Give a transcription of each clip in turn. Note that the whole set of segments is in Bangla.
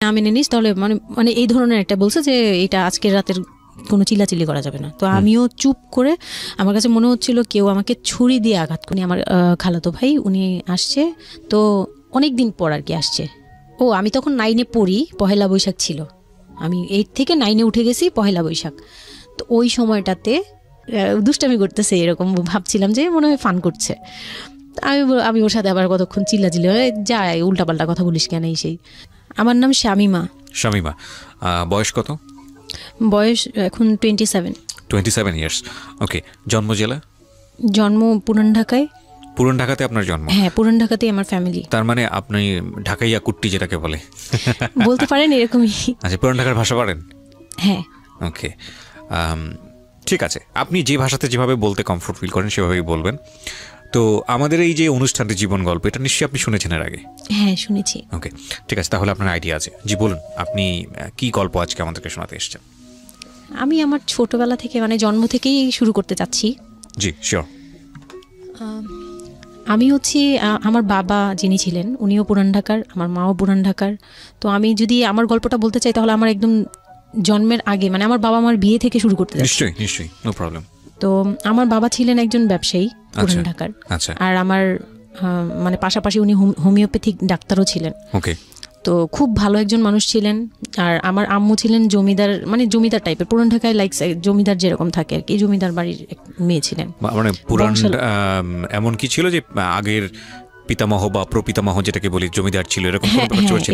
না মেনে নিস তাহলে মানে মানে এই ধরনের একটা বলছে যে এটা আজকের রাতের কোনো চিল্লাচিল্লি করা যাবে না। তো আমিও চুপ করে, আমার কাছে মনে হচ্ছিল কেউ আমাকে ছুরি দিয়ে আঘাত করে। আমার খালাতো ভাই উনি আসছে, তো অনেক দিন পর আর কি আসছে। আমি তখন 9-এ পড়ি, পহেলা বৈশাখ ছিল, আমি 8 থেকে 9-এ উঠে গেছি পহেলা বৈশাখ। তো ওই সময়টাতে দুষ্টামি করতেছে এরকম ভাবছিলাম যে মনে হয় ফান করছে। আমি ওর সাথে আবার কতক্ষণ চিল্লাচিল্লি যায়, উল্টাপাল্টা কথা বলিস কেন এই সেই। আমার নাম শামিমা। শামিমা, বয়স কত? বয়স এখন 27 ইয়ার্স। ওকে, জন্ম জেলা? জন্ম পুরান ঢাকায়। পুরান ঢাকাতে আপনার জন্ম? হ্যাঁ, পুরান ঢাকাতেই আমার ফ্যামিলি। তার মানে আপনি ঢাকাইয়া কুট্টি যেটাকে বলে বলতে পারেন এরকমই। আচ্ছা, পুরান ঢাকার ভাষা পারেন? হ্যাঁ। ওকে, ঠিক আছে, আপনি যে ভাষাতে যেভাবে বলতে কমফোর্ট ফিল করেন সেভাবেই বলবেন। তো আমাদের এই যে অনুষ্ঠানটি জীবন গল্প, এটা নিশ্চয়ই আপনি শুনেছেন এর আগে? হ্যাঁ, শুনেছি। ওকে, ঠিক আছে, তাহলে আপনার আইডিয়া আছে। জি বলুন, আপনি কি গল্প আজকে আমাদেরকে শোনাতে এসেছেন? আমি আমার ছোটবেলা থেকে মানে জন্ম থেকেই শুরু করতে চাচ্ছি। জি শিওর। আমি হচ্ছি, আমার বাবা যিনি ছিলেন উনিও পুরান ঢাকার, আমার মাও পুরান ঢাকার। তো আমি যদি আমার গল্পটা বলতে চাই তাহলে আমার একদম জন্মের আগে, মানে আমার বাবা আমার বিয়ে থেকে শুরু করতে চাচ্ছি। নিশ্চয়ই নিশ্চয়ই, নো প্রবলেম। তো আমার বাবা ছিলেন একজন ব্যবসায়ী পুরান ঢাকার। আচ্ছা। আর আমার মানে পাশাপাশি উনি হোমিওপ্যাথিক ডাক্তারও ছিলেন। ওকে। তো খুব ভালো একজন মানুষ ছিলেন। আর আমার আম্মু ছিলেন জমিদার, মানে জমিদার টাইপের, পুরান ঢাকায় লাইক জমিদার যেরকম থাকে আর কি, জমিদার বাড়ির মেয়ে ছিলেন। মানে পুরান এমন কি ছিল যে আগের পিতামহ বা প্রপিতামহ যেটাকে বলি জমিদার ছিল, এরকম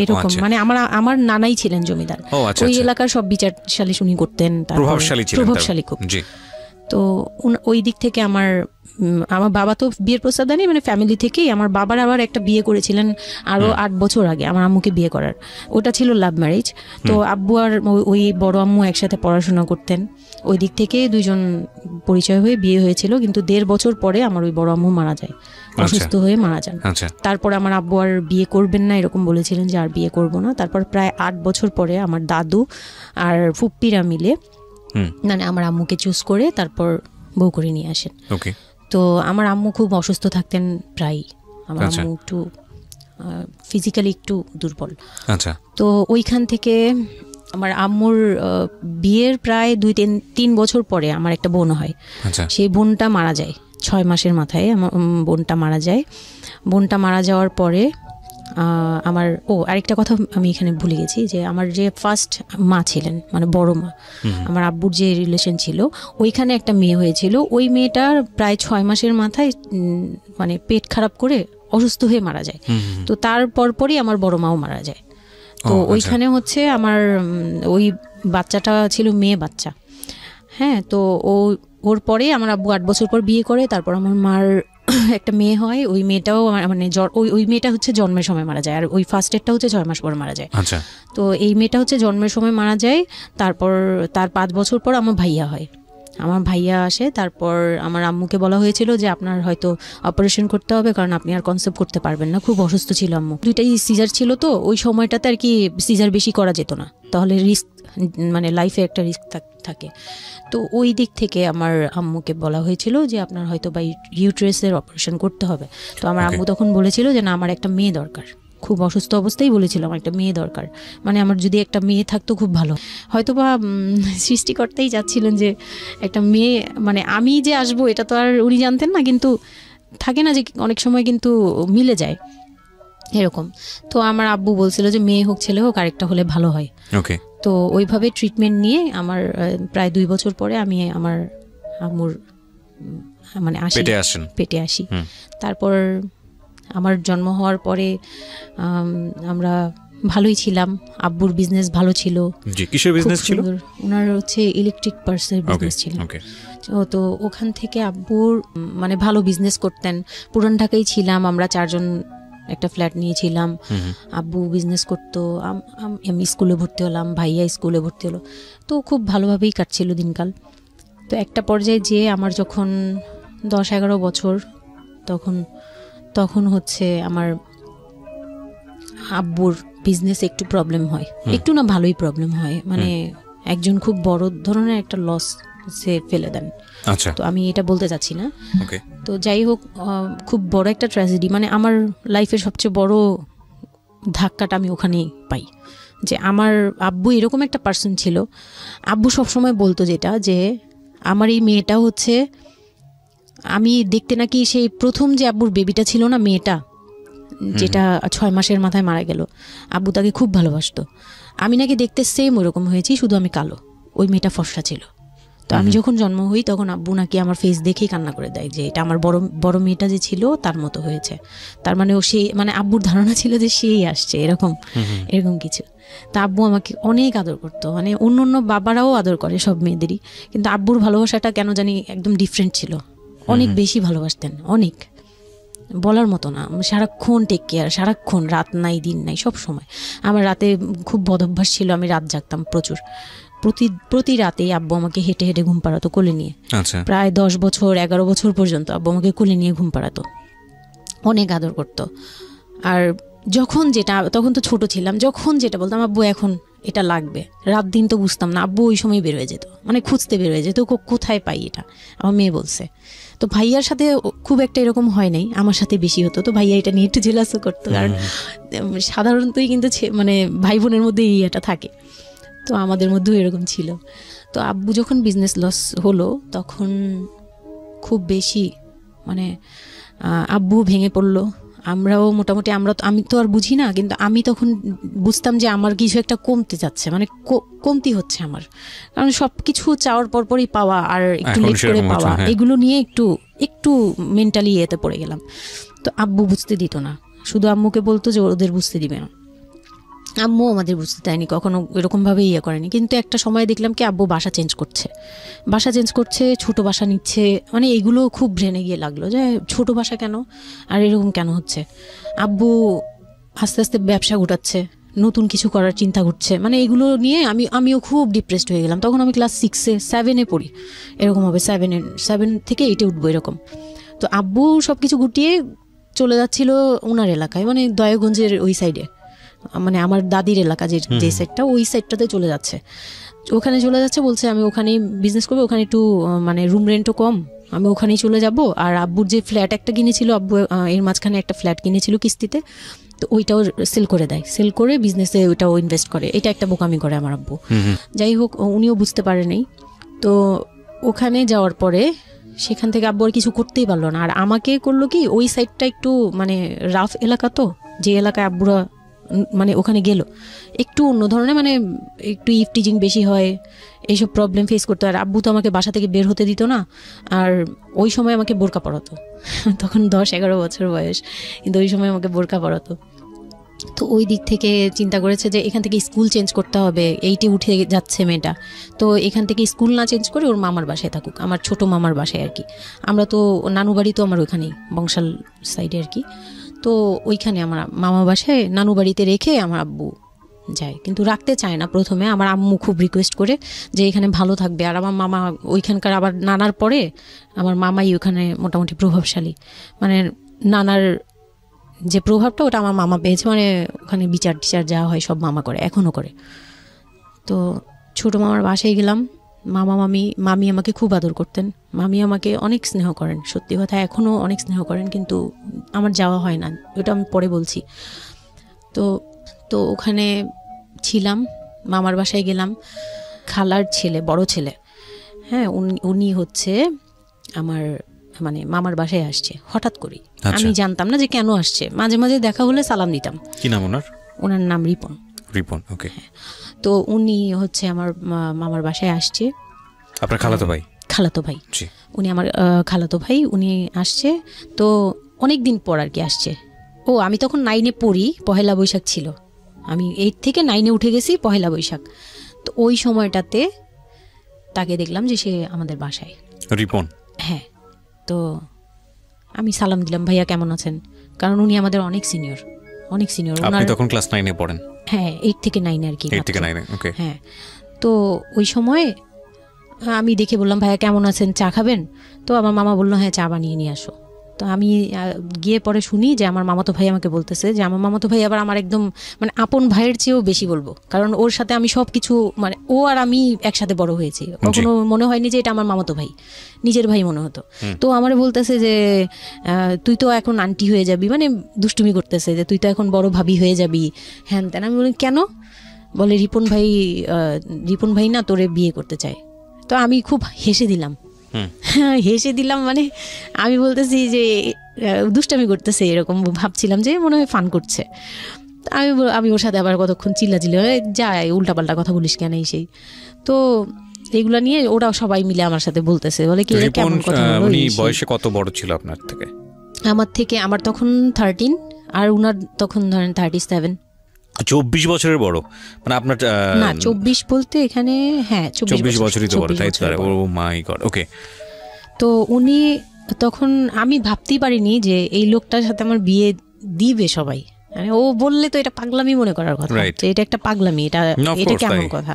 এরকম মানে আমার নানাই ছিলেন জমিদার। ওই এলাকার সব বিচারশালী উনি করতেন, প্রভাবশালী ছিলেন, প্রভাবশালী খুব। জি। তো ওই দিক থেকে আমার বাবা তো বিয়ের প্রস্তাব দেয়নি, মানে ফ্যামিলি থেকেই। আমার বাবার আবার একটা বিয়ে করেছিলেন আরো 8 বছর আগে আমার আম্মুকে বিয়ে করার, ওটা ছিল লাভ ম্যারেজ। তো আব্বু আর ওই বড় আম্মু একসাথে পড়াশোনা করতেন, ওই দিক থেকে দুইজন পরিচয় হয়ে বিয়ে হয়েছিল। কিন্তু 1.5 বছর পরে আমার ওই বড় আম্মু মারা যায়, অসুস্থ হয়ে মারা যান। তারপর আমার আব্বু আর বিয়ে করবেন না এরকম বলেছিলেন যে আর বিয়ে করব না। তারপর প্রায় 8 বছর পরে আমার দাদু আর ফুপ্পিরা মিলে মানে আমার আম্মুকে চুজ করে তারপর বউ করে নিয়ে আসেন। তো আমার আম্মু খুব অসুস্থ থাকতেন প্রায়, আমার আম্মু একটু ফিজিক্যালি একটু দুর্বল। তো ওইখান থেকে আমার আম্মুর বিয়ের প্রায় 2-3 বছর পরে আমার একটা বোন হয়। সেই বোনটা মারা যায় 6 মাসের মাথায়, আমার বোনটা মারা যায়। বোনটা মারা যাওয়ার পরে আমার আরেকটা কথা আমি এখানে ভুলে গেছি, যে আমার যে ফার্স্ট মা ছিলেন মানে বড় মা, আমার আব্বুর যে রিলেশন ছিল ওইখানে একটা মেয়ে হয়েছিল। ওই মেয়েটার প্রায় 6 মাসের মাথায় মানে পেট খারাপ করে অসুস্থ হয়ে মারা যায়। তো তার পরপরই আমার বড় মাও মারা যায়। তো ওইখানে হচ্ছে আমার ওই বাচ্চাটা ছিল মেয়ে বাচ্চা। হ্যাঁ, তো ওর পরে আমার আব্বু 8 বছর পর বিয়ে করে। তারপর আমার মার একটা মেয়ে হয়, ওই মেয়েটাও মানে ওই মেয়েটা হচ্ছে জন্মের সময় মারা যায়, আর ওই ফার্স্টেরটা হচ্ছে 6 মাস পর মারা যায়। তো এই মেয়েটা হচ্ছে জন্মের সময় মারা যায়। তারপর তার 5 বছর পর আমার ভাইয়া হয়, আমার ভাইয়া আসে। তারপর আমার আম্মুকে বলা হয়েছিল যে আপনার হয়তো অপারেশন করতে হবে, কারণ আপনি আর কনসেপ্ট করতে পারবেন না, খুব অসুস্থ ছিল আম্মু। 2টাই সিজার ছিল, তো ওই সময়টাতে আর কি সিজার বেশি করা যেত না, তাহলে রিস্ক মানে লাইফে একটা রিস্ক থাকে। তো ওই দিক থেকে আমার আম্মুকে বলা হয়েছিল যে আপনার হয়তো বা ইউটেরাসের অপারেশন করতে হবে। তো আমার আম্মু তখন বলেছিল যে না, আমার একটা মেয়ে দরকার, খুব অসুস্থ অবস্থায় বলেছিল আমার একটা মেয়ে দরকার, মানে আমার যদি একটা মেয়ে থাকতো খুব ভালো। হয়তো বা সৃষ্টিকর্তাই চাচ্ছিলেন যে একটা মেয়ে, মানে আমি যে আসবো এটা তো আর উনি জানতেন না, কিন্তু থাকে না যে অনেক সময় কিন্তু মিলে যায় এরকম। তো আমার আব্বু বলছিল যে মেয়ে হোক ছেলে হোক আরেকটা হলে ভালো হয়। তো ওইভাবে ট্রিটমেন্ট নিয়ে আমার প্রায় 2 বছর পরে আমি আমার আম্মুর মানে পেটে আসি। তারপর আমার জন্ম হওয়ার পরে আমরা ভালোই ছিলাম, আব্বুর বিজনেস ভালো ছিল। কিসের বিজনেস ছিল? ওনার হচ্ছে ইলেকট্রিক পার্সের বিজনেস ছিল। তো ওখান থেকে আব্বুর মানে ভালো বিজনেস করতেন। পুরান ঢাকায় ছিলাম আমরা, 4 জন একটা ফ্ল্যাট নিয়েছিলাম। আব্বু বিজনেস করতো, আমি স্কুলে ভর্তি হলাম, ভাইয়া স্কুলে ভর্তি হলো। তো খুব ভালোভাবেই কাটছিল দিনকাল। তো একটা পর্যায়ে যে আমার যখন 10-11 বছর, তখন হচ্ছে আমার আব্বুর বিজনেস একটু প্রবলেম হয়, একটু না ভালোই প্রবলেম হয়, মানে একজন খুব বড় ধরনের একটা লস সে ফেলে দেন। তো আমি এটা বলতে চাচ্ছি না। তো যাই হোক, খুব বড় একটা ট্র্যাজেডি, মানে আমার লাইফের সবচেয়ে বড় ধাক্কাটা আমি ওখানেই পাই, যে আমার আব্বু এরকম একটা পার্সন ছিল, আব্বু সবসময় বলতো যেটা, যে আমার এই মেয়েটা হচ্ছে, আমি দেখতে নাকি সেই প্রথম যে আব্বুর বেবিটা ছিল না, মেয়েটা যেটা 6 মাসের মাথায় মারা গেল, আব্বু তাকে খুব ভালোবাসতো, আমি নাকি দেখতে সেম ওরকম হয়েছি, শুধু আমি কালো, ওই মেয়েটা ফর্সা ছিল। তো আমি যখন জন্ম হই তখন আব্বু নাকি আমার ফেস দেখেই কান্না করে দেয় যে এটা আমার বড় বড় মেয়েটা যে ছিল তার মতো হয়েছে, তার মানে ও সেই, মানে আব্বুর ধারণা ছিল যে সেই আসছে, এরকম কিছু। তা আব্বু আমাকে অনেক আদর করতো, মানে অন্য অন্য বাবারাও আদর করে সব মেয়েদেরই, কিন্তু আব্বুর ভালোবাসাটা কেন জানি একদম ডিফারেন্ট ছিল, অনেক বেশি ভালোবাসতেন, অনেক বলার মতো না, সারাক্ষণ টেক কেয়ার, সারাক্ষণ, রাত নাই দিন নাই, সব সময়। আমার রাতে খুব বদভ্যাস ছিল, আমি রাত জাগতাম প্রচুর, প্রতি রাতেই আব্বু আমাকে হেঁটে হেঁটে ঘুম পাড়াতো কোলে নিয়ে। প্রায় 10 বছর 11 বছর পর্যন্ত আব্বু আমাকে কোলে নিয়ে ঘুম পাড়াতো, অনেক আদর করতো। আর যখন যেটা, তখন তো ছোট ছিলাম, যখন যেটা বলতাম আব্বু এখন এটা লাগবে, রাত দিন তো বুঝতাম না, আব্বু ওই সময় বের হয়ে যেত, মানে খুঁজতে বের হয়ে যেত কোথায় পাই এটা, আমার মেয়ে বলছে। তো ভাইয়ার সাথে খুব একটা এরকম হয় নাই, আমার সাথে বেশি হতো, তো ভাইয়া এটা নিয়ে একটু জেলাসও করতো, কারণ সাধারণতই কিন্তু মানে ভাই বোনের মধ্যে এই এটা থাকে, তো আমাদের মধ্যেও এরকম ছিল। তো আব্বু যখন বিজনেস লস হলো তখন খুব বেশি, মানে আব্বু ভেঙে পড়লো, আমরাও মোটামুটি, আমি তো আর বুঝি না, কিন্তু আমি তখন বুঝতাম যে আমার কিছু একটা কমতে যাচ্ছে, মানে কমতি হচ্ছে আমার, কারণ সব কিছু চাওয়ার পরপরই পাওয়া আর একটু লেট করে পাওয়া, এগুলো নিয়ে একটু মেন্টালি এতে পড়ে গেলাম। তো আব্বু বুঝতে দিত না, শুধু আম্মুকে বলতো যে ওদের বুঝতে দিবে না, আম্মু আমাদের বুঝতে দেয়নি কখনো, এরকমভাবে করেনি। কিন্তু একটা সময় দেখলাম কি আব্বু বাসা চেঞ্জ করছে, ছোট বাসা নিচ্ছে, মানে এগুলো খুব ব্রেনে গিয়ে লাগলো যে ছোট বাসা কেন, আর এরকম কেন হচ্ছে। আব্বু আস্তে আস্তে ব্যবসা গোটাচ্ছে, নতুন কিছু করার চিন্তা করছে, মানে এগুলো নিয়ে আমিও খুব ডিপ্রেসড হয়ে গেলাম। তখন আমি ক্লাস 6-এ 7-এ পড়ি, এরকম হবে 7 থেকে 8-এ উঠবো এরকম। তো আব্বু সব কিছু গুটিয়ে চলে যাচ্ছিল ওনার এলাকায়, মানে দয়াগঞ্জের ওই সাইডে, মানে আমার দাদির এলাকা যে সাইডটা, ওই সাইডটাতে চলে যাচ্ছে, ওখানে চলে যাচ্ছে, বলছে আমি ওখানেই বিজনেস করবো, ওখানে একটু মানে রুম রেন্টও কম, আমি ওখানেই চলে যাব। আর আব্বুর যে ফ্ল্যাট একটা কিনেছিল, আব্বু এর মাঝখানে একটা ফ্ল্যাট কিনেছিল কিস্তিতে, তো ওইটাও সেল করে দেয়, সেল করে বিজনেসে ওইটাও ইনভেস্ট করে, এটা একটা বোকামি করে আমার আব্বু। যাই হোক, উনিও বুঝতে পারে নাই। তো ওখানে যাওয়ার পরে সেখান থেকে আব্বু আর কিছু করতেই পারলো না, আর আমাকে করলো কি, ওই সাইডটা একটু মানে রাফ এলাকা, তো যে এলাকায় আব্বুরা মানে ওখানে গেল একটু অন্য ধরনের, মানে একটু ইফটিজিং বেশি হয়, এইসব প্রবলেম ফেস করতে হয়। আর আব্বু তো আমাকে বাসা থেকে বের হতে দিত না, আর ওই সময় আমাকে বোরকা পরাতো, তখন 10-11 বছর বয়স, কিন্তু ওই সময় আমাকে বোরকা পরাতো। তো ওই দিক থেকে চিন্তা করেছে যে এখান থেকে স্কুল চেঞ্জ করতে হবে, 8-এ উঠে যাচ্ছে মেয়েটা, তো এখান থেকে স্কুল না চেঞ্জ করে ওর মামার বাসায় থাকুক, আমার ছোট মামার বাসায় আর কি। আমরা তো নানু বাড়ি তো আমার ওইখানেই বংশাল সাইডে আর কি, তো ওইখানে আমার মামা বাসায় নানু বাড়িতে রেখে আমার আব্বু যায়, কিন্তু রাখতে চায় না প্রথমে। আমার আম্মু খুব রিকোয়েস্ট করে যে এখানে ভালো থাকবে, আর আমার মামা ওইখানকার, আবার নানার পরে আমার মামাই ওখানে মোটামুটি প্রভাবশালী, মানে নানার যে প্রভাবটা ওটা আমার মামা পেয়েছে, মানে ওখানে বিচার টিচার যা হয় সব মামা করে, এখনও করে। তো ছোটো মামার বাসায় গেলাম, মামি আমাকে খুব আদর করতেন, মামি আমাকে অনেক স্নেহ করেন, সত্যি কথা এখনও অনেক স্নেহ করেন, কিন্তু আমার যাওয়া হয় না, ওটা আমি পরে বলছি। তো ওখানে ছিলাম, মামার বাসায় গেলাম, খালার ছেলে, বড় ছেলে, হ্যাঁ, উনি হচ্ছে আমার মানে মামার বাসায় আসছে হঠাৎ করে, আমি জানতাম না যে কেন আসছে, মাঝে মাঝে দেখা হলে সালাম দিতাম। কি নাম ওনার নাম রিপন। ওকে। তো উনি হচ্ছে আমার মামার বাসায় আসছে, আপনার খালাতো ভাই, উনি আমার খালাতো ভাই, উনি আসছে। তো অনেক দিন পর আর কি আসছে। আমি তখন 9-এ পড়ি, পহেলা বৈশাখ ছিল, আমি 8 থেকে 9-এ উঠে গেছি, পহেলা বৈশাখ। তো ওই সময়টাতে তাকে দেখলাম যে সে আমাদের বাসায়, রিপন। হ্যাঁ, তো আমি সালাম দিলাম, ভাইয়া কেমন আছেন, কারণ উনি আমাদের অনেক সিনিয়র। আপনি তখন ক্লাস 9-এ পড়েন? হ্যাঁ, 8 থেকে 9 আর কি। 8 থেকে 9, ওকে। হ্যাঁ, তো ওই সময় আমি দেখে বললাম, ভাইয়া কেমন আছেন, চা খাবেন? তো আমার মামা বললো, হ্যাঁ, চা বানিয়ে নিয়ে আসো। তো আমি গিয়ে পরে শুনি যে আমার মামাতো ভাই আমাকে বলতেছে, যে আমার মামাতো ভাই আবার আমার একদম মানে আপন ভাইয়ের চেয়েও বেশি বলবো, কারণ ওর সাথে আমি সব কিছু, মানে ও আর আমি একসাথে বড় হয়েছি, কখনো মনে হয়নি যে এটা আমার মামাতো ভাই, নিজের ভাই মনে হতো। তো আমার বলতেছে যে তুই তো এখন আন্টি হয়ে যাবি, মানে দুষ্টুমি করতেছে যে তুই তো এখন বড় ভাবি হয়ে যাবি, হ্যান তেন। আমি বলি কেন? বলে রিপন ভাই না তোরে বিয়ে করতে চায়। তো আমি খুব হেসে দিলাম, মানে আমি বলতেছি যে দুষ্টামি করতেছে, এরকম ভাবছিলাম যে মনে হয় ফান করছে। আমি ওর সাথে আবার কতক্ষণ চিল্লাচিল্লি যায়, উল্টাপাল্টা কথা বলিস কেন এই সেই। তো এগুলা নিয়ে ওরা সবাই মিলে আমার সাথে বলতেছে, বলে কি কেমন কথা বলো। উনি বয়সে কত বড় ছিল আপনার থেকে? আমার তখন 13 আর উনার তখন ধরেন 37। 24 বছরের বড়, মানে আপনার না 24 বলতে এখানে, হ্যাঁ 24 বছরই তো বড়, তাই তো? ও মাই গড, ওকে। তো উনি তখন, আমি ভাবতেই পারিনি যে এই লোকটার সাথে আমার বিয়ে দিবে সবাই। মানে ও বললে তো এটা পাগলামি মনে করার কথা, যে এটা একটা পাগলামি, এটা কেমন কথা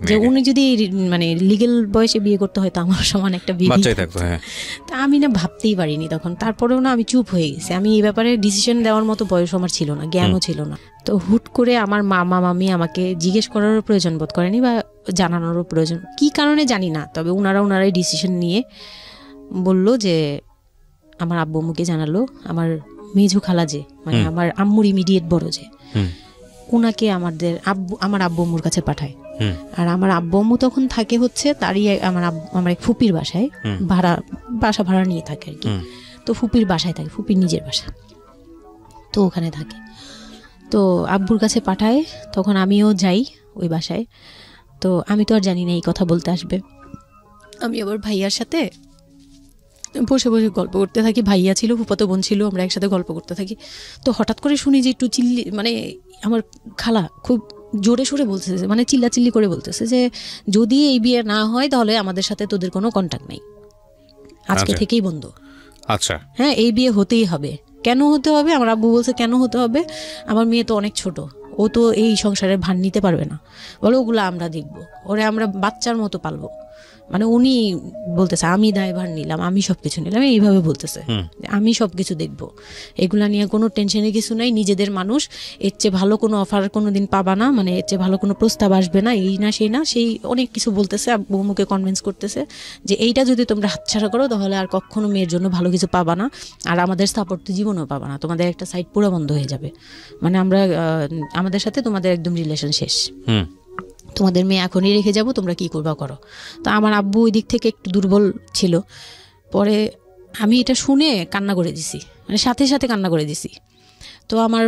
যে উনি যদি মানে লিগ্যাল বয়সে বিয়ে করতে হয় তো আমার সমান একটা বাচ্চাই থাকতো। হ্যাঁ, তা আমি না ভাবতেই পারিনি তখন। তারপরেও না আমি চুপ হয়ে গেছি, আমি এই ব্যাপারে ডিসিশন দেওয়ার মতো বয়স আমার ছিল না, জ্ঞানও ছিল না। তো হুট করে আমার মামা মামি আমাকে জিজ্ঞেস করারও প্রয়োজন বোধ করেনি বা জানানোরও প্রয়োজন, কি কারণে জানি না, তবে ওনারাই ডিসিশন নিয়ে বলল যে আমার আব্বু আম্মুকে জানালো, আমার মেঝু খালা যে মানে আমার আম্মুর ইমিডিয়েট বড় যে, ওনাকে আমার আব্বু আম্মুর কাছে পাঠায়। আর আমার আব্বু আম্মু তখন থাকে হচ্ছে তারই আমার এক ফুপির বাসায়, বাসা ভাড়া নিয়ে থাকে আর কি। তো ফুপির বাসায় থাকে, ফুপির নিজের বাসা, তো ওখানে থাকে। তো আব্বুর কাছে পাঠায়, তখন আমিও যাই ওই বাসায়। তো আমি তো আর জানি না এই কথা বলতে আসবে। আমি আবার ভাইয়ার সাথে বসে বসে গল্প করতে থাকি, ভাইয়া ছিল, ফুফাতো বোন ছিল, আমরা একসাথে গল্প করতে থাকি। তো হঠাৎ করে শুনি যে একটু মানে আমার খালা খুব জোরে সোরে বলতেছে, মানে চিল্লাচিল্লি করে বলতেছে যে যদি এই বিয়ে না হয় তাহলে আমাদের সাথে তোদের কোনো কন্ট্যাক্ট নেই, আজকে থেকেই বন্ধ। আচ্ছা, হ্যাঁ, এই বিয়ে হতেই হবে। কেন হতে হবে? আমার আব্বু বলছে কেন হতে হবে, আমার মেয়ে তো অনেক ছোট, ও তো এই সংসারের ভার নিতে পারবে না, বলো ওগুলো আমরা দেখবো, ওরে আমরা বাচ্চার মতো পালবো। মানে উনি বলতেছে আমি দায়ভার নিলাম, আমি সবকিছু নিলাম, এইভাবে বলতেছে আমি সবকিছু দেখবো, এগুলা নিয়ে কোনো টেনশনের কিছু নাই, নিজেদের মানুষ, এর চেয়ে ভালো কোনো অফার কোনো দিন পাবা না, মানে এর চেয়ে ভালো কোনো প্রস্তাব আসবে না, এই না সেই না, সেই অনেক কিছু বলতেছে। বৌমুকে কনভিন্স করতেছে যে এইটা যদি তোমরা হাতছাড়া করো তাহলে আর কখনো মেয়ের জন্য ভালো কিছু পাবা না, আর আমাদের সাপোর্ট তো জীবনেও পাবা না, তোমাদের একটা সাইড পুরো বন্ধ হয়ে যাবে, মানে আমাদের সাথে তোমাদের একদম রিলেশন শেষ, তোমাদের মেয়ে এখনই রেখে যাবো, তোমরা কি করবা করো। তো আমার আব্বু ওই দিক থেকে একটু দুর্বল ছিল। পরে আমি এটা শুনে কান্না করে দিছি, মানে সাথে সাথে কান্না করে দিছি। তো আমার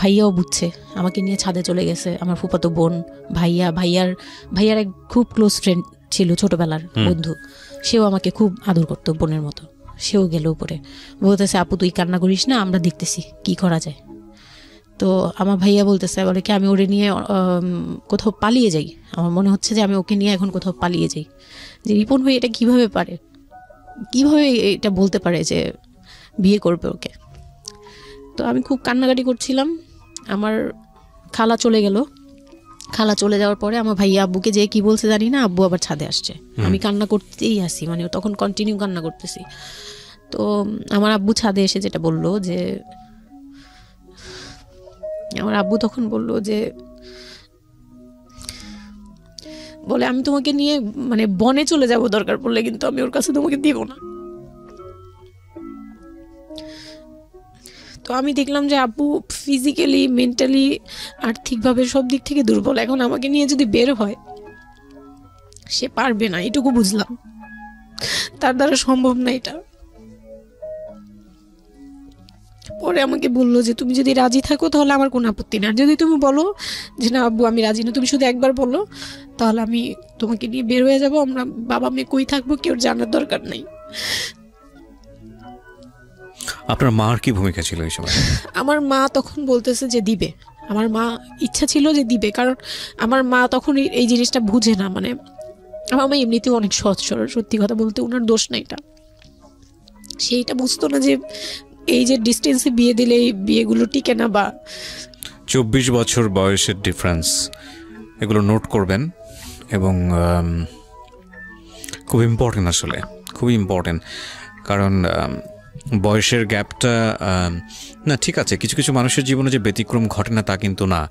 ভাইয়াও বুঝছে, আমাকে নিয়ে ছাদে চলে গেছে। আমার ফুফাতো বোন, ভাইয়ার এক খুব ক্লোজ ফ্রেন্ড ছিল, ছোটবেলার বন্ধু, সেও আমাকে খুব আদর করতো বোনের মতো, সেও গেল উপরে, বলতেছে আপু তুই কান্না করিস না, আমরা দেখতেছি কি করা যায়। তো আমার ভাইয়া বলতেছে, বলে কি আমি ওরে নিয়ে কোথাও পালিয়ে যাই, আমার মনে হচ্ছে যে আমি ওকে নিয়ে এখন কোথাও পালিয়ে যাই, যে রিপন ভাই এটা কিভাবে এটা বলতে পারে যে বিয়ে করবে ওকে। তো আমি খুব কান্নাকাটি করছিলাম। আমার খালা চলে গেল, খালা চলে যাওয়ার পরে আমার ভাইয়া আব্বুকে যে কি বলছে জানি না, আব্বু আবার ছাদে আসছে, আমি কান্না করতেই আসি, মানে তখন কন্টিনিউ কান্না করতেছি। তো আমার আব্বু ছাদে এসে যেটা বলল যে, আমার আব্বু তখন বললো যে, বলে আমি তোমাকে নিয়ে মানে বনে চলে যাব দরকার পড়লে, কিন্তু আমি ওর কাছে তোমাকে দিব না। তো আমি দেখলাম যে আব্বু ফিজিক্যালি, মেন্টালি, আর্থিকভাবে সব দিক থেকে দুর্বল, এখন আমাকে নিয়ে যদি বের হয় সে পারবে না, এটুকু বুঝলাম, তার দ্বারা সম্ভব না এটা। পরে আমাকে বললো যে তুমি যদি রাজি থাকো তাহলে আমার কোনো আপত্তি না, আর যদি তুমি বলো যে না আব্বু আমি রাজি না, তুমি শুধু একবার বলো, তাহলে আমি তোমাকে নিয়ে বের হয়ে যাবো, আমরা বাবা মেয়ে কই থাকবো কেউ জানার দরকার নেই। আপনার মার কি ভূমিকা ছিল এই সময়? আমার মা তখন বলতেছে যে দিবে, আমার মা ইচ্ছা ছিল যে দিবে, কারণ আমার মা তখন এই জিনিসটা বুঝে না, মানে আমার মা এমনিতেও অনেক সহজ সরল, সত্যি কথা বলতে ওনার দোষ না এটা, সেইটা বুঝতো না যে এই যে ডিস্টেন্সে বিয়ে দিলে এই বিয়েগুলো টিকে না, বা 24 বছর বয়সের ডিফারেন্স, এগুলো নোট করবেন এবং খুব ইম্পর্টেন্ট, আসলে খুবই ইম্পর্টেন্ট, কারণ বয়সের গ্যাপটা না ঠিক আছে, কিছু কিছু মানুষের জীবনে যে ব্যতিক্রম ঘটে না তা কিন্তু না,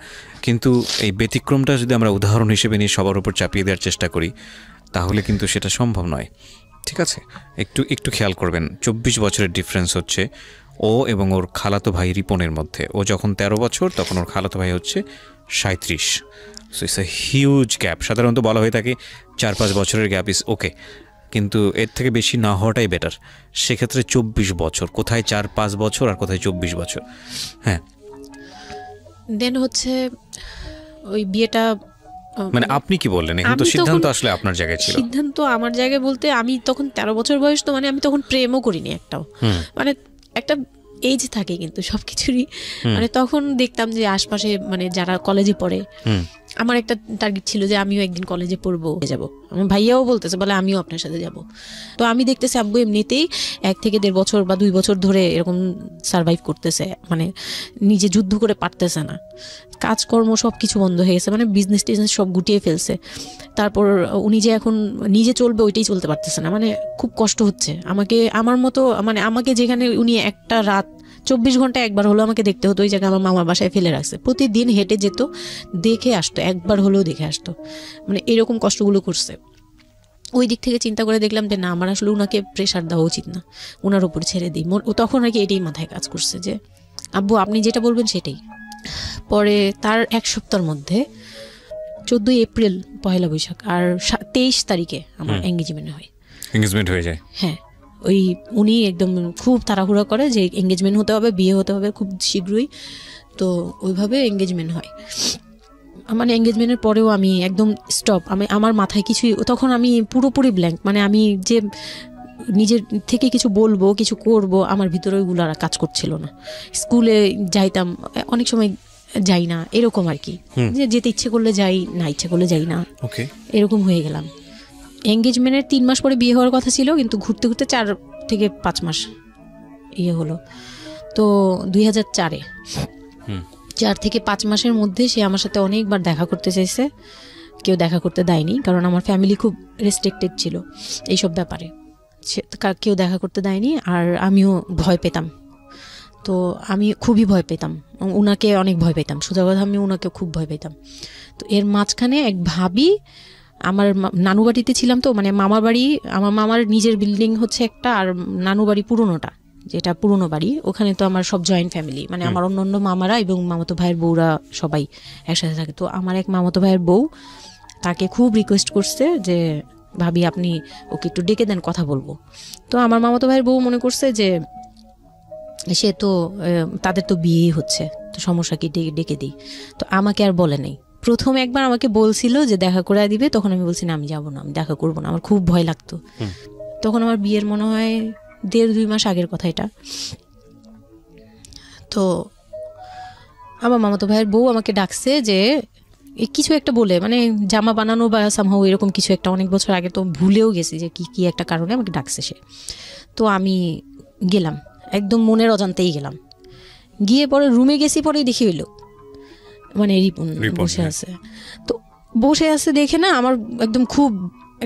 কিন্তু এই ব্যতিক্রমটা যদি আমরা উদাহরণ হিসেবে নিয়ে সবার উপর চাপিয়ে দেওয়ার চেষ্টা করি তাহলে কিন্তু সেটা সম্ভব নয়। ঠিক আছে, একটু খেয়াল করবেন, 24 বছরের ডিফারেন্স হচ্ছে ও এবং ওর খালাতো ভাই রিপনের মধ্যে। ও যখন 13 বছর তখন ওর খালাতো ভাই হচ্ছে 37। So it's a huge gap. সাধারণত বলা হয়ে থাকে 4-5 বছরের গ্যাপ ইজ ওকে, কিন্তু এর থেকে বেশি না হওয়াটাই বেটার। সেক্ষেত্রে 24 বছর, কোথায় 4-5 বছর আর কোথায় 24 বছর। হ্যাঁ, দেন হচ্ছে ওই বিয়েটা মানে আপনি কি বললেন? এখন তো সিদ্ধান্ত আসলে আপনার জায়গায় ছিল। সিদ্ধান্ত আমার জায়গায় বলতে, আমি তখন 13 বছর বয়স, তো মানে আমি তখন প্রেমও করিনি একটাও। মানে একটা এজ থাকে কিন্তু সবকিছুরই। মানে তখন দেখতাম যে আশপাশে মানে যারা কলেজে পড়ে, আমার একটা টার্গেট ছিল যে আমিও একদিন কলেজে পড়বো, যাব। আমার ভাইয়াও বলতেছে, বলে আমিও আপনার সাথে যাব। তো আমি দেখতেছি আব্বু এমনিতেই 1 থেকে 1.5 বছর বা 2 বছর ধরে এরকম সার্ভাইভ করতেছে, মানে নিজে যুদ্ধ করে পারতেছে না, কাজকর্ম সব কিছু বন্ধ হয়ে গেছে, মানে বিজনেস টিজনেস সব গুটিয়ে ফেলছে। তারপর উনি যে এখন নিজে চলবে ওইটাই চলতে পারতেছে না, মানে খুব কষ্ট হচ্ছে আমাকে। আমার মতো মানে আমাকে যেখানে উনি একটা রাত 24 ঘন্টা একবার হলো আমাকে দেখতে হতো, ওই জায়গায় আমার মামার বাসায় ফেলে রাখছে। প্রতিদিন হেঁটে যেত, দেখে আসতো, একবার হলেও দেখে আসতো, মানে এরকম কষ্টগুলো করছে। ওই দিক থেকে চিন্তা করে দেখলাম যে না, আমার আসলে উনাকে প্রেশার দেওয়া উচিত না, ওনার উপর ছেড়ে দিই। তখন আর কি এটাই মাথায় কাজ করছে যে আব্বু আপনি যেটা বলবেন সেটাই। পরে তার 1 সপ্তাহের মধ্যে 14 এপ্রিল পয়লা বৈশাখ আর 23 তারিখে আমার এঙ্গেজমেন্ট হয়। এঙ্গেজমেন্ট হয়ে যায়? হ্যাঁ, ওই উনি একদম খুব তাড়াহুড়া করে যে এঙ্গেজমেন্ট হতে হবে, বিয়ে হতে হবে খুব শীঘ্রই। তো ওইভাবে এঙ্গেজমেন্ট হয়। মানে এঙ্গেজমেন্টের পরেও আমি একদম স্টপ, আমার মাথায় কিছুই, তখন আমি পুরোপুরি ব্ল্যাঙ্ক। মানে আমি যে নিজের থেকে কিছু বলবো, কিছু করব, আমার ভিতরে ওইগুলো আর কাজ করছিল না। স্কুলে যাইতাম, অনেক সময় যাই না, এরকম আর কি, যে যেতে ইচ্ছে করলে যাই, না ইচ্ছে করলে যাই না, এরকম হয়ে গেলাম। এঙ্গেজমেন্টের 3 মাস পরে বিয়ে হওয়ার কথা ছিল, কিন্তু ঘুরতে ঘুরতে 4 থেকে 5 মাস ইয়ে হলো। তো 2004-এ 4 থেকে 5 মাসের মধ্যে সে আমার সাথে অনেকবার দেখা করতে চাইছে, কেউ দেখা করতে দেয়নি, কারণ আমার ফ্যামিলি খুব রেস্ট্রিক্টেড ছিল এইসব ব্যাপারে, কেউ দেখা করতে দেয়নি। আর আমিও ভয় পেতাম, তো আমি খুবই ভয় পেতাম, ওনাকে অনেক ভয় পেতাম, সোজা কথা আমি ওনাকে খুব ভয় পেতাম। তো এর মাঝখানে এক ভাবি, আমার নানু বাড়িতে ছিলাম, তো মানে মামার বাড়ি, আমার মামার নিজের বিল্ডিং হচ্ছে একটা, আর নানু বাড়ি পুরোনোটা, যেটা পুরোনো বাড়ি, ওখানে তো আমার সব জয়েন্ট ফ্যামিলি, মানে আমার অন্য মামারা এবং মামাতো ভাইয়ের বউরা সবাই একসাথে থাকে। তো আমার এক মামাতো ভাইয়ের বউ তাকে খুব রিকোয়েস্ট করছে যে ভাবি আপনি ওকে একটু ডেকে দেন, কথা বলবো। তো আমার মামাতো ভাইয়ের বউ মনে করছে যে সে তো তাদের তো বিয়েই হচ্ছে, তো সমস্যা কি, ডেকে দিই। তো আমাকে আর বলে নাই। প্রথম একবার আমাকে বলছিল যে দেখা করে দিবে, তখন আমি বলছি না, আমি যাবো না, আমি দেখা করবো না, আমার খুব ভয় লাগতো। তখন আমার বিয়ের মনে হয় 1.5-2 মাস আগের কথা এটা। তো আমার মামাতো ভাইয়ের বউ আমাকে ডাকছে যে কিছু একটা বলে, মানে জামা বানানো বা সামহাও এরকম কিছু একটা, অনেক বছর আগে, তো ভুলেও গেছি যে কি একটা কারণে আমাকে ডাকছে সে। তো আমি গেলাম, একদম মনের অজান্তেই গেলাম। গিয়ে পরে রুমে গেছি, পরেই দেখি হইল মানে রিপন বসে আছে। তো বসে আছে দেখে না আমার একদম খুব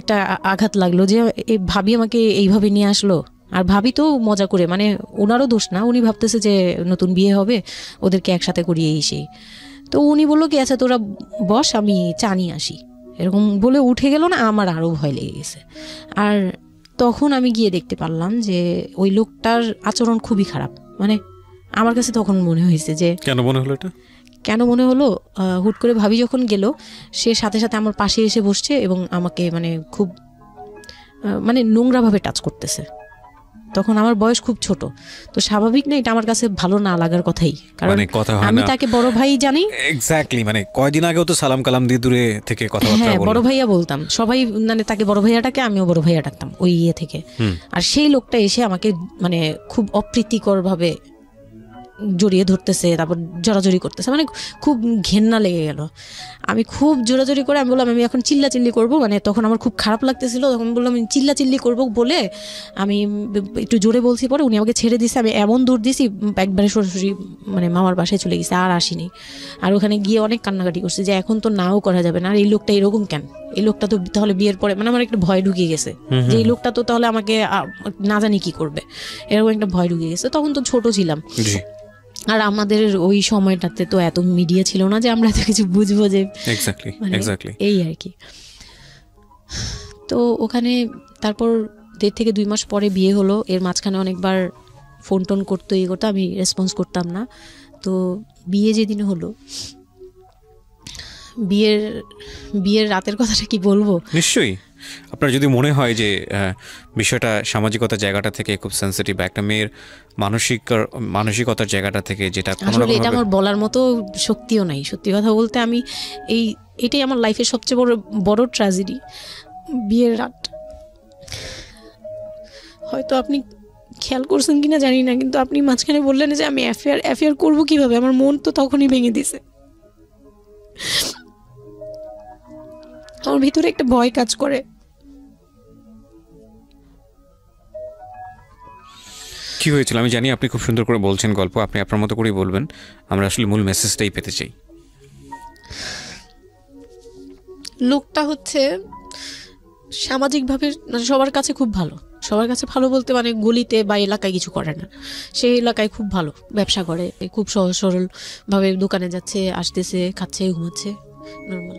একটা আঘাত লাগলো যে এই ভাবি আমাকে এইভাবে নিয়ে আসলো। আর ভাবি তো মজা করে, মানে ওনারও দোষ না, উনি ভাবতেছে যে নতুন বিয়ে হবে, ওদেরকে একসাথে করিয়ে সেই। তো উনি বললো কি আচ্ছা তোরা বস, আমি চা নিয়ে আসি, এরকম বলে উঠে গেল না। আমার আরও ভয় লেগে গেছে। আর তখন আমি গিয়ে দেখতে পারলাম যে ওই লোকটার আচরণ খুবই খারাপ। মানে আমার কাছে তখন মনে হয়েছে যে কেন মনে হলো এটা, কেন মনে হলো, হুট করে ভাবি যখন গেল, সে সাথে সাথে আমার পাশে এসে বসছে এবং আমাকে মানে খুব মানে নোংরাভাবে টাচ করতেছে। তখন আমার বয়স খুব ছোট, তো স্বাভাবিক না এটা আমার কাছে ভালো না লাগার কথাই, কারণ আমি তাকে বড় ভাই জানি। এক্স্যাক্টলি, মানে কয়দিন আগেও তো সালাম কালাম দিয়ে দূরে থেকে কথাবার্তা বলতাম, বড় ভাইয়া বলতাম, সবাই মানে তাকে বড় ভাইয়া ডাকে, আমিও বড় ভাইয়া ডাকতাম ওই ইয়ে থেকে। আর সেই লোকটা এসে আমাকে মানে খুব অপ্রীতিকর ভাবে জড়িয়ে ধরতেছে, তারপর জোরাজোরি করতেছে, মানে খুব ঘেন্না লেগে গেল। আমি খুব জোরাজোরি করে আমি বললাম আমি এখন চিল্লাচিল্লি করবো, মানে তখন আমার খুব খারাপ লাগতেছিল, তখন বললাম আমি চিল্লাচিল্লি করবো বলে আমি একটু জোরে বলছি। পরে উনি আমাকে ছেড়ে দিছে, আমি এমন দূর দিছি একবারে সরাসরি মানে মামার বাসায় চলে গেছে, আর আসিনি। আর ওখানে গিয়ে অনেক কান্নাকাটি করছে যে এখন তো নাও করা যাবে না, আর এই লোকটা এরকম কেন, এই লোকটা তো তাহলে বিয়ের পরে, মানে আমার একটা ভয় ঢুকে গেছে যে এই লোকটা তো তাহলে আমাকে না জানি কি করবে, এরকম একটা ভয় ঢুকে গেছে। তখন তো ছোট ছিলাম, আর আমাদের ওই সময়টাতে তো এত মিডিয়া ছিল না যে আমরা এত কিছু বুঝবো যে এই আর কি। তো ওখানে তারপর 1.5 থেকে 2 মাস পরে বিয়ে হলো। এর মাঝখানে অনেকবার ফোন টোন করতো, এই করতো, আমি রেসপন্স করতাম না। তো বিয়ে যেদিন হলো বিয়ের রাতের কথাটা কি বলবো? নিশ্চয়ই আপনার যদি মনে হয় যে বিষয়টা সামাজিকতার জায়গাটা থেকে খুব সেন্সিটিভ, একটা মেয়ের মানসিকতার জায়গাটা থেকে, যেটা আসলে এটা আমার বলার মতো শক্তিও নাই। সত্যি কথা বলতে আমি এটাই আমার লাইফের সবচেয়ে বড় ট্র্যাজেডি, বিয়ের রাত। হয়তো আপনি খেয়াল করছেন কিনা জানি না, কিন্তু আপনি মাঝখানে বললেন যে আমি অ্যাফেয়ার করবো কিভাবে, আমার মন তো তখনই ভেঙে দিছে। আমার ভিতরে একটা ভয় কাজ করে। কি হয়েছিল আমি জানি, আপনি খুব সুন্দর করে বলছেন গল্প, আপনি আপনার মতো করেই বলবেন, আমরা আসলে মূল মেসেজটাই পেতে চাই। লোকটা হচ্ছে সামাজিকভাবে সবার কাছে খুব ভালো, সবার কাছে ভালো বলতে মানে গলিতে বা এলাকায় কিছু করে না, সেই এলাকায় খুব ভালো ব্যবসা করে, খুব সহজ সরল ভাবে দোকানে যাচ্ছে, আসতেছে, খাচ্ছে, ঘুমাচ্ছে, নর্মাল।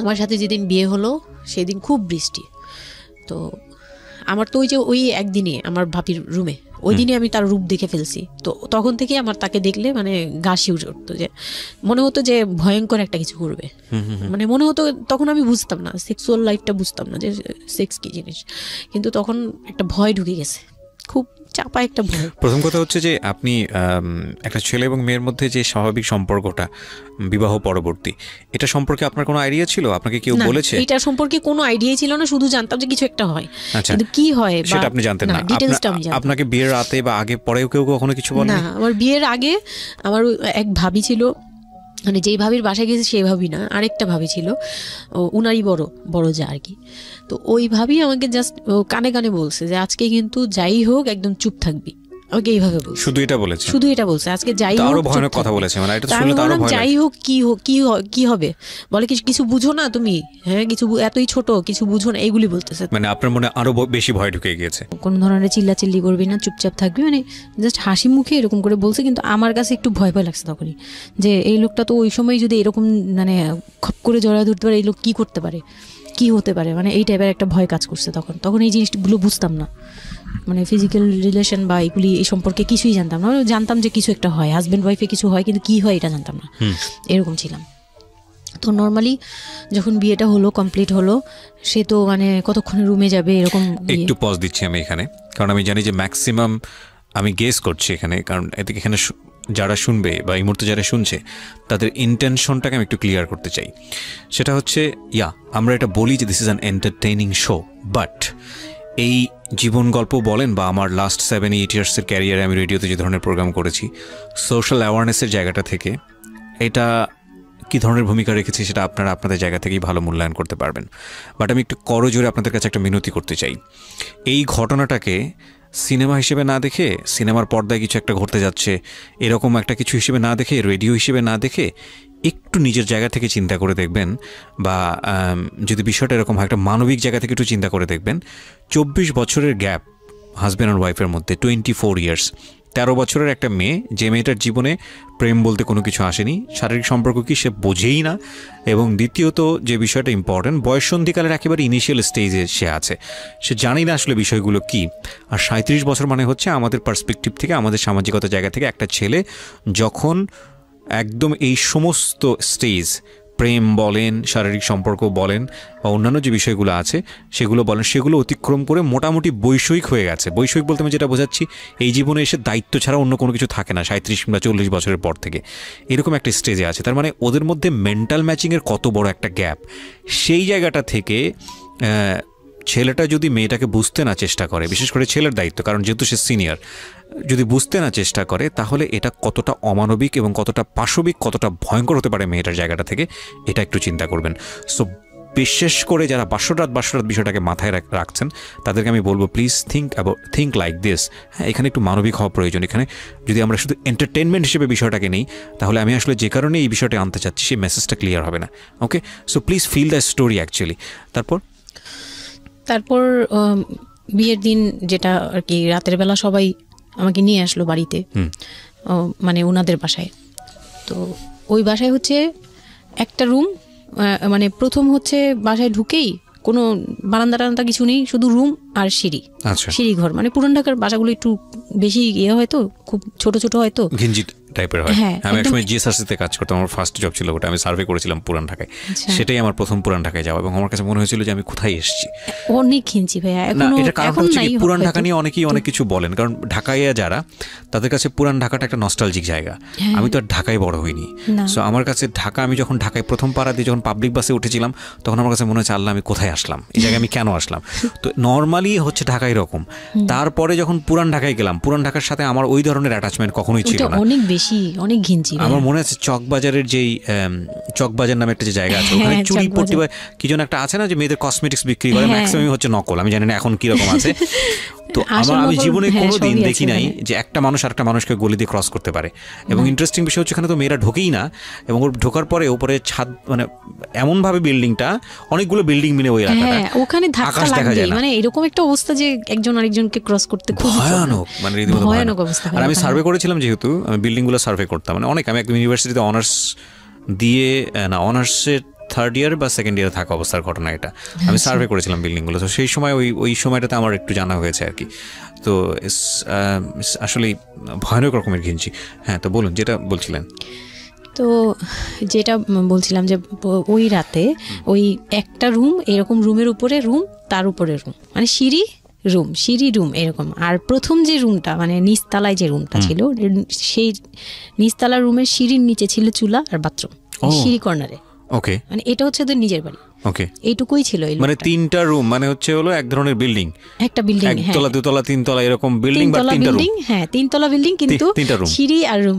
আমার সাথে যেদিন বিয়ে হলো সেদিন খুব বৃষ্টি, তো আমার তো ওই একদিনে আমার ভাবির রুমে, ওই দিনে আমি তার রূপ দেখে ফেলছি। তো তখন থেকে আমার তাকে দেখলে মানে গা শিউরে উঠতো, যে মনে হতো যে ভয়ঙ্কর একটা কিছু করবে। মানে মনে হতো, তখন আমি বুঝতাম না, সেক্সুয়াল লাইফটা বুঝতাম না যে সেক্স কি জিনিস, কিন্তু তখন একটা ভয় ঢুকে গেছে, খুব চাপা একটা ভয়। প্রথম কথা হচ্ছে যে আপনি একটা ছেলে এবং মেয়ের মধ্যে যে স্বাভাবিক সম্পর্কটা বিবাহ পরবর্তী, এটা সম্পর্কে আপনার কোনো আইডিয়া ছিল? আপনাকে কেউ বলেছে? এটা সম্পর্কে কোনো আইডিয়াই ছিল না, শুধু জানতাম যে কিছু একটা হয়, কিন্তু কি হয় সেটা আপনি জানতেন না। আপনাকে বিয়ের রাতে বা আগে পরেও কেউ কখনো কিছু বলে না? আমার বিয়ের আগে আমার এক ভাবি ছিল, মানে যেই ভাবির বাসায় গেছে সেই ভাবি না, আরেকটা ভাবি ছিল, উনারই বড় যা আর কি। তো ওই ভাবি আমাকে জাস্ট কানে কানে বলছে যে আজকে কিন্তু যাই হোক একদম চুপ থাকবি, আমাকে এইভাবে বলছে। শুধু এটা বলছে আজকে যাই হোক, আরো ভয়ানক কথা বলেছে, মানে এটা শুনলে তো আরো ভয় লাগে। যাই হোক কি হবে, বলে কিছু বুঝো না তুমি, হ্যাঁ কিছু এতই ছোট, কিছু বুঝো না, এইগুলি বলতেছে। মানে আপনার মনে আরো বেশি ভয় ঢুকে গিয়েছে। কোন ধরনের চিল্লাচিল্লি করবি না, চুপচাপ থাকবি, মানে জাস্ট হাসি মুখে এরকম করে বলছে। কিন্তু আমার কাছে একটু ভয় লাগছে তখনই, যে এই লোকটা তো ওই সময় যদি এরকম মানে খপ করে জড়ায় ধরতে পারে, এই লোক কি করতে পারে, কি হতে পারে, মানে এই টাইপের একটা ভয় কাজ করছে তখন এই জিনিসগুলো বুঝতাম না, মানে ফিজিক্যাল রিলেশন বা এগুলি এই সম্পর্কে কিছুই জানতাম না। জানতাম যে কিছু একটা হয়, হাজব্যান্ড ওয়াইফে কিছু হয়, কিন্তু কি হয় এটা জানতাম না, এরকম ছিলাম। তো নর্মালি যখন বিয়েটা হলো, কমপ্লিট হলো, সে তো মানে কতক্ষণে রুমে যাবে এরকম। একটু পজ দিচ্ছি আমি এখানে, কারণ আমি জানি যে ম্যাক্সিমাম আমি গেস করছি এখানে, কারণ এখানে যারা শুনবে বা এই মুহূর্তে যারা শুনছে তাদের ইন্টেনশনটাকে আমি একটু ক্লিয়ার করতে চাই। সেটা হচ্ছে আমরা এটা বলি যে this is an entertaining show, but এই জীবন গল্প বলেন বা আমার লাস্ট 7-8 ইয়ার্সের ক্যারিয়ারে আমি রেডিওতে যে ধরনের প্রোগ্রাম করেছি, সোশ্যাল অ্যাওয়ারনেসের জায়গাটা থেকে এটা কী ধরনের ভূমিকা রেখেছি সেটা আপনারা আপনাদের জায়গা থেকেই ভালো মূল্যায়ন করতে পারবেন। বাট আমি একটু করজোরে আপনাদের কাছে একটা মিনতি করতে চাই, এই ঘটনাটাকে সিনেমা হিসেবে না দেখে, সিনেমার পর্দায় কিছু একটা ঘটতে যাচ্ছে এরকম একটা কিছু হিসেবে না দেখে, রেডিও হিসেবে না দেখে, একটু নিজের জায়গা থেকে চিন্তা করে দেখবেন, বা যদি বিষয়টা এরকম হয় একটা মানবিক জায়গা থেকে একটু চিন্তা করে দেখবেন। 24 বছরের গ্যাপ হাজব্যান্ড আর ওয়াইফের মধ্যে, 24 ইয়ার্স, 13 বছরের একটা মেয়ে, যে মেয়েটার জীবনে প্রেম বলতে কোনো কিছু আসেনি, শারীরিক সম্পর্ক কি সে বোঝেই না, এবং দ্বিতীয়ত যে বিষয়টা ইম্পর্টেন্ট, বয়ঃসন্ধিকালের একেবারে ইনিশিয়াল স্টেজে সে আছে, সে জানি না আসলে বিষয়গুলো কি। আর 37 বছর মানে হচ্ছে আমাদের পার্সপেক্টিভ থেকে, আমাদের সামাজিকতার জায়গা থেকে একটা ছেলে যখন একদম এই সমস্ত স্টেজ, প্রেম বলেন, শারীরিক সম্পর্ক বলেন, বা অন্যান্য যে বিষয়গুলো আছে সেগুলো বলেন, সেগুলো অতিক্রম করে মোটামুটি বৈষয়িক হয়ে গেছে। বৈষয়িক বলতে আমি যেটা বোঝাচ্ছি, এই জীবনে এসে দায়িত্ব ছাড়া অন্য কোনো কিছু থাকে না 37 কিংবা 40 বছরের পর থেকে, এরকম একটা স্টেজে আছে। তার মানে ওদের মধ্যে মেন্টাল ম্যাচিংয়ের কত বড় একটা গ্যাপ। সেই জায়গাটা থেকে ছেলেটা যদি মেয়েটাকে বুঝতে না চেষ্টা করে, বিশেষ করে ছেলের দায়িত্ব, কারণ যেহেতু সে সিনিয়র, যদি বুঝতে না চেষ্টা করে, তাহলে এটা কতটা অমানবিক এবং কতটা পাশবিক, কতটা ভয়ঙ্কর হতে পারে মেয়েটার জায়গাটা থেকে, এটা একটু চিন্তা করবেন। সো বিশেষ করে যারা বাসরাত বিষয়টাকে মাথায় রাখছেন, তাদেরকে আমি বলবো প্লিজ থিঙ্ক লাইক দিস। হ্যাঁ, এখানে একটু মানবিক হওয়া প্রয়োজন। এখানে যদি আমরা শুধু এন্টারটেনমেন্ট হিসেবে বিষয়টাকে নেই, তাহলে আমি আসলে যে কারণে এই বিষয়টা আনতে চাচ্ছি সেই মেসেজটা ক্লিয়ার হবে না। Okay, so please fill the story actually. তারপর বিয়ের দিন যেটা আর কি, রাতের বেলা সবাই আমাকে নিয়ে আসলো বাড়িতে, মানে ওনাদের বাসায়। তো ওই বাসায় হচ্ছে একটা রুম, মানে প্রথম হচ্ছে বাসায় ঢুকেই কোনো বারান্দা টারান্দা কিছু নেই, শুধু রুম আর সিঁড়ি, সিঁড়ি ঘর। মানে পুরান ঢাকার বাসাগুলো একটু বেশি হয়তো খুব ছোট ছোট হয়তো, টাইপের হয়। আমি একসময় জিএসআরসিতে কাজ করতাম, আমার ফার্স্ট জব ছিল ওটা, আমি সার্ভে করেছিলাম পুরান ঢাকায়, সেটাই আমার প্রথম পুরান ঢাকায় যাওয়া, এবং আমার কাছে মনে হয়েছিল যে আমি কোথায় এসেছি। অনেক ঘিঞ্চি ভাইয়া, না এটা কারণ হচ্ছে কি, পুরান ঢাকা নিয়ে অনেকেই অনেক কিছু বলেন, কারণ ঢাকায় যারা, তাদের কাছে পুরান ঢাকাটা একটা নস্টালজিক জায়গা। আমি তো আর ঢাকায় বড় হইনি, সো আমার কাছে ঢাকা, আমি যখন ঢাকায় প্রথম পাড়া দিয়ে যখন পাবলিক বাসে উঠেছিলাম, তখন আমার কাছে মনে হচ্ছে আল্লাহ আমি কোথায় আসলাম, এই জায়গায় আমি কেন আসলাম। তো নর্মালি হচ্ছে ঢাকা এরকম। তারপরে যখন পুরান ঢাকায় গেলাম, পুরান ঢাকার সাথে আমার ওই ধরনের অ্যাটাচমেন্ট কখনোই ছিল না, অনেক বেশি, অনেক ঘিঞ্চি। আমার মনে আছে চকবাজারের যেই চকবাজার নামে একটা যে জায়গা আছে, ওখানে চুরি পট্টি বা কি যেন একটা আছে না, যে মেয়েদের কসমেটিক্স বিক্রি করে, ম্যাক্সিমাম হচ্ছে নকল, আমি জানি না এখন কিরকম আছে। তো আমি জীবনে কোনোদিন দেখি নাই যে একটা মানুষ আরেকটা মানুষকে গলি দিয়ে ক্রস করতে পারে। এবং ইন্টারেস্টিং বিষয় হচ্ছে, এখানে তো মেয়েরা ঢোকেই না, এবং ওর ঢোকার পরে ওপরে ছাদ, মানে এমনভাবে বিল্ডিংটা, অনেকগুলো বিল্ডিং মিলে ওই এলাকাটা, ওখানে আকাশ দেখা যায় না, মানে এরকম একটা অবস্থা যে একজন আরেকজনকে ক্রস করতে খুব ভয়ানক, মানে রীতিমতো ভয়ানক অবস্থা। আর আমি সার্ভে করেছিলাম, যেহেতু আমি বিল্ডিংগুলো সার্ভে করতাম, মানে অনেক, আমি একদম ইউনিভার্সিটিতে অনার্স দিয়ে, না অনার্সের থার্ড ইয়ার বা সেকেন্ড ইয়ারে থাকা অবস্থার ঘটনা এটা, আমি সার্ভে করেছিলাম বিল্ডিংগুলো। তো সেই সময় ওই সময়টাতে আমার একটু জানা হয়েছে আর কি। তো আসলে ভয়ানক রকমের ঘিঞ্চি। হ্যাঁ, তো বলুন যেটা বলছিলেন। তো যেটা বলছিলাম যে ওই রাতে ওই একটা রুম, এরকম রুমের উপরে রুম, তার উপরে রুম, মানে সিঁড়ি রুম এরকম। আর প্রথম যে রুমটা, মানে নিচতলায় যে রুমটা ছিল, সেই নিচতলার রুমের সিঁড়ির নিচে ছিল চুলা আর বাথরুম, সিঁড়ি কর্নারে। ওকে, মানে এটা হচ্ছে ওদের নিজের বাড়ি। ওকে, এইটুকুই ছিল। মানে তিনটা রুম, মানে হচ্ছে হলো এক ধরনের বিল্ডিং, একটা বিল্ডিং, একতলা দুতলা তিনতলা এরকম বিল্ডিং, বা তিনটা রুম। হ্যাঁ, তিনতলা বিল্ডিং, কিন্তু সিঁড়ি আর রুম।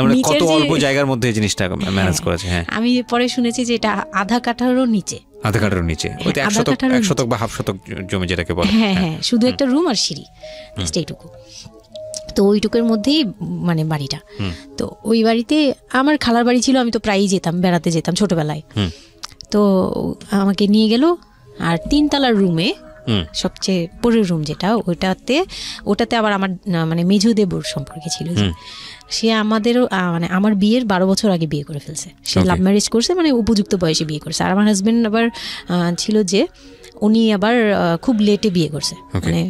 মানে কত অল্প জায়গার মধ্যে এই জিনিসটা ম্যানেজ করেছে। হ্যাঁ, আমি পরে শুনেছি যে এটা আধা কাঠারও নিচে, ওইটা 1 শতক বা হাফ শতক জমি যেটাকে বলে। হ্যাঁ, শুধু একটা রুম আর সিঁড়ি, এইটুকু। তো ওইটুকুর মধ্যেই মানে বাড়িটা। তো ওই বাড়িতে আমার খালার বাড়ি ছিল, আমি তো প্রায়ই যেতাম, বেড়াতে যেতাম ছোটবেলায়। তো আমাকে নিয়ে গেল, আর তিনতলার রুমে, সবচেয়ে পরের রুম যেটা, ওটাতে আবার আমার মানে মেজো দেবর সম্পর্কে ছিল, সে আমাদেরও মানে আমার বিয়ের 12 বছর আগে বিয়ে করে ফেলছে। সে লাভ ম্যারেজ করছে, মানে উপযুক্ত বয়সে বিয়ে করছে। আর আমার হাজবেন্ড আবার ছিল যে উনি আবার খুব লেটে বিয়ে করছে, মানে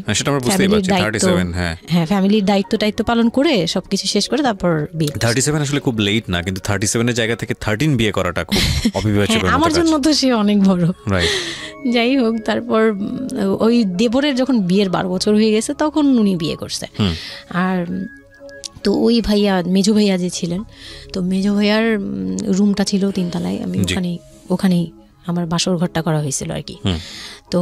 ফ্যামিলির দায়িত্ব পালন করে সবকিছু শেষ করে তারপর বিয়ে। 37 আসলে খুব লেট না, কিন্তু 37 এর জায়গা থেকে 13 বিয়ে করাটা খুব অবিবেচক। আমার জন্য তো সে অনেক বড়। যাই হোক, তারপর ওই দেবরের যখন বিয়ের 12 বছর হয়ে গেছে, তখন উনি বিয়ে করছে। আর তো ওই ভাইয়া, মেজো ভাইয়া যে ছিলেন, তো মেজো ভাইয়ার রুমটা ছিল তিনতলায়। আমি ওখানেই আমার বাসর ঘরটা করা হয়েছিল আর কি। তো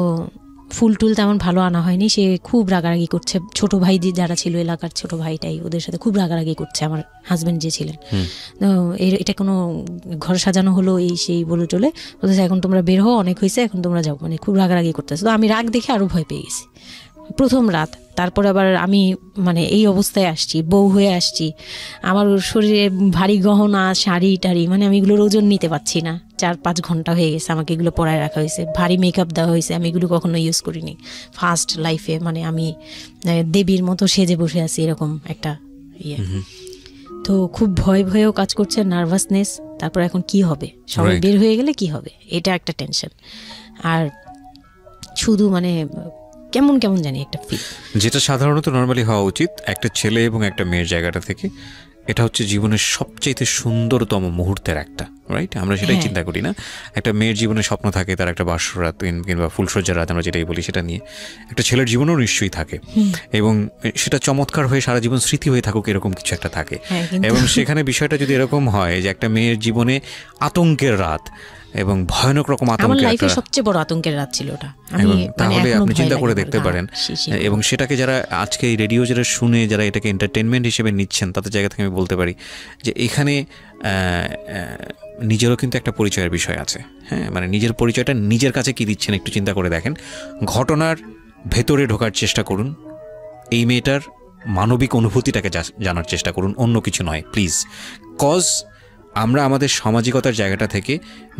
ফুল টুল তেমন ভালো আনা হয়নি, সে খুব রাগারাগি করছে। ছোট ভাই যারা ছিল, এলাকার ছোট ভাইটাই, ওদের সাথে খুব রাগারাগি করছে আমার হাজবেন্ড যে ছিলেন। এটা কোনো ঘর সাজানো হলো এই সেই বলে চলে বলতেছে, এখন তোমরা বের হও, অনেক হয়েছে, এখন তোমরা যাও, মানে খুব রাগারাগি করতেছে। তো আমি রাগ দেখে আরো ভয় পেয়ে গেছি প্রথম রাত। তারপর আবার আমি মানে এই অবস্থায় আসছি, বউ হয়ে আসছি, আমার শরীরে ভারী গহনা, শাড়ি টাড়ি, মানে আমি এগুলোর ওজন নিতে পারছি না। 4-5 ঘন্টা হয়ে গেছে আমাকে এগুলো পরায় রাখা হয়েছে, ভারী মেকআপ দেওয়া হয়েছে, আমি এগুলো কখনো ইউজ করিনি ফার্স্ট লাইফে। মানে আমি দেবীর মতো সেজে বসে আছি, এরকম একটা ইয়ে। তো খুব ভয়েও কাজ করছে, নার্ভাসনেস। তারপর এখন কি হবে, সবাই বের হয়ে গেলে কি হবে, এটা একটা টেনশন। আর শুধু মানে কেমন জানি একটা ফিল, যেটা সাধারণত নর্মালি হওয়া উচিত একটা ছেলে এবং একটা মেয়ের জায়গাটা থেকে। এটা হচ্ছে জীবনের সবচেয়ে সুন্দরতম মুহূর্তের একটা, রাইট? আমরা সেটাই চিন্তা করি না। একটা মেয়ের জীবনে স্বপ্ন থাকে তার একটা বাসর রাত কিংবা ফুলসজ্জার রাত, আমরা যেটাই বলি সেটা নিয়ে। একটা ছেলের জীবনেও নিশ্চয়ই থাকে, এবং সেটা চমৎকার হয়ে সারা জীবন স্মৃতি হয়ে থাকুক, এরকম কিছু একটা থাকে। এবং সেখানে বিষয়টা যদি এরকম হয় যে একটা মেয়ের জীবনে আতঙ্কের রাত এবং ভয়ানক রকম আতঙ্কের, সবচেয়ে বড় আতঙ্কের রাত ছিল ওটা, তাহলে আপনি চিন্তা করে দেখতে পারেন। এবং সেটাকে যারা আজকে এই রেডিও যারা শুনে, যারা এটাকে এন্টারটেনমেন্ট হিসেবে নিচ্ছেন, তাদের জায়গা থেকে আমি বলতে পারি যে এখানে নিজেরও কিন্তু একটা পরিচয়ের বিষয় আছে। হ্যাঁ, মানে নিজের পরিচয়টা নিজের কাছে কি দিচ্ছেন একটু চিন্তা করে দেখেন। ঘটনার ভেতরে ঢোকার চেষ্টা করুন, এই মেয়েটার মানবিক অনুভূতিটাকে জানার চেষ্টা করুন, অন্য কিছু নয় প্লিজ। কজ আমরা আমাদের সামাজিকতার জায়গাটা থেকে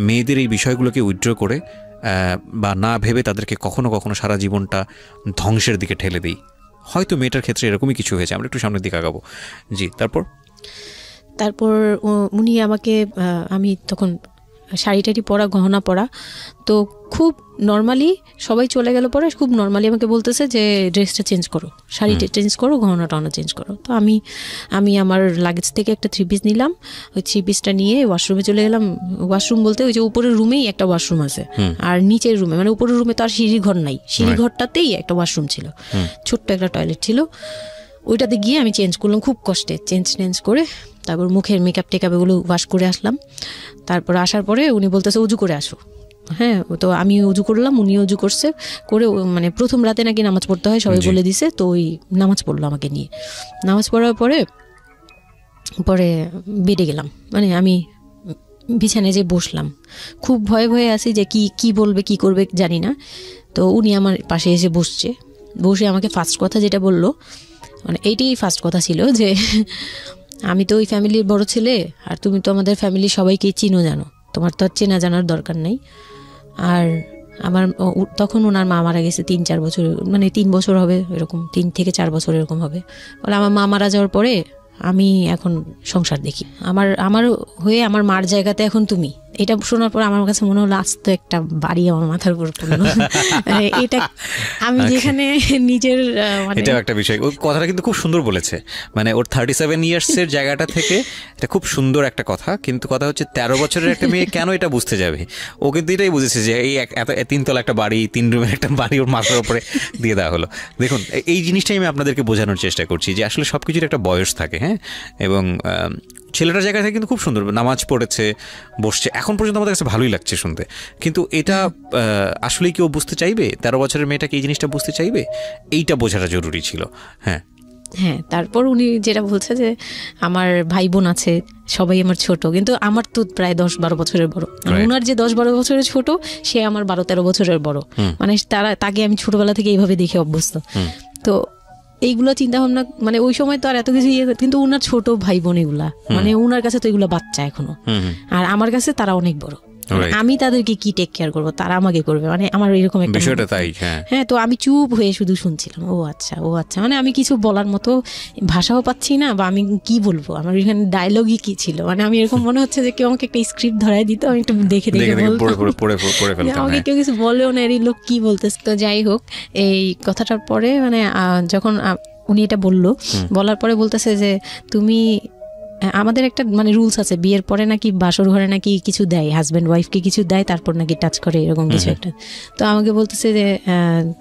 মেয়েদের এই বিষয়গুলোকে উইথড্র করে বা না ভেবে তাদেরকে কখনো কখনো সারা জীবনটা ধ্বংসের দিকে ঠেলে দিই। হয়তো মেয়েটার ক্ষেত্রে এরকমই কিছু হয়েছে, আমরা একটু সামনের দিকে আগাবো। জি, তারপর উনি আমাকে, আমি তখন শাড়ি টাড়ি পরা, গহনা পরা। তো খুব নর্মালি সবাই চলে গেল পরে খুব নর্মালি আমাকে বলতেছে যে ড্রেসটা চেঞ্জ করো, শাড়িটা চেঞ্জ করো, গহনা টহনা চেঞ্জ করো। তো আমি আমার লাগেজ থেকে একটা 3 পিস নিলাম, ওই 3 পিসটা নিয়ে ওয়াশরুমে চলে গেলাম। ওয়াশরুম বলতে ওই যে উপরের রুমেই একটা ওয়াশরুম আছে, আর নিচের রুমে মানে উপরের রুমে তো আর সিঁড়ি ঘর নাই, সিঁড়ি ঘরটাতেই একটা ওয়াশরুম ছিল, ছোট্ট একটা টয়লেট ছিল। ওইটাতে গিয়ে আমি চেঞ্জ করলাম খুব কষ্টে, চেঞ্জ করে তারপর মুখের মেকআপ টেকআপ এগুলো ওয়াশ করে আসলাম। তারপর আসার পরে উনি বলতেছে উজু করে আসো। হ্যাঁ, তো আমি উজু করলাম, উনি উজু করছে করে, মানে প্রথম রাতে নাকি নামাজ পড়তে হয় সবাই বলে দিছে। তো ওই নামাজ পড়লো আমাকে নিয়ে। নামাজ পড়ার পরে বেডে গেলাম, মানে আমি বিছানায় যে বসলাম, খুব ভয়ে ভয়ে আছি যে কি বলবে কি করবে জানি না। তো উনি আমার পাশে এসে বসে আমাকে ফার্স্ট কথা যেটা বললো, মানে এইটাই ফার্স্ট কথা ছিল যে আমি তো ওই ফ্যামিলির বড় ছেলে, আর তুমি তো আমাদের ফ্যামিলির সবাইকেই চিনো জানো, তোমার তো আর চেনা জানার দরকার নেই। আর আমার তখন ওনার মা মারা গেছে 3-4 বছর, মানে 3 বছর হবে এরকম, 3 থেকে 4 বছর এরকম হবে। বলে আমার মা মারা যাওয়ার পরে আমি এখন সংসার দেখি, আমার হয়ে আমার মার জায়গাতে এখন তুমি। এটা শোনার পর আমার কাছে মনে হলো আস্ত একটা বাড়ি আমার মাথার উপর পড়লো। এটা আমি যেখানে নিজের এটাও একটা বিষয়। ওই কথাটা কিন্তু খুব সুন্দর বলেছে, মানে ওর 37 ইয়ার্সের জায়গাটা থেকে এটা খুব সুন্দর একটা কথা। কিন্তু কথা হচ্ছে 13 বছরের একটা মেয়ে কেন এটা বুঝতে যাবে? ও কিন্তু এটাই বুঝেছে যে এই এত 3 তলা একটা বাড়ি, 3 রুমের একটা বাড়ি ওর মাথার উপরে দিয়ে দেওয়া হলো। দেখুন, এই জিনিসটাই আমি আপনাদেরকে বোঝানোর চেষ্টা করছি যে আসলে সব কিছুর একটা বয়স থাকে। হ্যাঁ, এবং ছেলেটার জায়গা থেকে কিন্তু খুব সুন্দর নামাজ পড়েছে, বসছে, এখন পর্যন্ত আমাদের কাছে ভালোই লাগছে শুনতে। কিন্তু এটা আসলেই কেউ বুঝতে চাইবে? 13 বছরের মেয়েটাকে এই জিনিসটা বুঝতে চাইবে? এইটা বোঝাটা জরুরি ছিল। হ্যাঁ, তারপর উনি যেটা বলছে যে আমার ভাই বোন আছে, সবাই আমার ছোট, কিন্তু আমার তো প্রায় 10-12 বছরের বড়। ওনার যে 10-12 বছরের ছোট, সে আমার 12-13 বছরের বড়। মানে তাকে আমি ছোটবেলা থেকে এইভাবে দেখে অভ্যস্ত। তো এইগুলো চিন্তা ভাবনা, মানে ওই সময় তো আর এত কিছু কিন্তু ওনার ছোট ভাই বোন এগুলা, মানে ওনার কাছে তো এগুলো বাচ্চা এখনো, আর আমার কাছে তারা অনেক বড়। আমি তাদেরকে কি টেক কেয়ার করবো, তারা আমাকে করবে, মানে আমার এরকম একটা বিষয়টা। তাই হ্যাঁ, তো আমি চুপ হয়ে শুধু শুনছিলাম। ও আচ্ছা, মানে আমি কিছু বলার মতো ভাষাও পাচ্ছি না, বা আমি কি বলবো, আমার এখানে ডায়লগই কি ছিল, মানে আমি এরকম মনে হচ্ছে যে কেউ আমাকে একটা স্ক্রিপ্ট ধরাই দিত, আমি একটু দেখে আমাকে কেউ কিছু বলেও না, এই লোক কি বলতেছে। তো যাই হোক, এই কথাটার পরে মানে যখন উনি এটা বলার পরে বলতেছে যে তুমি, আমাদের একটা মানে রুলস আছে, বিয়ের পরে নাকি বাসর ঘরে নাকি কিছু দেয়, হাজব্যান্ড ওয়াইফকে কিছু দেয়, তারপর নাকি টাচ করে, এরকম কিছু একটা। তো আমাকে বলতেছে যে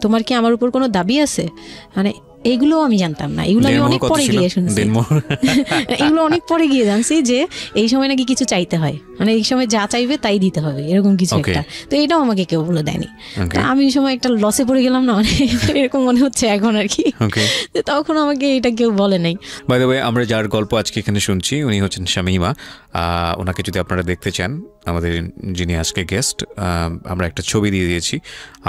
তোমার কি আমার উপর কোনো দাবি আছে? মানে এইগুলো আমি জানতাম না, এগুলো আমি অনেক পরে গিয়ে শুনছি, এগুলো অনেক পরে গিয়ে জানছি যে এই সময় নাকি কিছু চাইতে হয়, মানে এই সময় যা চাইবে তাই দিতে হবে, এরকম কিছু একটা। তো এটাও আমাকে কেউ বলে দেয়নি। তো আমি এই সময় একটা লসে পড়ে গেলাম না, মানে এরকম মনে হচ্ছে এখন আর কি। তখন আমাকে এটা কেউ বলে নাই। বাই দ্য ওয়ে, আমরা যার গল্প আজকে এখানে শুনছি উনি হচ্ছেন শামীমা। ওনাকে যদি আপনারা দেখতে চান, আমাদের যিনি আজকে গেস্ট, আমরা একটা ছবি দিয়ে দিয়েছি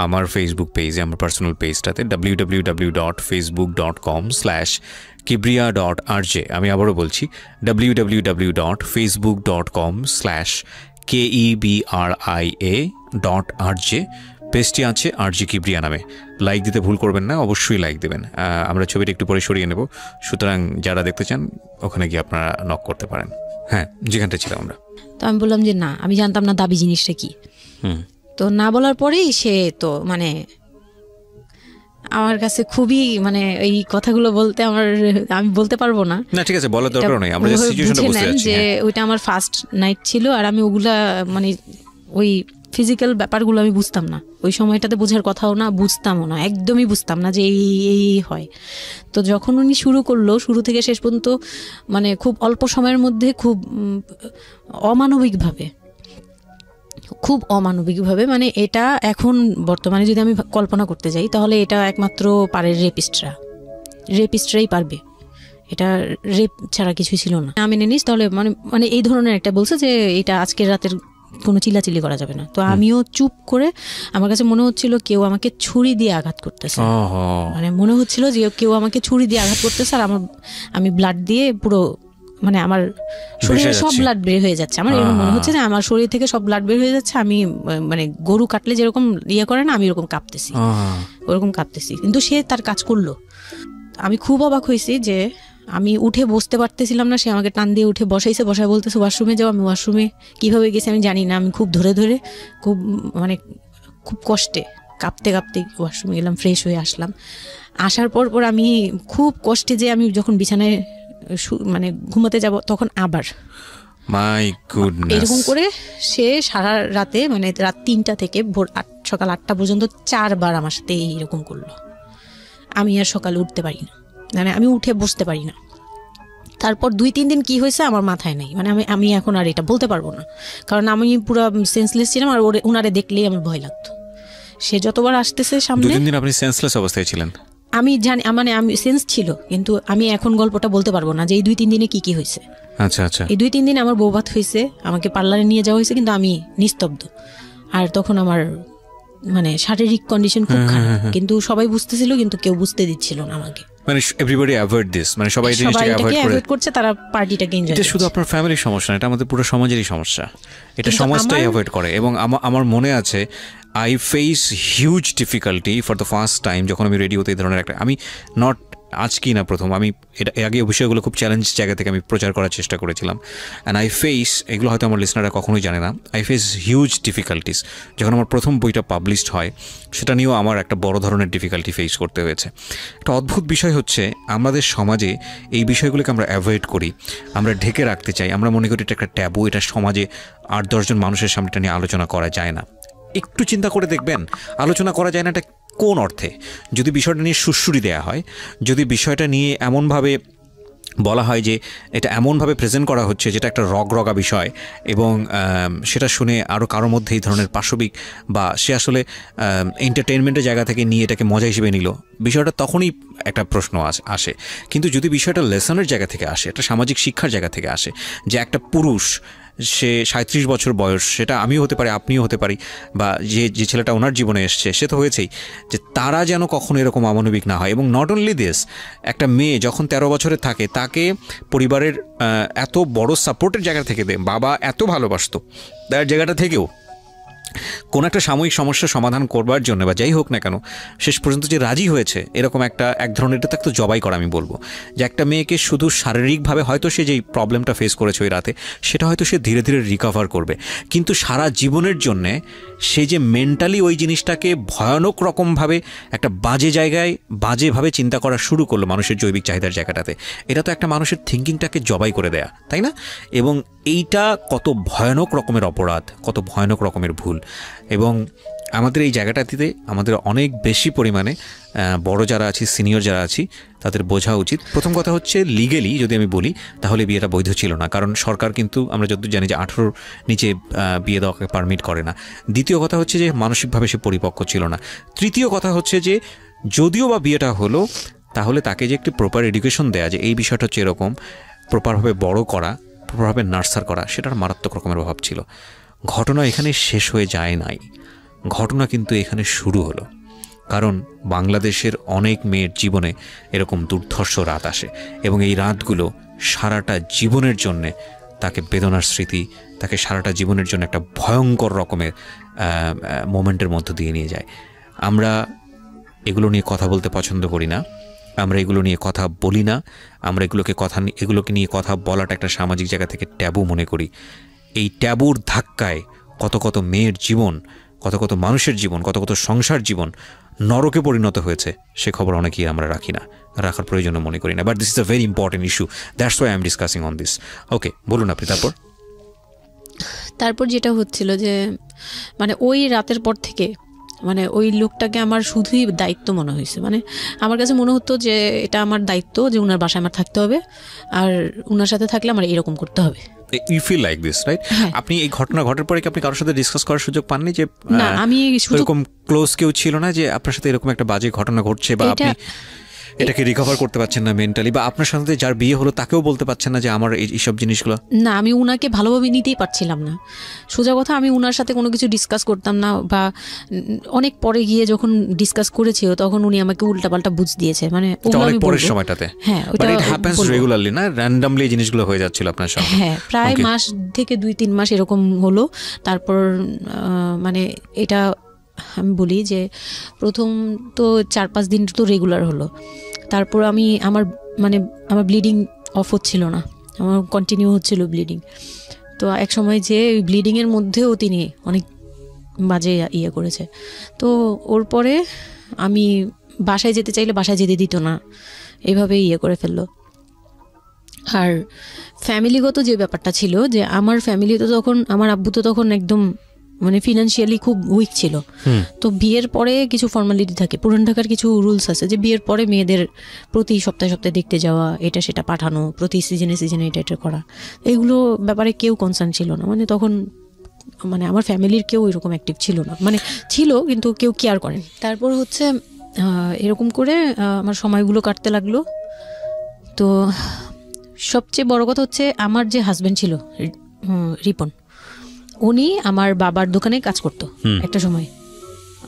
আমার ফেসবুক পেজে, আমার পার্সোনাল পেজটাতে, www.facebook.com/kibriya.rj। আমি আবারও বলছি, www.facebook.com/KEBRIA.RJ। পেজটি আছে আরজি কিবরিয়া নামে। লাইক দিতে ভুল করবেন না, অবশ্যই লাইক দেবেন। আমরা ছবিটা একটু পরে সরিয়ে নেব, সুতরাং যারা দেখতে চান ওখানে গিয়ে আপনারা নক করতে পারেন। হ্যাঁ, যেখানটা ছিলাম আমরা। তো আমি বললাম যে না, আমি জানতাম না দাবি জিনিসটা কি। তো না বলার পরেই সে তো মানে আমার কাছে খুবই, মানে এই কথাগুলো বলতে আমি বলতে পারবো না। ঠিক আছে, বলার দরকার নেই, আমরা সিচুয়েশনটা বুঝতে যাচ্ছি যে ওইটা আমার ফার্স্ট নাইট ছিল, আর আমি ওগুলা মানে ওই ফিজিক্যাল ব্যাপারগুলো আমি বুঝতাম না, ওই সময়টাতে বোঝার কথাও না, বুঝতামও না, একদমই বুঝতাম না যে এই হয়। তো যখন উনি শুরু করলো, শুরু থেকে শেষ পর্যন্ত মানে খুব অল্প সময়ের মধ্যে খুব অমানবিকভাবে, মানে এটা এখন বর্তমানে যদি আমি কল্পনা করতে যাই, তাহলে এটা একমাত্র পারে রেপিস্টরাই পারবে, এটা রেপ ছাড়া কিছুই ছিল না। আমি মেনে নিস তাহলে মানে এই ধরনের একটা বলছে যে এটা আজকের রাতের কোনো চিল্লাচিল্লি করা যাবে না। তো আমিও চুপ করে, আমার কাছে মনে হচ্ছিল কেউ আমাকে ছুরি দিয়ে আঘাত করতেছে, মানে মনে হচ্ছিল যে কেউ আমাকে ছুরি দিয়ে আঘাত করতেছে, আর আমি ব্লাড দিয়ে পুরো, মানে আমার শরীরে সব ব্লাড বের হয়ে যাচ্ছে। আমার এরকম মনে হচ্ছে যে আমার শরীর থেকে সব ব্লাড বের হয়ে যাচ্ছে, আমি মানে গরু কাটলে যেরকম করে না, আমি এরকম কাঁপতেছি, ওরকম কাঁপতেছি। কিন্তু সে তার কাজ করলো। আমি খুব অবাক হয়েছি যে আমি উঠে বসতে পারতেছিলাম না, সে আমাকে টান দিয়ে উঠে বসাইছে, বসায় বলতেছে ওয়াশরুমে যাও। আমি ওয়াশরুমে কীভাবে গেছি আমি জানি না, আমি খুব ধরে ধরে খুব মানে খুব কষ্টে কাঁপতে কাঁপতে ওয়াশরুমে গেলাম, ফ্রেশ হয়ে আসলাম। আসার পর আমি খুব কষ্টে যে আমি যখন বিছানায় মানে ঘুমাতে যাব তখন আবার মাই গুডনেস, এরকম করে সে সারা রাতে মানে রাত 3টা থেকে ভোর সকাল 8টা পর্যন্ত 4বার আমার সাথে এইরকম করলো। আমি আর সকালে উঠতে পারি না, মানে আমি উঠে বসতে পারি না। তারপর 2-3 দিন কি হয়েছে আমার মাথায় নেই, মানে আমি এখন আর এটা বলতে পারবো না, কারণ আমি পুরো সেন্সলেস ছিলাম আর ওনারে দেখলেই আমার ভয় লাগতো। সে যতবার আসতেছে সামনে। 2-3 দিন আপনি সেন্সলেস অবস্থায় ছিলেন? আমি জানি, মানে আমি সেন্স ছিল, কিন্তু আমি এখন গল্পটা বলতে পারবো না যে এই 2-3 দিনে কি হয়েছে। আচ্ছা আচ্ছা। এই 2-3 দিন আমার বৌভাত হয়েছে, আমাকে পার্লারে নিয়ে যাওয়া হয়েছে, কিন্তু আমি নিস্তব্ধ। আর তখন আমার মানে শারীরিক কন্ডিশন খুব খারাপ, কিন্তু সবাই বুঝতেছিল, কিন্তু কেউ বুঝতে দিচ্ছিল না আমাকে। মানে এভরিবডি অ্যাভয়েড দিস, মানে সবাই জিনিসটাকে অ্যাভয়েড করছে, তারা পার্টিটাকে এনজয় করছে। এটা শুধু আপনার ফ্যামিলির সমস্যা না, এটা আমাদের পুরো সমাজেরই সমস্যা। এটা সমাজটাই অ্যাভয়েড করে। এবং আমার মনে আছে I face huge difficulty for the first time যখন আমি রেডিওতে এই ধরনের একটা, আমি নট আজকেই না প্রথম, আমি এটা আগে বিষয়গুলো খুব চ্যালেঞ্জ জায়গা থেকে আমি প্রচার করার চেষ্টা করেছিলাম। অ্যান্ড আই ফেস, এগুলো হয়তো আমার লিসনাররা কখনোই জানে না, আই ফেস হিউজ ডিফিকাল্টিস। যখন আমার প্রথম বইটা পাবলিশড হয় সেটা নিয়েও আমার একটা বড় ধরনের ডিফিকাল্টি ফেস করতে হয়েছে। একটা অদ্ভুত বিষয় হচ্ছে আমাদের সমাজে এই বিষয়গুলোকে আমরা অ্যাভয়েড করি, আমরা ঢেকে রাখতে চাই, আমরা মনে করি এটা একটা ট্যাবু, এটা সমাজে 8-10 জন মানুষের সামনে এটা নিয়ে আলোচনা করা যায় না। একটু চিন্তা করে দেখবেন আলোচনা করা যায় না এটা কোন অর্থে? যদি বিষয়টা নিয়ে সুড়সুড়ি দেওয়া হয়, যদি বিষয়টা নিয়ে এমনভাবে বলা হয় যে এটা এমনভাবে প্রেজেন্ট করা হচ্ছে যেটা একটা রগরগা বিষয়, এবং সেটা শুনে আরও কারোর মধ্যে এই ধরনের পাশবিক বা সে আসলে এন্টারটেনমেন্টের জায়গা থেকে নিয়ে এটাকে মজা হিসেবে নিল, বিষয়টা তখনই একটা প্রশ্ন আসে। কিন্তু যদি বিষয়টা লেসনের জায়গা থেকে আসে, একটা সামাজিক শিক্ষার জায়গা থেকে আসে, যে একটা পুরুষ সে 37 বছর বয়স, সেটা আমিও হতে পারি, আপনিও হতে পারি, বা যে ছেলেটা ওনার জীবনে এসছে সে তো হয়েছেই, যে তারা যেন কখনো এরকম অমানবিক না হয়। এবং নট অনলি দিস, একটা মেয়ে যখন 13 বছরের থাকে তাকে পরিবারের এত বড় সাপোর্টের জায়গা থেকে বাবা এত ভালোবাসতো, তার জায়গাটা থেকেও কোনো একটা সাময়িক সমস্যার সমাধান করবার জন্য বা যাই হোক না কেন শেষ পর্যন্ত যে রাজি হয়েছে, এরকম এক ধরনের এটা তো জবাই করা আমি বলবো, যে একটা মেয়েকে শুধু শারীরিকভাবে হয়তো সে যেই প্রবলেমটা ফেস করেছে ওই রাতে সেটা হয়তো সে ধীরে ধীরে রিকভার করবে, কিন্তু সারা জীবনের জন্যে সে যে মেন্টালি ওই জিনিসটাকে ভয়ানক রকমভাবে একটা বাজে জায়গায় বাজেভাবে চিন্তা করা শুরু করলো মানুষের জৈবিক চাহিদার জায়গাটাতে, এটা তো একটা মানুষের থিঙ্কিংটাকে জবাই করে দেয়া, তাই না? এবং এইটা কত ভয়ানক রকমের অপরাধ, কত ভয়ানক রকমের ভুল। এবং আমাদের এই জায়গাটাতে আমাদের অনেক বেশি পরিমাণে বড় যারা আছি, সিনিয়র যারা আছি, তাদের বোঝা উচিত। প্রথম কথা হচ্ছে লিগেলি যদি আমি বলি তাহলে বিয়েটা বৈধ ছিল না, কারণ সরকার কিন্তু আমরা যতদূর জানি যে 18 নিচে বিয়ে দেওয়াকে পারমিট করে না। দ্বিতীয় কথা হচ্ছে যে মানসিকভাবে সে পরিপক্ক ছিল না। তৃতীয় কথা হচ্ছে যে যদিও বা বিয়েটা হলো তাহলে তাকে যে একটি প্রপার এডুকেশন দেয়া, যে এই বিষয়টা হচ্ছে এরকম, প্রপারভাবে বড় করা, প্রপারভাবে নার্সার করা, সেটার মারাত্মক রকমের অভাব ছিল। ঘটনা এখানে শেষ হয়ে যায় নাই, ঘটনা কিন্তু এখানে শুরু হলো। কারণ বাংলাদেশের অনেক মেয়ের জীবনে এরকম দুর্ধর্ষ রাত আসে এবং এই রাতগুলো সারাটা জীবনের জন্যে তাকে বেদনার স্মৃতি, তাকে সারাটা জীবনের জন্য একটা ভয়ঙ্কর রকমের মোমেন্টের মধ্য দিয়ে নিয়ে যায়। আমরা এগুলো নিয়ে কথা বলতে পছন্দ করি না, আমরা এগুলো নিয়ে কথা বলি না, আমরা এগুলোকে নিয়ে কথা বলাটা একটা সামাজিক জায়গা থেকে ট্যাবু মনে করি। এই ট্যাবুর ধাক্কায় কত কত মেয়ের জীবন, কত কত মানুষের জীবন, কত কত সংসার জীবন নরকে পরিণত হয়েছে, সে খবর অনেকেই আমরা রাখি না, রাখার প্রয়োজন মনে করি না। But this is a very important issue, that's why I am discussing on this. Okay, বলুন আপনি। তারপর যেটা হচ্ছিল যে মানে ওই রাতের পর থেকে মানে ওই লোকটাকে আমার শুধুই দায়িত্ব মনে হয়েছে। মানে আমার কাছে মনে হতো যে এটা আমার দায়িত্ব, যে উনার বাসায় আমার থাকতে হবে, আর উনার সাথে থাকলে আমার এরকম করতে হবে। You feel like this, right? আপনি এই ঘটনা ঘটার পরে কি আপনি কারোর সাথে ডিসকাস করার সুযোগ পাননি যে না, আমি এরকম ক্লোজ কেউ ছিল না যে আপনার সাথে এরকম একটা বাজে ঘটনা ঘটছে, বা আপনি এটাকে রিকভার করতে পারছেন না মেন্টালি, বা আপনার সাথে যার বিয়ে হলো তাকেও বলতে পারছেন না যে আমার এইসব জিনিসগুলো? না, আমি উনাকে ভালোভাবে নিতেই পারছিলাম না। সোজা কথা, আমি উনার সাথে কোনো কিছু ডিসকাস করতাম না, বা অনেক পরে গিয়ে যখন ডিসকাস করেছি তখন উনি আমাকে উল্টাপাল্টা বুঝ দিয়েছে। মানে অনেক পরের সময়টাতে, হ্যাঁ, বাট ইট হ্যাপেন্স রেগুলারলি, না র্যান্ডমলি জিনিসগুলো হয়ে যাচ্ছিল আপনার সাথে? হ্যাঁ, প্রায় মাস থেকে 2-3 মাস এরকম হলো। তারপর মানে এটা আমি বলি যে প্রথম তো 4-5 দিন তো রেগুলার হলো। তারপর আমি আমার মানে আমার ব্লিডিং অফ হচ্ছিল না, আমার কন্টিনিউ হচ্ছিল ব্লিডিং। তো এক সময় যে ওই ব্লিডিংয়ের মধ্যেও তিনি অনেক বাজে ইয়ে করেছে। তো ওর পরে আমি বাসায় যেতে চাইলে বাসায় যেতে দিত না, এইভাবে ইয়ে করে ফেললো। আর ফ্যামিলিগত যে ব্যাপারটা ছিল, যে আমার ফ্যামিলি তো তখন, আমার আব্বু তো তখন একদম মানে ফিনান্সিয়ালি খুব উইক ছিল। তো বিয়ের পরে কিছু ফর্মালিটি থাকে, পুরান ঢাকার কিছু রুলস আছে যে বিয়ের পরে মেয়েদের প্রতি সপ্তাহে সপ্তাহে দেখতে যাওয়া, এটা সেটা পাঠানো, প্রতি সিজনে সিজনে এটা এটা করা, এগুলো ব্যাপারে কেউ কনসার্ন ছিল না। মানে তখন মানে আমার ফ্যামিলির কেউ এরকম অ্যাক্টিভ ছিল না, মানে ছিল কিন্তু কেউ কেয়ার করেন। তারপর হচ্ছে এরকম করে আমার সময়গুলো কাটতে লাগলো। তো সবচেয়ে বড় কথা হচ্ছে আমার যে হাজবেন্ড ছিল রিপন, উনি আমার বাবার দোকানে কাজ করতো একটা সময়।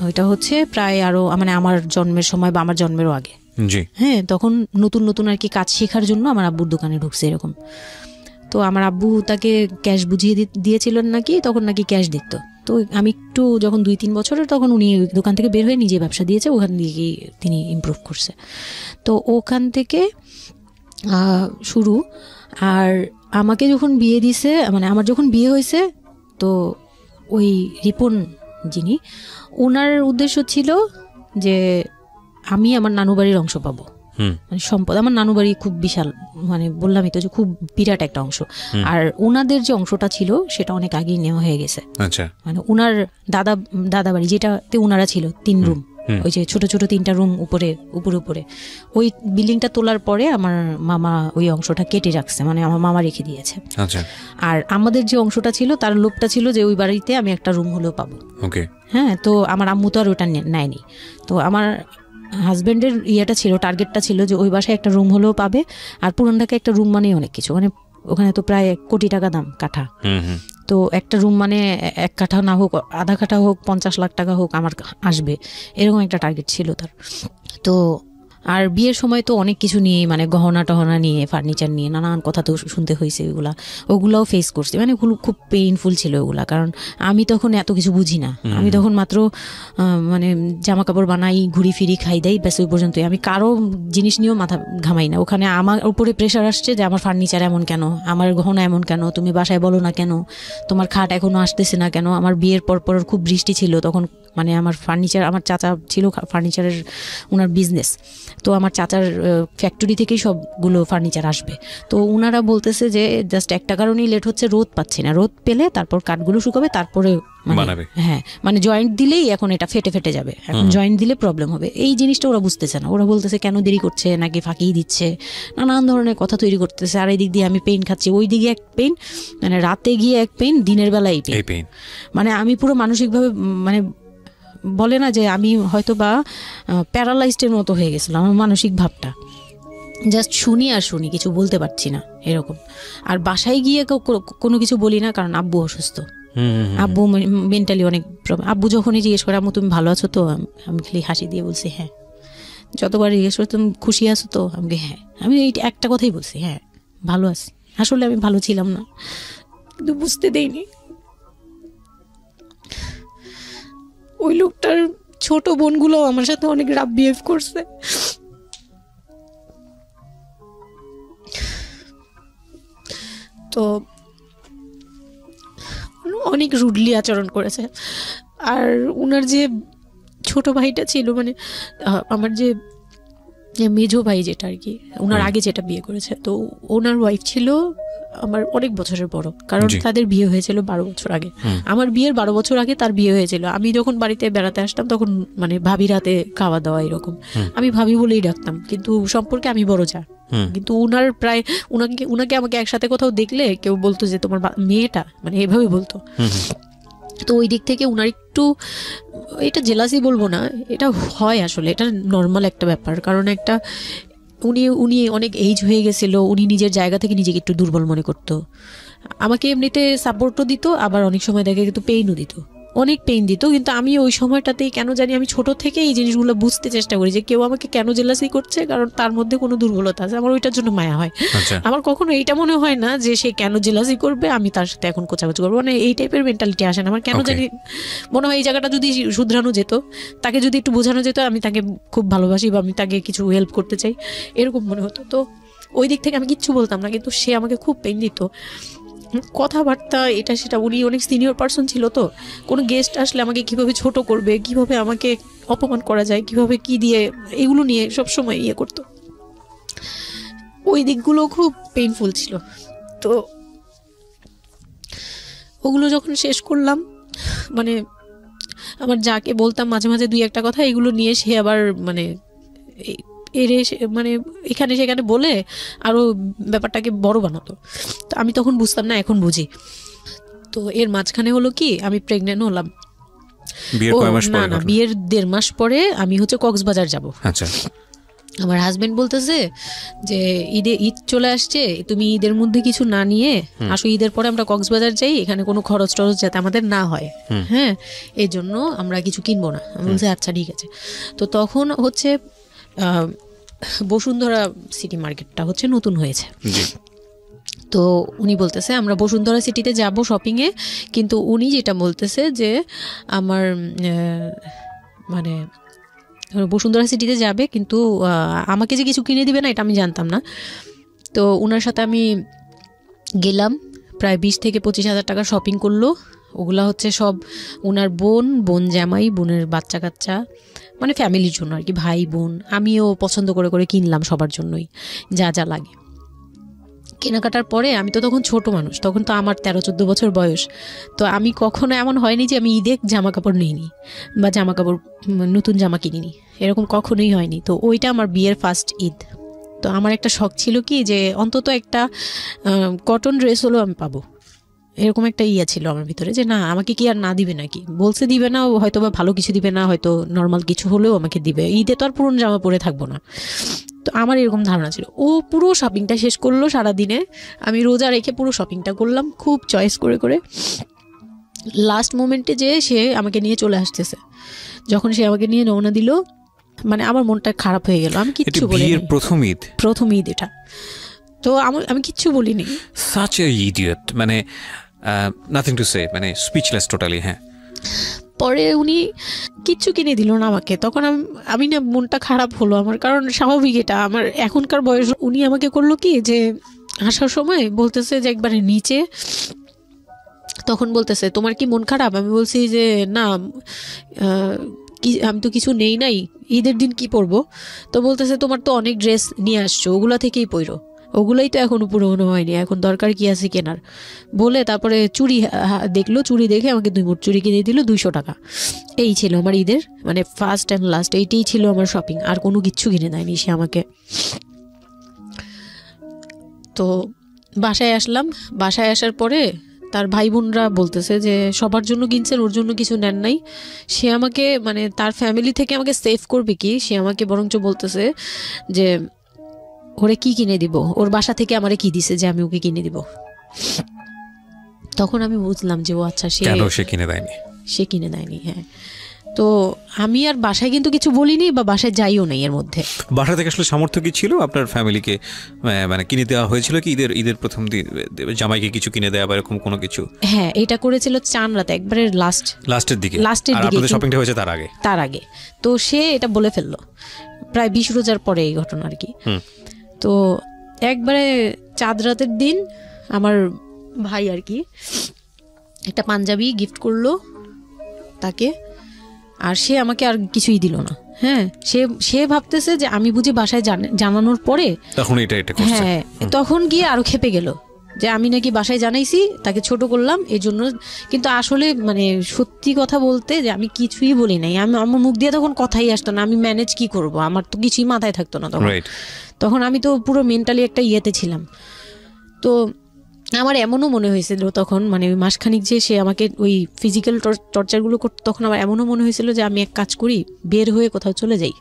ওইটা হচ্ছে প্রায় আরো মানে আমার জন্মের সময় বা আমার জন্মেরও আগে। হ্যাঁ, তখন নতুন নতুন আর কি কাজ শেখার জন্য আমার আব্বুর দোকানে ঢুকছে এরকম। তো আমার আব্বু তাকে ক্যাশ বুঝিয়ে দিয়েছিলেন নাকি, তখন নাকি ক্যাশ দিত। তো আমি একটু যখন 2-3 বছরের, তখন উনি দোকান থেকে বের হয়ে নিজে ব্যবসা দিয়েছে, ওখান থেকে তিনি ইমপ্রুভ করছে। তো ওখান থেকে শুরু। আর আমাকে যখন বিয়ে দিছে, মানে আমার যখন বিয়ে হয়েছে, তো ওই রিপন যিনি, ওনার উদ্দেশ্য ছিল যে আমি আমার নানু বাড়ির অংশ পাবো, মানে সম্পদ। আমার নানু বাড়ি খুব বিশাল, মানে বললামই তো যে খুব বিরাট একটা অংশ। আর ওনাদের যে অংশটা ছিল সেটা অনেক আগেই নেওয়া হয়ে গেছে। মানে ওনার দাদা বাড়ি যেটাতে ওনারা ছিল 3 রুম, ওই যে ছোট ছোট 3টা রুম উপরে ওই বিল্ডিংটা তোলার পরে আমার মামা ওই অংশটা কেটে রাখছে, মানে আমার মামা রেখে দিয়েছে। আর আমাদের যে অংশটা ছিল তার লোভটা ছিল যে ওই বাড়িতে আমি একটা রুম হলেও পাবো। হ্যাঁ, তো আমার আম্মু তো আর ওটা নেয়নি। তো আমার হাজব্যান্ডের ইয়েটা ছিল, টার্গেটটা ছিল যে ওই বাসায় একটা রুম হলেও পাবে। আর পুরান ঢাকায় একটা রুম মানেই অনেক কিছু, মানে ওখানে তো প্রায় 1 কোটি টাকা দাম কাঠা। তো একটা রুম মানে 1 কাঠা না হোক, আধা কাঠা হোক, 50 লাখ টাকা হোক আমার আসবে, এরকম একটা টার্গেট ছিল তার। তো আর বিয়ের সময় তো অনেক কিছু নিয়ে, মানে গহনা টহনা নিয়ে, ফার্নিচার নিয়ে নানান কথা তো শুনতে হয়েছে, ওগুলাও ফেস করছি। মানে খুব পেইনফুল ছিল ওগুলা, কারণ আমি তখন এত কিছু বুঝি না। আমি তখন মাত্র মানে জামা কাপড় বানাই, ঘুরি ফিরি, খাই দেই, ব্যাস ওই পর্যন্তই। আমি কারো জিনিস নিয়েও মাথা ঘামাই না। ওখানে আমার উপরে প্রেশার আসছে যে আমার ফার্নিচার এমন কেন, আমার গহনা এমন কেন, তুমি বাসায় বলো না কেন, তোমার খাট এখনো আসতেছে না কেন। আমার বিয়ের পর খুব বৃষ্টি ছিল তখন, মানে আমার ফার্নিচার, আমার চাচা ছিল ফার্নিচারের, ওনার বিজনেস। তো আমার চাচার ফ্যাক্টরি থেকেই সবগুলো ফার্নিচার আসবে। তো ওনারা বলতেছে যে জাস্ট একটা কারণেই লেট হচ্ছে, রোদ পাচ্ছি না, রোদ পেলে তারপর কাঠগুলো শুকাবে, তারপরে হ্যাঁ, মানে জয়েন্ট দিলেই এখন এটা ফেটে যাবে, এখন জয়েন্ট দিলে প্রবলেম হবে। এই জিনিসটা ওরা বুঝতেছে না। ওরা বলতেছে কেন দেরি করছে, নাকি ফাঁকিই দিচ্ছে, নানান ধরনের কথা তৈরি করতেছে। আর এই দিক দিয়ে আমি পেইন খাচ্ছি, ওই দিকে এক পেইন, মানে রাতে গিয়ে এক পেইন, দিনের বেলায় পেইন। মানে আমি পুরো মানসিকভাবে, মানে বলে না যে আমি হয়তো বা প্যারালাইজডের মতো হয়ে গেছিলাম, আমার মানসিক ভাবটা জাস্ট শুনি আর শুনি, কিছু বলতে পারছি না এরকম। আর বাসায় গিয়ে কোনো কিছু বলি না, কারণ আব্বু অসুস্থ, আব্বু মেন্টালি অনেক প্রবলেম। আব্বু যখনই জিজ্ঞেস করে আম্মু তুমি ভালো আছো তো, আমি খালি হাসি দিয়ে বলছি হ্যাঁ। যতবার জিজ্ঞেস করে তুমি খুশি আছো তো, আমাকে হ্যাঁ। আমি এই একটা কথাই বলছি, হ্যাঁ ভালো আছি। আসলে আমি ভালো ছিলাম না, কিন্তু বুঝতে দেইনি। ওই লোকটার ছোট বোনগুলো আমার সাথে অনেক রাফ বিহেভ করছে। তো অনেক রুডলি আচরণ করেছে। আর ওনার যে ছোট ভাইটা ছিল, মানে আমার যে মেজো ভাই যেটা আর কি, ওনার আগে যেটা বিয়ে করেছে, তো ওনার ওয়াইফ ছিল আমার অনেক বছরের বড়, কারণ তাদের বিয়ে হয়েছিল 12 বছর আগে। আমার বিয়ের 12 বছর আগে তার বিয়ে হয়েছিল। আমি যখন বাড়িতে বেড়াতে আসতাম তখন মানে ভাবি রাতে খাওয়া দাওয়া এরকম, আমি ভাবি বলেই ডাকতাম, কিন্তু সম্পর্কে আমি বড় যা। কিন্তু উনার প্রায় উনাকে আমাকে একসাথে কোথাও দেখলে কেউ বলতো যে তোমার মেয়েটা, মানে এভাবে বলতো। তো ওই দিক থেকে উনার একটু, এটা জেলাসি বলবো না, এটা হয় আসলে, এটা নর্মাল একটা ব্যাপার। কারণ উনি অনেক এজ হয়ে গেছিল, উনি নিজের জায়গা থেকে নিজেকে একটু দুর্বল মনে করতো। আমাকে এমনিতে সাপোর্টও দিত, আবার অনেক সময় দেখে কিন্তু পেইনও দিত। অনেক পেইন দিত, কিন্তু আমি ওই সময়টাতেই কেন জানি আমি ছোট থেকে এই জিনিসগুলো বুঝতে চেষ্টা করি যে কেউ আমাকে কেন জেলাসি করছে, কারণ তার মধ্যে কোনো দুর্বলতা আছে, আমার ওইটার জন্য মায়া হয়। আমার কখনো এইটা মনে হয় না যে সে কেন জেলাসি করবে, আমি তার সাথে এখন কোচাকুচি করবো, মানে এই টাইপের মেন্টালিটি আসে না আমার। কেন জানি মনে হয় এই জায়গাটা যদি শুধরানো যেত, তাকে যদি একটু বোঝানো যেত আমি তাকে খুব ভালোবাসি বা আমি তাকে কিছু হেল্প করতে চাই, এরকম মনে হতো। তো ওই দিক থেকে আমি কিচ্ছু বলতাম না, কিন্তু সে আমাকে খুব পেইন দিত, কথাবার্তা এটা সেটা। উনি অনেক সিনিয়র পার্সন ছিল, তো কোনো গেস্ট আসলে আমাকে কিভাবে ছোট করবে, কিভাবে আমাকে অপমান করা যায়, কিভাবে কি দিয়ে, এগুলো নিয়ে সবসময় ইয়ে করতো। ওই দিকগুলো খুব পেইনফুল ছিল। তো ওগুলো যখন শেষ করলাম, মানে আমার যাকে বলতাম মাঝে মাঝে দুই একটা কথা, এগুলো নিয়ে সে আবার মানে মানে এখানে সেখানে বলে আরো ব্যাপারটাকে বড় বানাতো। তো আমি তখন বুঝতাম না, এখন বুঝি। তো এর মাঝখানে হলো কি, আমি প্রেগনেন্ট হলাম। না, বিয়ের 1.5 মাস পরে আমি হচ্ছে কক্সবাজার যাব। আচ্ছা। আমার হাজবেন্ড বলতেছে যে ঈদ চলে আসছে, তুমি ঈদের মধ্যে কিছু না নিয়ে আসো, ঈদের পরে আমরা কক্সবাজার যাই, এখানে কোনো খরচ টরচ যাতে আমাদের না হয়, হ্যাঁ, এই জন্য আমরা কিছু কিনবো না। আমি বলছি আচ্ছা ঠিক আছে। তো তখন হচ্ছে বসুন্ধরা সিটি মার্কেটটা হচ্ছে নতুন হয়েছে। তো উনি বলতেছে আমরা বসুন্ধরা সিটিতে যাব শপিংয়ে, কিন্তু উনি যেটা বলতেছে যে আমার মানে বসুন্ধরা সিটিতে যাবে, কিন্তু আমাকে যে কিছু কিনে দিবে না এটা আমি জানতাম না। তো ওনার সাথে আমি গেলাম, প্রায় 20 থেকে 25 হাজার টাকা শপিং করলো। ওগুলা হচ্ছে সব ওনার বোন জামাই, বোনের বাচ্চা কাচ্চা, মানে ফ্যামিলির জন্য আর কি, ভাই বোন। আমিও পছন্দ করে করে কিনলাম সবার জন্যই যা যা লাগে। কেনাকাটার পরে আমি তো তখন ছোট মানুষ, তখন তো আমার 13-14 বছর বয়স। তো আমি কখনো এমন হয়নি যে আমি ঈদে জামা কাপড় নিইনি বা জামা কাপড় নতুন জামা কিনিনি, এরকম কখনোই হয়নি। তো ওইটা আমার বিয়ের ফার্স্ট ঈদ। তো আমার একটা শখ ছিল কি যে অন্তত একটা কটন ড্রেস হলেও আমি পাবো, এরকম একটা ইয়ে ছিল আমার ভিতরে, যে না আমাকে কি আর না দিবে নাকি, বলছে দিবে না, হয়তো বা ভালো কিছু দিবে না, হয়তো নর্মাল কিছু হলেও আমাকে দিবে, ঈদে তো আর পুরনো জামা পরে থাকবো না। তো আমার এরকম ধারণা ছিল। ও পুরো শপিংটা শেষ করলো সারাদিনে, আমি রোজা রেখে পুরো শপিংটা করলাম খুব চয়েস করে করে। লাস্ট মোমেন্টে যে সে আমাকে নিয়ে চলে আসতেছে, যখন সে আমাকে নিয়ে রওনা দিল, মানে আমার মনটা খারাপ হয়ে গেল। আমি কিচ্ছু বলিনি, প্রথম ঈদ এটা। তো আমি কিচ্ছু বলিনি। সাচ এ ইডিয়েট, মানে নাথিং টু সে, মানে স্পিচলেস টোটালি। হ্যাঁ, পরে উনি কিচ্ছু কিনে দিল না আমাকে, তখন আমি না মনটা খারাপ হলো আমার, কারণ স্বাভাবিক এটা আমার এখনকার বয়স। উনি আমাকে করলো কি যে আসার সময় বলতেছে যে একবারে নিচে, তখন বলতেছে তোমার কি মন খারাপ? আমি বলছি যে না, আমি তো কিছু নেই নাই, ঈদের দিন কি পরবো? তো বলতেছে তোমার তো অনেক ড্রেস নিয়ে আসছো, ওগুলা থেকেই পরো, ওগুলোই তো এখনো পুরোনো হয়নি, এখন দরকার কি আছে কেনার? বলে তারপরে চুড়ি দেখলো, চুড়ি দেখে আমাকে 2 মুঠ চুড়ি কিনে দিল 200 টাকা। এই ছিল আমার ঈদের মানে ফার্স্ট অ্যান্ড লাস্ট, এইটাই ছিল আমার শপিং, আর কোনো কিচ্ছু কিনে দেয়নি সে আমাকে। তো বাসায় আসলাম, বাসায় আসার পরে তার ভাই বোনরা বলতেছে যে সবার জন্য কিনছেন, ওর জন্য কিছু নেন নাই। সে আমাকে মানে তার ফ্যামিলি থেকে আমাকে সেভ করবে কি, সে আমাকে বরঞ্চ বলতেছে যে ওরে কি কিনে দিব, ওর বাসা থেকে আমারে কি দিছে যে আমি ওকে কিনে দিব। তখন আমি বুঝলাম যে ও আচ্ছা সে কিনে দেয়নি। হ্যাঁ, তো আমি আর বাসায় কিন্তু কিছু বলিনি বা বাসায় যাইও নাই। এর মধ্যে বাসা থেকে আসলে সামর্থ্য কি ছিল আপনার ফ্যামিলিকে, মানে কিনে দেওয়া হয়েছিল কি ঈদের প্রথম জামাইকে কিছু কিনে দেওয়া বা এরকম কোনো কিছু? হ্যাঁ, এটা করেছিল চান রাতে, একবারে লাস্টের দিকে শপিংটা হয়েছে তার আগে। তো সে এটা বলে ফেললো প্রায় 20 রোজার পরে এই ঘটনা আর কি। তো একবারে চাঁদ রাতের দিন আমার ভাই আর কি একটা পাঞ্জাবি গিফট করলো তাকে, আর সে আমাকে আর কিছুই দিল না। হ্যাঁ, সে ভাবতেছে যে আমি বুঝি বাসায় জানানোর পরে তখন এটা করছে। হ্যাঁ, তখন গিয়ে আরো খেপে গেল যে আমি নাকি বাসায় জানাইছি, তাকে ছোট করলাম এই জন্য। কিন্তু আসলে মানে সত্যি কথা বলতে যে আমি কিছুই বলি নাই, আমার মুখ দিয়ে তখন কথাই আসতো না, আমি ম্যানেজ কি করব, আমার তো কিছুই মাথায় থাকতো না তখন আমি তো পুরো মেন্টালি একটা ইয়েতে ছিলাম। তো আমার এমনও মনে হয়েছিল তখন, মানে ওই মাসখানিক যে সে আমাকে ওই ফিজিক্যাল টর্চারগুলো করতো, তখন আমার এমনও মনে হয়েছিল যে আমি এক কাজ করি, বের হয়ে কোথাও চলে যাই,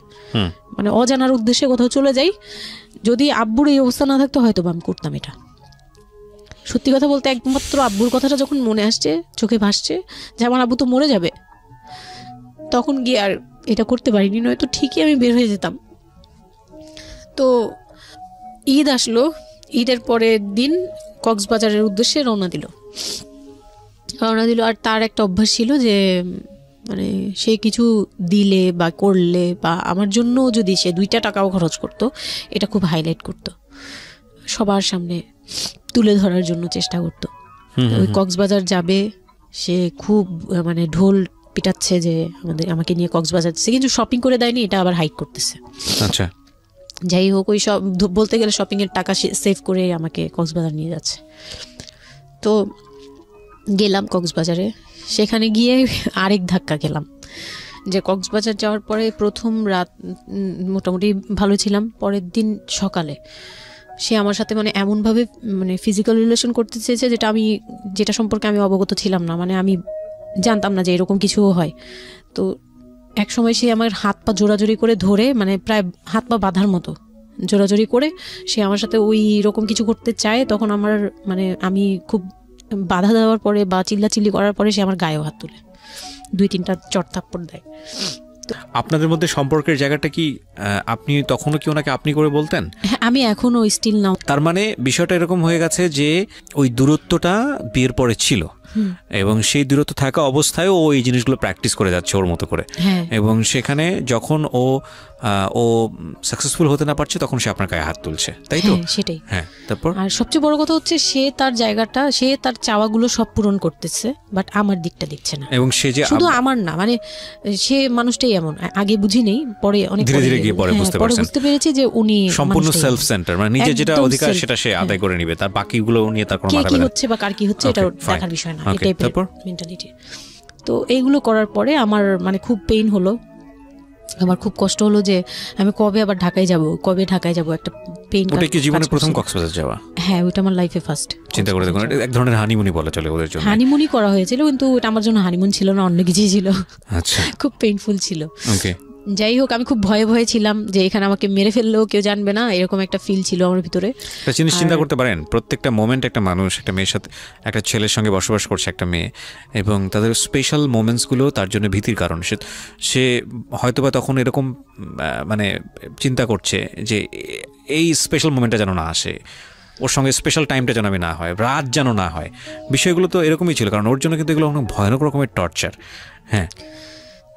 মানে অজানার উদ্দেশ্যে কোথাও চলে যাই। যদি আব্বুর এই অবস্থা না থাকতো হয়তো আমি করতাম এটা। সত্যি কথা বলতে একমাত্র আব্বুর কথাটা যখন মনে আসছে, চোখে ভাসছে যে আমার আব্বু তো মরে যাবে, তখন গিয়ে আর এটা করতে পারিনি, নয়তো ঠিকই আমি বের হয়ে যেতাম। তো ঈদ আসলো, ঈদের পরের দিন কক্সবাজারের উদ্দেশ্যে রওনা দিল। আর তার একটা অভ্যাস ছিল যে মানে সে কিছু দিলে বা করলে বা আমার জন্য যদি সে 2টা টাকাও খরচ করতো, এটা খুব হাইলাইট করতো, সবার সামনে তুলে ধরার জন্য চেষ্টা করতো। ওই কক্সবাজার যাবে, সে খুব মানে ঢোল পিটাচ্ছে যে আমাকে নিয়ে কক্সবাজার যাচ্ছে, কিন্তু শপিং করে দেয়নি, এটা আবার হাইড করতেছে। আচ্ছা, যাই হোক, ওই সব বলতে গেলে শপিং এর টাকা সেভ করে আমাকে কক্সবাজার নিয়ে যাচ্ছে। তো গেলাম কক্সবাজারে, সেখানে গিয়ে আরেক ধাক্কা খেলাম যে কক্সবাজার যাওয়ার পরে প্রথম রাত মোটামুটি ভালো ছিলাম, পরের দিন সকালে সে আমার সাথে মানে এমনভাবে মানে ফিজিক্যাল রিলেশন করতে চেয়েছে যেটা সম্পর্কে আমি অবগত ছিলাম না, মানে আমি জানতাম না যে এরকম কিছুও হয়। তো এক সময় সে আমার হাত পা জোড়াজোড়ি করে ধরে, মানে প্রায় হাত পা বাঁধার মতো জোড়াজোড়ি করে সে আমার সাথে ওই রকম কিছু করতে চায়। তখন আমার মানে আমি খুব বাধা দেওয়ার পরে বা চিল্লাচিল্লি করার পরে সে আমার গায়েও হাত তুলে 2-3টা চট থাপ্পড় দেয়। আপনাদের মধ্যে সম্পর্কের জায়গাটা কি আপনি তখনও কি ওনাকে আপনি করে বলতেন? হ্যাঁ, আমি এখনো স্টিল নাও। তার মানে বিষয়টা এরকম হয়ে গেছে যে ওই দূরত্বটা বিয়ের পরে ছিল, এবং সেই দূরত্ব থাকা অবস্থায় ও এই জিনিসগুলো প্র্যাকটিস করে যাচ্ছে ওর মতো করে, এবং সেখানে যখন ও সাকসেসফুল হতে না পারছে তখন সে আপনার গায়ে হাত তুলছে, তাই তো? সেটাই। হ্যাঁ, তারপর আর সবচেয়ে বড় কথা হচ্ছে সে তার জায়গাটা, সে তার চাওয়াগুলো সব পূরণ করতেছে, বাট আমার দিকটা দিচ্ছে না। এবং সে যে শুধু আমার না, মানে সে মানুষটাই এমন, আগে বুঝি নেই, পরে অনেক ধীরে ধীরে গিয়ে পরে বুঝতে পেরেছি যে উনি সম্পূর্ণ সেলফ সেন্টার, মানে নিজের যেটা অধিকার সেটা সে আদায় করে নিবে, তার বাকিগুলো নিয়ে তার কোনো মাথা ব্যথা কি হচ্ছে বা কার কি হচ্ছে এটা দেখার বিষয় না, এটাই মেন্টালিটি। তো এইগুলো করার পরে আমার মানে খুব পেইন হলো, আমার খুব কষ্ট হলো যে আমি কবে ঢাকায় যাব, একটা পেইন। ওটা কি জীবনে প্রথম কক্সবাজার যাওয়া? হ্যাঁ, ওটা আমার লাইফে ফার্স্ট। চিন্তা করে দেখুন, এক ধরনের হানিমুনি বলা চলে ওদের জন্য। হানিমুনি করা হয়েছিল, কিন্তু ওটা আমার জন্য হানিমুন ছিল না, অন্য কিছুই ছিল। আচ্ছা, খুব পেইনফুল ছিল। ওকে, যাই হোক, আমি খুব ভয়ে ছিলাম যে এখানে আমাকে মেরে ফেললেও কেউ জানবে না, এরকম একটা ফিল ছিল আমার ভিতরে। জিনিস চিন্তা করতে পারেন, প্রত্যেকটা মোমেন্ট একটা মানুষ একটা মেয়ের সাথে, একটা ছেলের সঙ্গে বসবাস করছে একটা মেয়ে, এবং তাদের স্পেশাল মোমেন্টসগুলো তার জন্য ভীতির কারণ। সে হয়তোবা তখন এরকম মানে চিন্তা করছে যে এই স্পেশাল মোমেন্টটা যেন না আসে, ওর সঙ্গে স্পেশাল টাইমটা যেন আমি না হয়, রাত যেন না হয়। বিষয়গুলো তো এরকমই ছিল, কারণ ওর জন্য কিন্তু এগুলো অনেক ভয়ানক রকমের টর্চার। হ্যাঁ,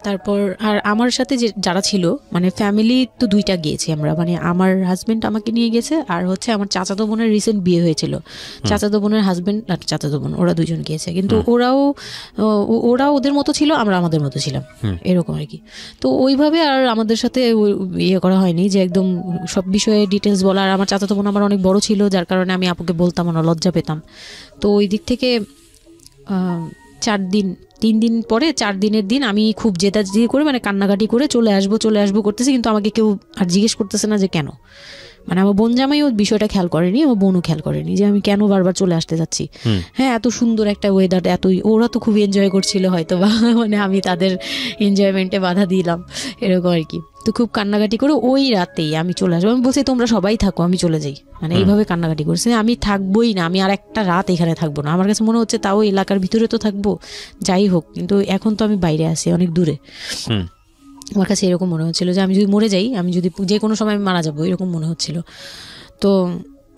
তারপর আর আমার সাথে যারা ছিল, মানে ফ্যামিলি তো 2টা গিয়েছি আমরা, মানে আমার হাজবেন্ড আমাকে নিয়ে গেছে, আর হচ্ছে আমার চাচাতো বোনের রিসেন্ট বিয়ে হয়েছিল, চাচাতো বোনের হাজবেন্ড আর চাচাতো বোন, ওরা 2জন গিয়েছে। কিন্তু ওরা ওদের মতো ছিল, আমরা আমাদের মতো ছিলাম, এরকম আর কি। তো ওইভাবে আর আমাদের সাথে ইয়ে করা হয়নি যে একদম সব বিষয়ে ডিটেলস বলা। আর আমার চাচাতো বোন আমার অনেক বড় ছিল, যার কারণে আমি আপুকে বলতাম না, লজ্জা পেতাম। তো ওই দিক থেকে 3 দিন পরে 4 দিনের দিন আমি খুব জেদাজেদি করে, মানে কান্নাকাটি করে চলে আসবো করতেছি, কিন্তু আমাকে কেউ আর জিজ্ঞেস করতেছে না যে কেন। মানে আমার বোন জামাইও বিষয়টা খেয়াল করেনি, আমার বোনও খেয়াল করেনি যে আমি কেন বারবার চলে আসতে যাচ্ছি। হ্যাঁ, এত সুন্দর একটা ওয়েদার, ওরা তো খুব এনজয় করছিল হয়তো বা, মানে আমি তাদের এনজয়মেন্টে বাধা দিলাম, এরকম আর কি। তো খুব কান্নাকাটি করে ওই রাতেই আমি চলে আসবো। আমি বলছি তোমরা সবাই থাকো, আমি চলে যাই, মানে এইভাবে কান্নাকাটি করছে, আমি থাকবোই না, আমি আর একটা রাত এখানে থাকবো না। আমার কাছে মনে হচ্ছে তাও এলাকার ভিতরে তো থাকবো, যাই হোক, কিন্তু এখন তো আমি বাইরে আছি, অনেক দূরে। আমার কাছে এরকম মনে হচ্ছিল যে আমি যদি মরে যাই, আমি যদি যে কোনো সময় মারা যাবো, এরকম মনে হচ্ছিল। তো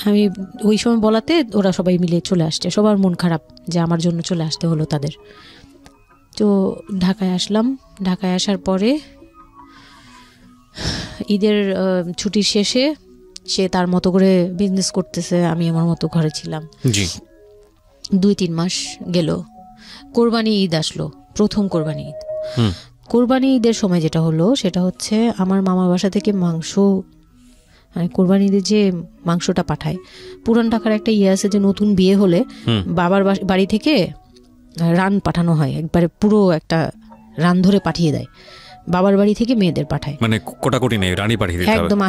আমি ওই সময় বলাতে ওরা সবাই মিলে চলে আসছে, সবার মন খারাপ যে আমার জন্য চলে আসতে হলো তাদের। তো ঢাকায় আসলাম। ঢাকায় আসার পরে ঈদের ছুটির শেষে সে তার মতো করে বিজনেস করতেছে, আমি আমার মতো ঘরে ছিলাম। 2-3 মাস গেল, কোরবানি ঈদ আসলো, প্রথম কোরবানি ঈদ। কোরবানি ঈদের সময় যেটা হলো সেটা হচ্ছে আমার মামার বাসা থেকে মাংস, মানে কোরবানি ঈদের যে মাংসটা পাঠায়, পুরান ঢাকার একটা ইয়ে আছে যে নতুন বিয়ে হলে বাবার বাড়ি থেকে রান পাঠানো হয়, একবারে পুরো একটা রান ধরে পাঠিয়ে দেয়, বাবার বাড়ি থেকে মেয়েদের পাঠায়, মানে কোটাকুটি নেই, রানী পাঠিয়ে দিতে হবে, একদম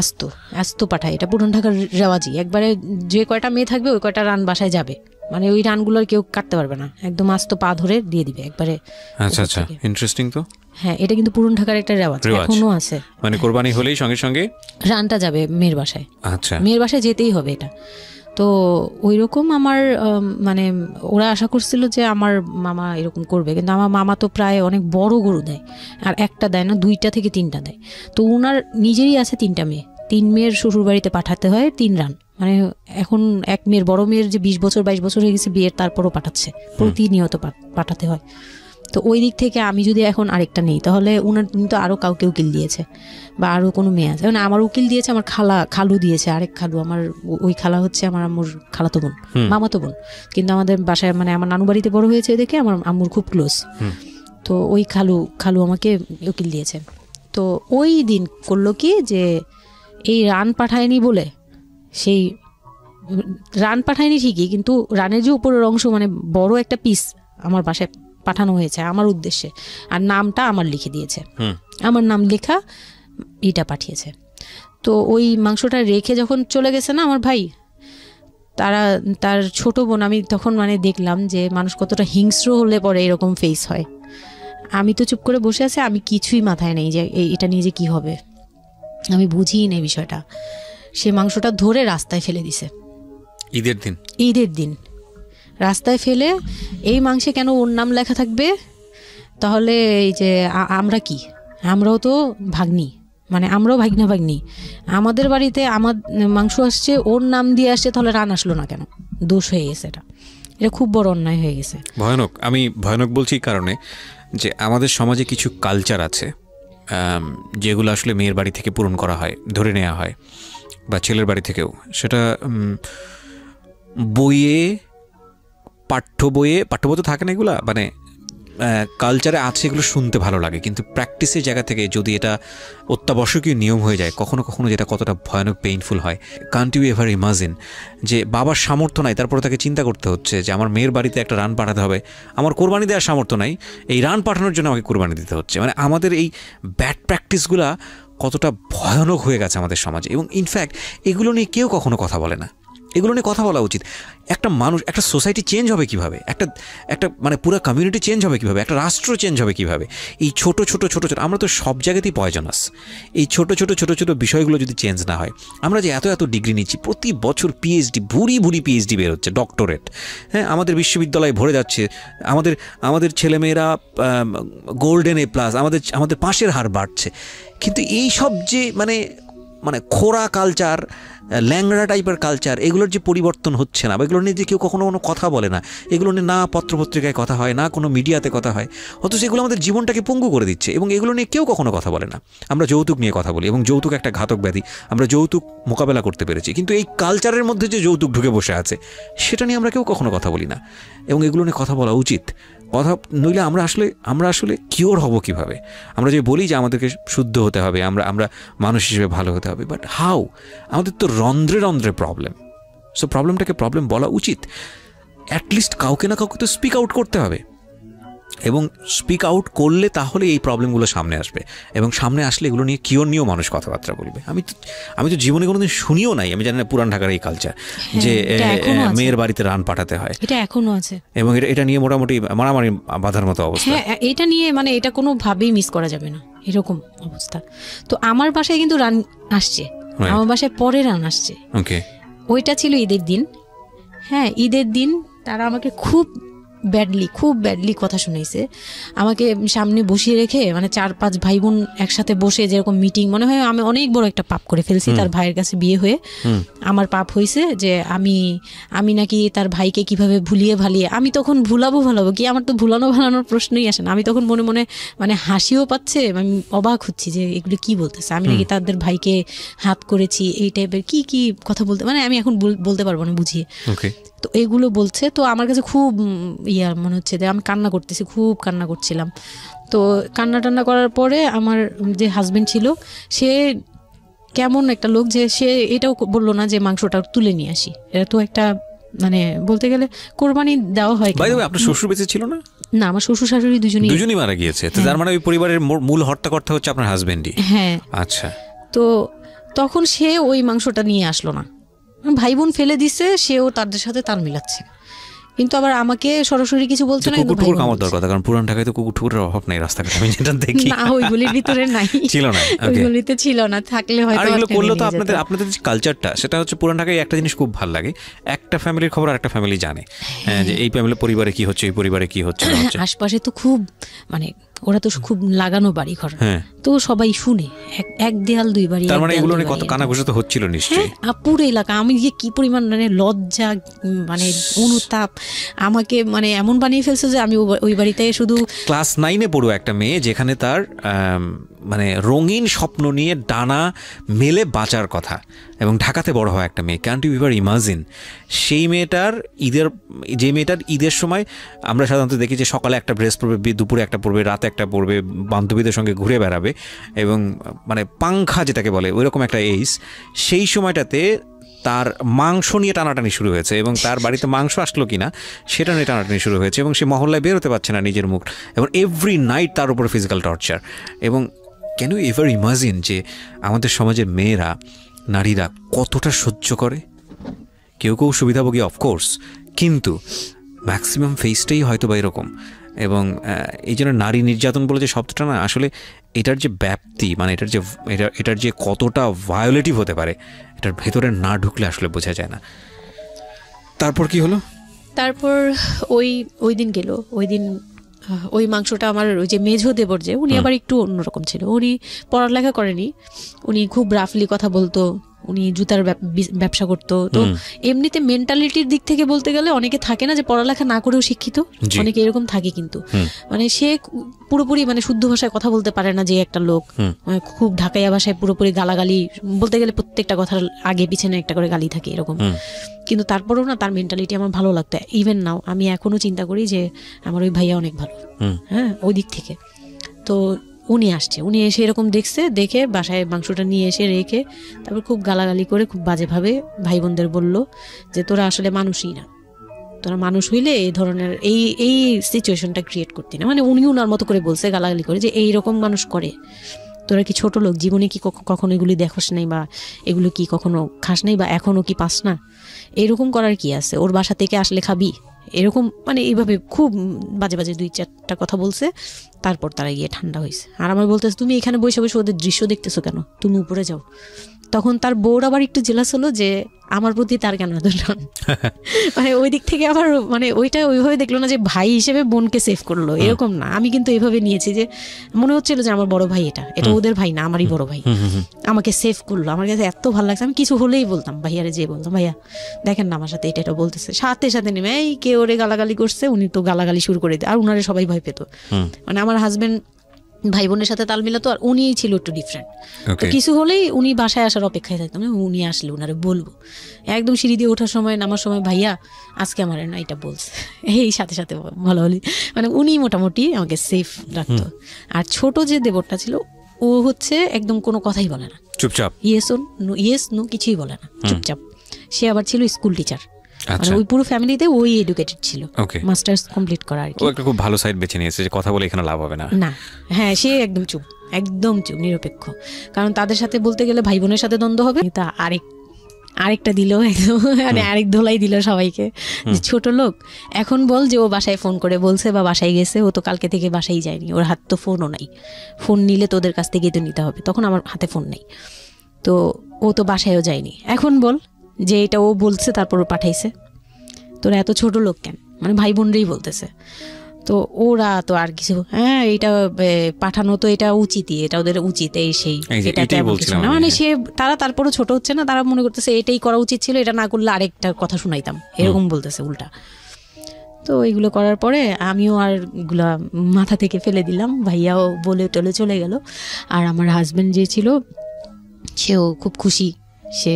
আস্ত পাঠায়। এটা পুরান ঢাকার রেওয়াজি, একবারে যে কয়টা মেয়ে থাকবে ওই কয়টা রান বাসায় যাবে, মানে ওই রানগুলোর কেউ কাটতে পারবে না, একদম আস্ত পা ধরে দিয়ে দিবে একবারে। আচ্ছা আচ্ছা, ইন্টারেস্টিং তো। হ্যাঁ, এটা কিন্তু পুরান ঢাকার একটা রেওয়াজ, এখনো আছে। মানে কোরবানি হলেই সঙ্গে সঙ্গে রানটা যাবে মেয়ের বাসায়। আচ্ছা, মেয়ের বাসায় যেতেই হবে এটা। তো ওই রকম আমার মানে ওরা আশা করছিল যে আমার মামা এরকম করবে, কিন্তু আমার মামা তো প্রায় অনেক বড় গরু দেয়, আর একটা দেয় না, 2টা থেকে 3টা দেয়। তো ওনার নিজেরই আছে 3টা মেয়ে, 3 মেয়ের শ্বশুর বাড়িতে পাঠাতে হয় 3 রান, মানে এখন এক মেয়ের, বড় মেয়ের যে 20 বছর 22 বছর হয়ে গেছে বিয়ের, তারপরও পাঠাচ্ছে, প্রতিনিয়ত পাঠাতে হয়। তো ওই দিক থেকে আমি যদি এখন আরেকটা নেই, তাহলে উনি তো আরও কাউকে উকিল দিয়েছে, বা আরও কোনো মেয়ে আছে, মানে আমার উকিল দিয়েছে আমার খালু দিয়েছে, আরেক খালু, আমার ওই খালা হচ্ছে আমার আম্মুর খালাতো বোন, মামাতো বোন, কিন্তু আমাদের বাসায় মানে আমার নানু বাড়িতে বড় হয়েছে দেখে আমার আম্মুর খুব ক্লোজ। তো ওই খালু আমাকে উকিল দিয়েছে। তো ওই দিন করলো কি, যে এই রান পাঠায়নি বলে, সেই রান পাঠায়নি ঠিকই, কিন্তু রানের যে উপরের অংশ মানে বড় একটা পিস আমার বাসায় পাঠানো হয়েছে আমার উদ্দেশ্যে, আর নামটা আমার লিখে দিয়েছে, আমার নাম লেখা এটা পাঠিয়েছে। তো ওই মাংসটা রেখে যখন চলে গেছে না আমার ভাই, তার ছোট বোন, আমি তখন মানে দেখলাম যে মানুষ কতটা হিংস্র হলে পরে এরকম ফেস হয়। আমি তো চুপ করে বসে আছি, আমি কিছুই মাথায় নেই যে এটা নিয়ে যে কী হবে, আমি বুঝিই নেই বিষয়টা। সে মাংসটা ধরে রাস্তায় ফেলে দিছে ঈদের দিন রাস্তায় ফেলে, এই মাংসে কেন ওর নাম লেখা থাকবে, তাহলে এই যে আমরাও তো ভাগ্নি, মানে আমরাও ভাগ্নি, আমাদের বাড়িতে আমার মাংস আসছে, ওর নাম দিয়ে আসছে, তাহলে রান আসলো না কেন? দোষ হয়ে গেছে, এটা খুব বড় অন্যায় হয়ে গেছে। ভয়ানক। আমি ভয়ানক বলছি এই কারণে যে আমাদের সমাজে কিছু কালচার আছে যেগুলো আসলে মেয়ের বাড়ি থেকে পূরণ করা হয়, ধরে নেওয়া হয়, বা ছেলের বাড়ি থেকেও, সেটা পাঠ্য বইয়ে তো থাকে না এগুলা, মানে কালচারে আছে, এগুলো শুনতে ভালো লাগে, কিন্তু প্র্যাকটিসের জায়গা থেকে যদি এটা অত্যাবশ্যকীয় নিয়ম হয়ে যায়, কখনো কখনো যেটা কতটা ভয়ানক পেইনফুল হয়। কান্ট ইউ এভার ইমাজিন যে বাবার সামর্থ্য নাই, তারপরে তাকে চিন্তা করতে হচ্ছে যে আমার মেয়ের বাড়িতে একটা রান পাঠাতে হবে, আমার কোরবানি দেওয়ার সামর্থ্য নাই, এই রান পাঠানোর জন্য আমাকে কোরবানি দিতে হচ্ছে। মানে আমাদের এই ব্যাড প্র্যাকটিসগুলা কতটা ভয়ানক হয়ে গেছে আমাদের সমাজে, এবং ইনফ্যাক্ট এগুলো নিয়ে কেউ কখনো কথা বলে না। এগুলো নিয়ে কথা বলা উচিত। একটা মানুষ, একটা সোসাইটি চেঞ্জ হবে কীভাবে, একটা মানে পুরো কমিউনিটি চেঞ্জ হবে কীভাবে, একটা রাষ্ট্র চেঞ্জ হবে কীভাবে, এই ছোট আমরা তো সব জায়গাতেই পয়জনাস। এই ছোট ছোট বিষয়গুলো যদি চেঞ্জ না হয়, আমরা যে এত ডিগ্রি নিচ্ছি, প্রতি বছর পিএইচডি, ভুরি পিএইচডি বের হচ্ছে, ডক্টরেট, হ্যাঁ, আমাদের বিশ্ববিদ্যালয়ে ভরে যাচ্ছে, আমাদের ছেলেমেয়েরা গোল্ডেন A+, আমাদের পাশের হার বাড়ছে, কিন্তু এই সব যে মানে খোরা কালচার, ল্যাংড়া টাইপের কালচার, এগুলোর যে পরিবর্তন হচ্ছে না, বা এগুলো নিয়ে যে কেউ কখনো কোনো কথা বলে না, এগুলো নিয়ে না পত্রপত্রিকায় কথা হয়, না কোনো মিডিয়াতে কথা হয়, অথচ এগুলো আমাদের জীবনটাকে পঙ্গু করে দিচ্ছে, এবং এগুলো নিয়ে কেউ কখনো কথা বলে না। আমরা যৌতুক নিয়ে কথা বলি, এবং যৌতুক একটা ঘাতক ব্যাধি, আমরা যৌতুক মোকাবেলা করতে পেরেছি, কিন্তু এই কালচারের মধ্যে যে যৌতুক ঢুকে বসে আছে, সেটা নিয়ে আমরা কেউ কখনো কথা বলি না, এবং এগুলো নিয়ে কথা বলা উচিত। নইলে আমরা আসলে কিওর হব কিভাবে? আমরা যে বলি যে আমাদেরকে শুদ্ধ হতে হবে, আমরা মানুষ হিসেবে ভালো হতে হবে, বাট হাউ? আমাদের তো রন্ধ্রে প্রবলেম। সো প্রবলেমটাকে প্রবলেম বলা উচিত, অ্যাটলিস্ট কাউকে না কাউকে তো স্পিক আউট করতে হবে, এবং স্পিক আউট করলে তাহলে এই প্রবলেমগুলো সামনে আসবে, এবং সামনে আসলে এগুলো নিয়ে কিওর নিয়েও মানুষ কথাবার্তা বলবে। আমি তো জীবনে কোনোদিন শুনিও নাই, আমি জানি না পুরান ঢাকার এই কালচার যে মেয়ের বাড়িতে রান পাঠাতে হয়, এটা এখনো আছে, এবং এটা নিয়ে মোটামুটি মারামারি বাঁধার মতো অবস্থা। হ্যাঁ, এটা নিয়ে মানে এটা কোনোভাবেই মিস করা যাবে না, এরকম অবস্থা। তো আমার বাসায় কিন্তু রান আসছে, আমার বাসায় পরে রান আসছে। ওকে, ওইটা ছিল ঈদের দিন। হ্যাঁ, ঈদের দিন তারা আমাকে খুব ব্যাডলি কথা শুনাইছে। আমাকে সামনে বসিয়ে রেখে, মানে 4-5 ভাই বোন একসাথে বসে যেরকম মিটিং, মনে হয় আমি অনেক বড় একটা পাপ করে ফেলছি তার ভাইয়ের কাছে বিয়ে হয়ে। আমার পাপ হয়েছে যে আমি নাকি তার ভাইকে কিভাবে ভুলিয়ে ভালিয়ে, আমি তখন ভুলাবো কি, আমার তো ভালানোর প্রশ্নই আসে না। আমি তখন মনে মনে মানে হাসিও পাচ্ছে, আমি অবাক হচ্ছি যে এগুলো কি বলতেছে, আমি নাকি তাদের ভাইকে হাত করেছি, এই টাইপের কি কথা বলতে, মানে আমি এখন বলতে পারবো না বুঝিয়ে। তো এগুলো বলছে, তো আমার কাছে খুব মনে হচ্ছে যে আমি কান্না করতেছি, খুব কান্না করছিলাম। তো কান্না করার পরে আমার যে হাজবেন্ড ছিল, সে কেমন একটা লোক যে সে এটাও বললো না যে মাংসটা তুলে নিয়ে আসি। এটা তো একটা মানে বলতে গেলে কোরবানি দেওয়া হয়। আপনার শ্বশুর বেঁচে ছিল না? না, আমার শ্বশুর শাশুড়ি দুজনই মারা গিয়েছে। তার মানে ওই পরিবারের মূল হর্তাকর্তা হচ্ছে আপনার হাজবেন্ডই? হ্যাঁ। আচ্ছা। তো তখন সে ওই মাংসটা নিয়ে আসলো না, ভাই বোন ফেলে দিছে, সেও তাদের সাথে তাল মিলাচ্ছে। কিন্তু আবার আমাকে সরাসরি কিছু বলছে না, কুকুর টুকুর কামড় দেওয়ার কথা, কারণ পুরান ঢাকায় তো কুকুর টুকুরের অভাব নেই রাস্তাঘাটে, আমি যেটা দেখি। না, ওইগুলির ভিতরে নাই, ছিল না, ওইগুলিতে ছিল না, থাকলে হয়তো। আর এগুলো করলে তো আপনাদের যে কালচারটা, সেটা হচ্ছে পুরান ঢাকায় একটা জিনিস খুব ভালো লাগে, একটা ফ্যামিলির খবর একটা ফ্যামিলি জানে, যে এই ফ্যামিলির পরিবারে কি হচ্ছে, এই পরিবারে কি হচ্ছে। আশপাশে তো খুব মানে ওরা তো খুব লাগানো বাড়ি ঘর, তো সবাই শুনে, এক দেয়াল দুই বাড়ি। তার মানে এগুলো নিয়ে কত কানাঘুষা তো হচ্ছিল নিশ্চয়ই। পুরো এলাকা, আমি যে কি পরিমাণ মানে লজ্জা, মানে অনুতাপ আমাকে মানে এমন বানিয়ে ফেলছে যে আমি ওই বাড়িতে শুধু ক্লাস 9-এ পড়ুয়া একটা মেয়ে, যেখানে তার মানে রঙিন স্বপ্ন নিয়ে ডানা মেলে বাঁচার কথা, এবং ঢাকাতে বড় হয় একটা মেয়ে, ক্যান্ট ইউ এভার ইমাজিন? সেই মেয়েটার ঈদের সময় আমরা সাধারণত দেখি যে সকালে একটা ড্রেস পরবে, দুপুরে একটা পরবে, রাতে একটা পরবে, বান্ধবীদের সঙ্গে ঘুরে বেড়াবে, এবং মানে পাংখা যেটাকে বলে ওইরকম একটা এইজ। সেই সময়টাতে তার মাংস নিয়ে টানাটানি শুরু হয়েছে, এবং তার বাড়িতে মাংস আসলো কিনা সেটা নিয়ে টানাটানি শুরু হয়েছে, এবং সে মহল্লায় বেরোতে পারছে না নিজের মুখ, এবং এভরি নাইট তার উপর ফিজিক্যাল টর্চার। এবং ক্যান ইউ এভার ইমাজিন যে আমাদের সমাজের মেয়েরা, নারীরা কতটা সহ্য করে? কেউ কেউ সুবিধাভোগী অফকোর্স, কিন্তু ম্যাক্সিমাম ফেসটাই হয়তো বা এরকম। এবং এই জন্য নারী নির্যাতন বলে যে শব্দটা না, আসলে এটার যে ব্যাপ্তি, মানে এটার যে কতটা ভায়োলেটিভ হতে পারে, এটার ভেতরে না ঢুকলে আসলে বোঝা যায় না। তারপর কি হলো? তারপর ওই দিন গেল, ওই দিন ওই মাংসটা আমার ওই যে মেঝো দেবর, যে উনি আবার একটু অন্যরকম ছিল, উনি পড়ালেখা করেনি, উনি খুব রাফলি কথা বলতো, উনি জুতার ব্যবসা করতো। তো এমনিতে মেন্টালিটির দিক থেকে বলতে গেলে অনেকে থাকে না যে পড়ালেখা না করেও শিক্ষিত, অনেকে এরকম থাকে, কিন্তু মানে সে পুরোপুরি মানে শুদ্ধ ভাষায় কথা বলতে পারে না যে একটা লোক, খুব ঢাকাইয়া ভাষায় পুরোপুরি গালাগালি, বলতে গেলে প্রত্যেকটা কথার আগে পিছনে একটা করে গালি থাকে এরকম। কিন্তু তারপরেও না তার মেন্টালিটি আমার ভালো লাগতো। ইভেন নাও আমি এখনো চিন্তা করি যে আমার ওই ভাইয়া অনেক ভালো, ওই দিক থেকে। তো উনি আসছে, উনি এসে এরকম দেখে বাসায় মাংসটা নিয়ে এসে রেখে তারপর খুব গালাগালি করে খুব বাজেভাবে ভাই বোনদের বলল যে তোরা আসলে মানুষই না, তোরা মানুষ হইলে এই ধরনের এই সিচুয়েশনটা ক্রিয়েট করতি না। মানে উনি ওনার মতো করে বলছে গালাগালি করে যে এইরকম মানুষ করে, তোরা কি ছোট লোক, জীবনে কি কখনো এগুলি দেখোস নাই, বা এগুলো কি কখনো খাস নাই, বা এখনো কি পাস না? এরকম করার কি আছে? ওর বাসা থেকে আসলে খাবি? এরকম মানে এইভাবে খুব বাজে বাজে 2-4টা কথা বলছে। তারপর তারা গিয়ে ঠান্ডা হয়েছে, আর আমার বলতেছে তুমি এখানে বসে বসে ওদের দৃশ্য দেখতেছো কেন, তুমি উপরে যাও। তখন তার বউর আবার একটু জেলাস হলো যে আমার প্রতি তার কেন এত টান। মানে ওই দিক থেকে আবার মানে ওইটা ওইভাবে দেখলো না যে ভাই হিসেবে বোনকে সেভ করলো, এরকম না। আমি কিন্তু এইভাবে নিয়েছি যে মনে হচ্ছিল যে আমার বড় ভাই, এটা ওদের ভাই না, আমারই বড় ভাই, আমাকে সেভ করলো। আমার কাছে এত ভালো লাগছে, আমি কিছু হলেই বলতাম ভাইয়ারে, যে বলতাম ভাইয়া দেখেন না আমার সাথে এটা বলতেছে, সাথে সাথে নেমে এই কে ওরে গালাগালি করছে, উনি তো গালাগালি শুরু করে দেয়। আর উনারে সবাই ভয় পেত, মানে আমার হাজবেন্ড ভাই বোনের সাথে তাল মিলাতো, আর উনি ছিল একটু ডিফারেন্ট। তো কিছু হলেই উনি বাসায় আসার অপেক্ষায় থাকতাম, উনি আসলে উনারে বলবো। একদম সিঁড়ি দিয়ে ওঠার সময় নামার সময় ভাইয়া আজকে আমার না এটা বলছে, এই সাথে সাথে ভালো হলি, মানে উনি মোটামুটি আমাকে সেফ রাখতো। আর ছোট যে দেবরটা ছিল ও হচ্ছে একদম কোনো কথাই বলে না, চুপচাপ, ইয়েস নো কিছুই বলে না, চুপচাপ। সে আবার ছিল স্কুল টিচার, মানে ওই পুরো ফ্যামিলিতে ওই এডুকেটেড ছিল, মাস্টার্স কমপ্লিট করা আর কি। ও একটা খুব ভালো সাইড বেছে নিয়েছে যে কথা বলে এখানে লাভ হবে না। হ্যাঁ, সে একদম চুপ, নিরপেক্ষ। কারণ তাদের সাথে বলতে গেলে ভাই বোনের সাথে দ্বন্দ্ব হবে, তা আরেকটা দিল একদম, মানে আরেক ধোলাই দিল সবাইকে, ছোট লোক। এখন বল যে ও বাসায় ফোন করে বলছে বা বাসায় গেছে, ও তো কালকে থেকে বাসায় যায়নি, ওর হাত তো ফোনও নাই, ফোন নিলে তোদের কাছ থেকে তো নিতে হবে, তখন আমার হাতে ফোন নেই, তো ও তো বাসায়ও যায়নি। এখন বল যে এটা ও বলছে তারপর ও পাঠাইছে, তোরা এত ছোট লোক কেন, মানে ভাই বোনরাই বলতেছে। তো ওরা তো আর কিছু, এটা পাঠানো তো এটা উচিতই, এটা ওদের উচিত, এই সেই, এটা না, মানে সে তারা তারপরও ছোট হচ্ছে না, তারা মনে করতেছে এটাই করা উচিত ছিল, এটা না করলে আরেকটা কথা শুনাইতাম, এরকম বলতেছে উল্টা। তো এইগুলো করার পরে আমিও আর এগুলা মাথা থেকে ফেলে দিলাম, ভাইয়াও বলে টলে চলে গেল। আর আমার হাজবেন্ড যে ছিল সেও খুব খুশি, সে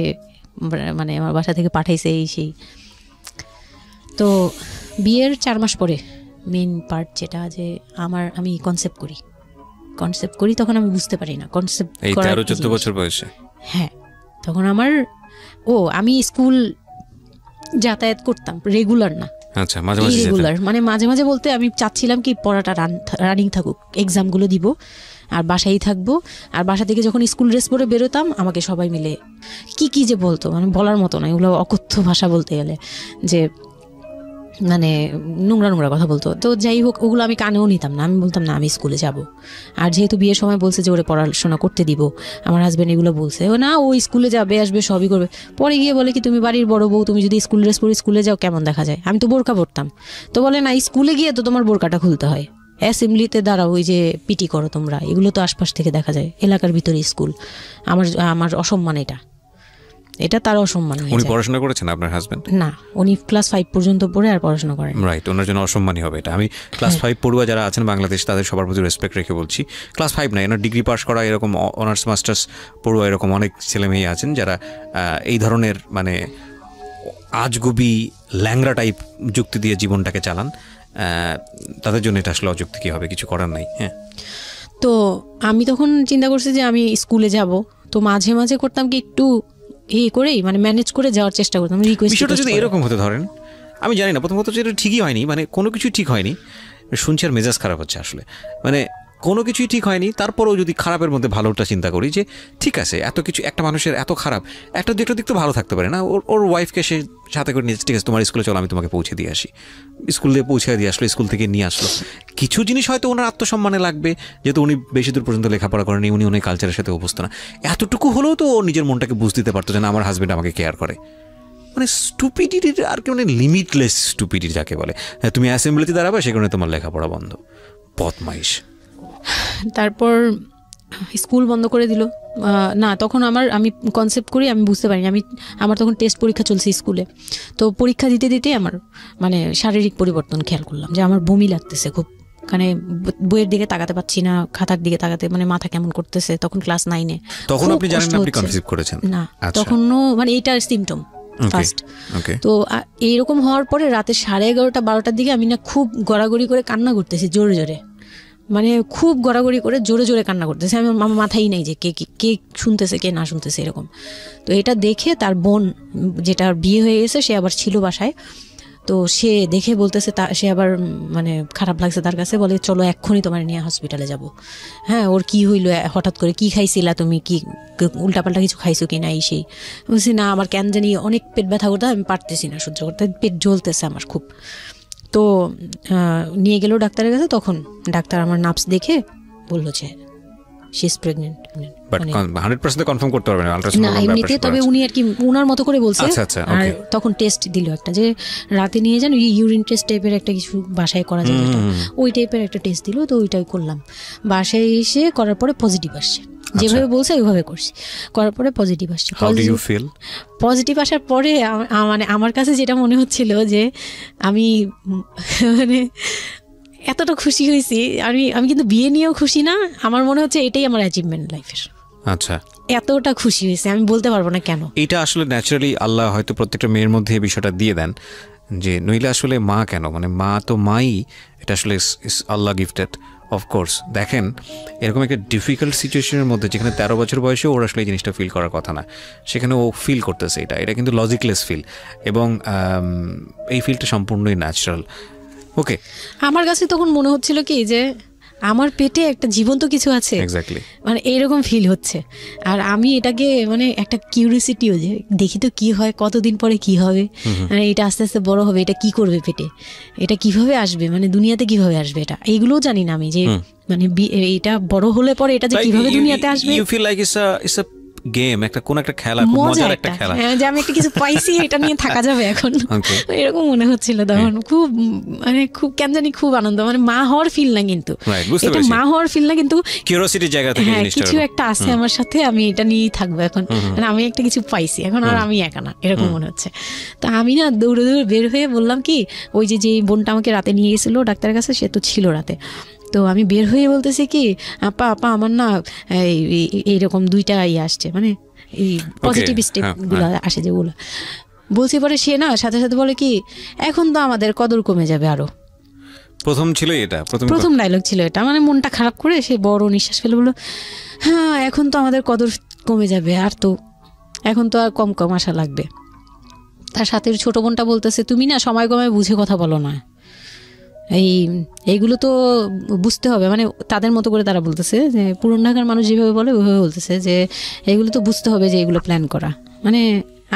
মানে আমার বাসা থেকে পাঠাইছে এই সেই। তো বিয়ের 4 মাস পরে মেন পার্ট যেটা, যে আমি কনসেপ্ট করি, তখন আমি বুঝতে পারি না কনসেপ্ট করার 13-14 বছর বয়সে। হ্যাঁ, তখন আমি স্কুল যাতায়াত করতাম, রেগুলার না, আচ্ছা, মাঝে মাঝে রেগুলার, মানে মাঝে মাঝে বলতে আমি চাচ্ছিলাম কি পড়াটা রানিং থাকুক, এক্সামগুলো দিব আর বাসায় থাকবো। আর বাসা থেকে যখন স্কুল ড্রেস পরে বেরোতাম আমাকে সবাই মিলে কি যে বলতো, মানে বলার মতো না, এগুলো অকথ্য ভাষা বলতে গেলে, যে মানে নোংরা নোংরা কথা বলতো। তো যাই হোক, ওগুলো আমি কানেও নিতাম না। আমি বলতাম না আমি স্কুলে যাব। আর যেহেতু বিয়ের সময় বলছে যে ওরে পড়াশোনা করতে দিব, আমার হাজব্যান্ড এগুলো বলছে, ও না ও স্কুলে যাবে আসবে সবই করবে। পরে গিয়ে বলে কি তুমি বাড়ির বড় বউ, তুমি যদি স্কুল ড্রেস পরে স্কুলে যাও কেমন দেখা যায়? আমি তো বোরকা পরতাম। তো বলে না স্কুলে গিয়ে তো তোমার বোরকাটা খুলতে হয়, অ্যাসেম্বলিতে দাঁড়াও, ওই যে পিটি করো তোমরা, এগুলো তো আশপাশ থেকে দেখা যায়, এলাকার ভিতরে স্কুল। আমার আমার অসম্মান, এটা তার অসম্মান। উনি পড়াশোনা করেছেন আপনার হাজবেন্ড? না, উনি ক্লাস 5 পর্যন্ত পড়ে আর পড়াশোনা করেন। রাইট, ওনার জন্য অসম্মানই হবে এটা। আমি ক্লাস 5 পড়ুয়া যারা আছেন বাংলাদেশ, তাদের সবার প্রতি রেসপেক্ট রেখে বলছি। ক্লাস 5 না, এনার ডিগ্রি পাস করা এরকম অনার্স মাস্টার্স পড়ুয়া এরকম অনেক ছেলে মেয়ে আছেন যারা এই ধরনের মানে আজগুবি ল্যাংরা টাইপ যুক্তি দিয়ে জীবনটাকে চালান। তাদের জন্য এটা আসলে অযুক্তি, কি হবে, কিছু করার নাই। হ্যাঁ, তো আমি তখন চিন্তা করছি যে আমি স্কুলে যাব, তো মাঝে মাঝে করতাম কি একটু করেই মানে ম্যানেজ করে যাওয়ার চেষ্টা করতাম, রিকোয়েস্ট। বিষয়টা যদি এরকম হতে ধরেন, আমি জানি না, প্রথমত যেটা ঠিকই হয়নি, মানে কোনো কিছুই ঠিক হয়নি, শুনছি আর মেজাজ খারাপ হচ্ছে আসলে। মানে কোনো কিছুই ঠিক হয়নি, তারপরেও যদি খারাপের মধ্যে ভালোটা চিন্তা করি যে ঠিক আছে, এত কিছু একটা মানুষের এত খারাপ, একটা দিক তো ভালো থাকতে পারে না। ওর ওয়াইফকে সে সাথে করে নিয়ে, ঠিক আছে তোমার স্কুলে চলো, আমি তোমাকে পৌঁছে দিয়ে আসি। স্কুলে পৌঁছে দিয়ে আসলো, স্কুল থেকে নিয়ে আসলো। কিছু জিনিস হয়তো ওনার আত্মসম্মানে লাগবে, যেহেতু উনি বেশি দূর পর্যন্ত লেখাপড়া করেনি, উনি অনেক কালচারের সাথে অভ্যস্ত না। এতটুকু হলেও তো ও নিজের মনটাকে বুঝ দিতে পারতো যে না, আমার হাজবেন্ড আমাকে কেয়ার করে। মানে স্টুপিডিটির আর কি, মানে লিমিটলেস স্টুপিডিটি যাকে বলে। হ্যাঁ, তুমি অ্যাসেম্বলিতে দাঁড়াবে, সেখানে তোমার লেখাপড়া বন্ধ, বদমাইশ। তারপর স্কুল বন্ধ করে দিল। না, তখন আমি কনসেপ্ট করি, আমি বুঝতে পারিনি। আমার তখন টেস্ট পরীক্ষা চলছে স্কুলে। তো পরীক্ষা দিতে দিতে আমার মানে শারীরিক পরিবর্তন খেয়াল করলাম, যে আমার বমি লাগতেছে খুব, মানে বইয়ের দিকে তাকাতে পাচ্ছি না, খাতার দিকে তাকাতে মানে মাথা কেমন করতেছে। তখন ক্লাস 9-এ। তখন আপনি জানেন না আপনি কনসিভ করেছেন? না, তখনও মানে এইটার সিমটম ফার্স্ট। তো এইরকম হওয়ার পরে রাতে 11:30 12টার দিকে আমি না খুব গড়াগড়ি করে কান্না করতেছি, জোরে জোরে, মানে খুব গড়াগড়ি করে জোরে জোরে কান্না করতেছে। আমার মাথায় নেই যে কে শুনতেছে কে না শুনতেছে এরকম। তো এটা দেখে তার বোন, যেটা বিয়ে হয়ে গেছে, সে আবার ছিল বাসায়। তো সে দেখে বলতেছে, সে আবার মানে খারাপ লাগছে তার কাছে, বলে চলো এক্ষুনি তোমার নিয়ে হসপিটালে যাব। হ্যাঁ, ওর কি হইলো হঠাৎ করে, কি খাইছিলা তুমি, কি উল্টাপাল্টা কিছু খাইছো কি না, এই সেই। বলছি না, আমার কেন জানি অনেক পেট ব্যথা করতে, আমি পারতেছি না সহ্য করতে, পেট জ্বলতেছে আমার খুব। তো নিয়ে গেল ডাক্তারের কাছে। তখন ডাক্তার আমার নার্ভস দেখে বললো যে she is pregnant. But 100% confirm করতে পারবেন আলট্রাসাউন্ড না এমনিতে, তবে উনি আর কি ওনার মতো করে বলছে। আর তখন টেস্ট দিল একটা, যে রাতে নিয়ে যান, ইউরিন টেস্ট টাইপের একটা কিছু বাসায় করা যায়, ওই টাইপের একটা টেস্ট দিল। তো ওইটাই করলাম। বাসায় এসে করার পরে পজিটিভ আসছে, যেভাবে বলছে ওইভাবে করছি, করার পরে পজিটিভ আসছে। পজিটিভ আসার পরে মানে আমার কাছে যেটা মনে হচ্ছিল যে আমি মানে এতটা খুশি হয়েছি। আমি কিন্তু বিয়ে নিয়েও খুশি না, আমার মনে হচ্ছে এটাই আমার অ্যাচিভমেন্ট লাইফের। আচ্ছা, এতটা খুশি হয়েছে আমি বলতে পারবো না কেন। এটা আসলে ন্যাচারালি আল্লাহ হয়তো প্রত্যেকটা মেয়ের মধ্যে এই বিষয়টা দিয়ে দেন, যে নইলে আসলে মা কেন, মানে মা তো মাই, এটা আসলে আল্লাহ গিফটেড। অফকোর্স দেখেন, এরকম একটা ডিফিকাল্ট সিচুয়েশনের মধ্যে, যেখানে 13 বছর বয়সে ওর আসলে এই জিনিসটা ফিল করার কথা না, সেখানে ও ফিল করতেছে, এটা কিন্তু লজিকলেস ফিল, এবং এই ফিলটা সম্পূর্ণই ন্যাচারাল। ওকে, আমার কাছে তখন মনে হচ্ছিল কি যে আমার পেটে একটা জীবন্ত কিছু আছে, এক্স্যাক্টলি, মানে এইরকম ফিল হচ্ছে। আর আমি এটাকে মানে একটা কিউরিওসিটিও, যে দেখি তো কি হয়, কতদিন পরে কি হবে, মানে এটা আস্তে আস্তে বড় হবে, এটা কি করবে পেটে, এটা কিভাবে আসবে, মানে দুনিয়াতে কিভাবে আসবে, এটা এইগুলোও জানি না আমি, যে মানে এটা বড় হলে পরে এটা যে কিভাবে দুনিয়াতে আসবে। You feel like it's a game, কোন একটা খেলা, খুব মজার একটা খেলা, যে আমি একটা কিছু পাইছি, এটা নিয়ে থাকা যাবে এখন, এরকম মনে হচ্ছিল তখন। খুব মানে খুব কেন জানি খুব আনন্দ, মানে মা হওয়ার ফিল না, কিন্তু এটা মা হওয়ার ফিল না, কিন্তু কিউরিওসিটির জায়গা থেকে কিছু একটা আছে আমার সাথে, আমি এটা নিয়েই থাকবো এখন, মানে আমি একটা কিছু পাইছি এখন, আর আমি একা না, এরকম মনে হচ্ছে। তা আমি না দৌড়ে দৌড়ে বের হয়ে বললাম কি, ওই যে বোনটা আমাকে রাতে নিয়ে গেছিলো ডাক্তারের কাছে, সে তো ছিল রাতে। তো আমি বের হয়ে বলতেছি কি, আপা আমার না এইরকম 2টা আসছে, মানে এই পজিটিভ স্টেপগুলো আসে যেগুলো বলছি। পরে সে না সাথে সাথে বলে কি, এখন তো আমাদের কদর কমে যাবে আরো। প্রথম ডায়লগ ছিল এটা, মানে মনটা খারাপ করে সে বড় নিঃশ্বাস ফেলে বললো, হ্যাঁ এখন তো আমাদের কদর কমে যাবে, আর তো এখন তো আর কম কম আশা লাগবে। তার সাথে ছোট বোনটা বলতেছে, তুমি না সময় কমে বুঝে কথা বলো না, এইগুলো তো বুঝতে হবে, মানে তাদের মতো করে তারা বলতেছে, যে পুরান ঢাকার মানুষ যেভাবে বলে ওইভাবে বলতেছে, যে এইগুলো তো বুঝতে হবে যে এগুলো প্ল্যান করা। মানে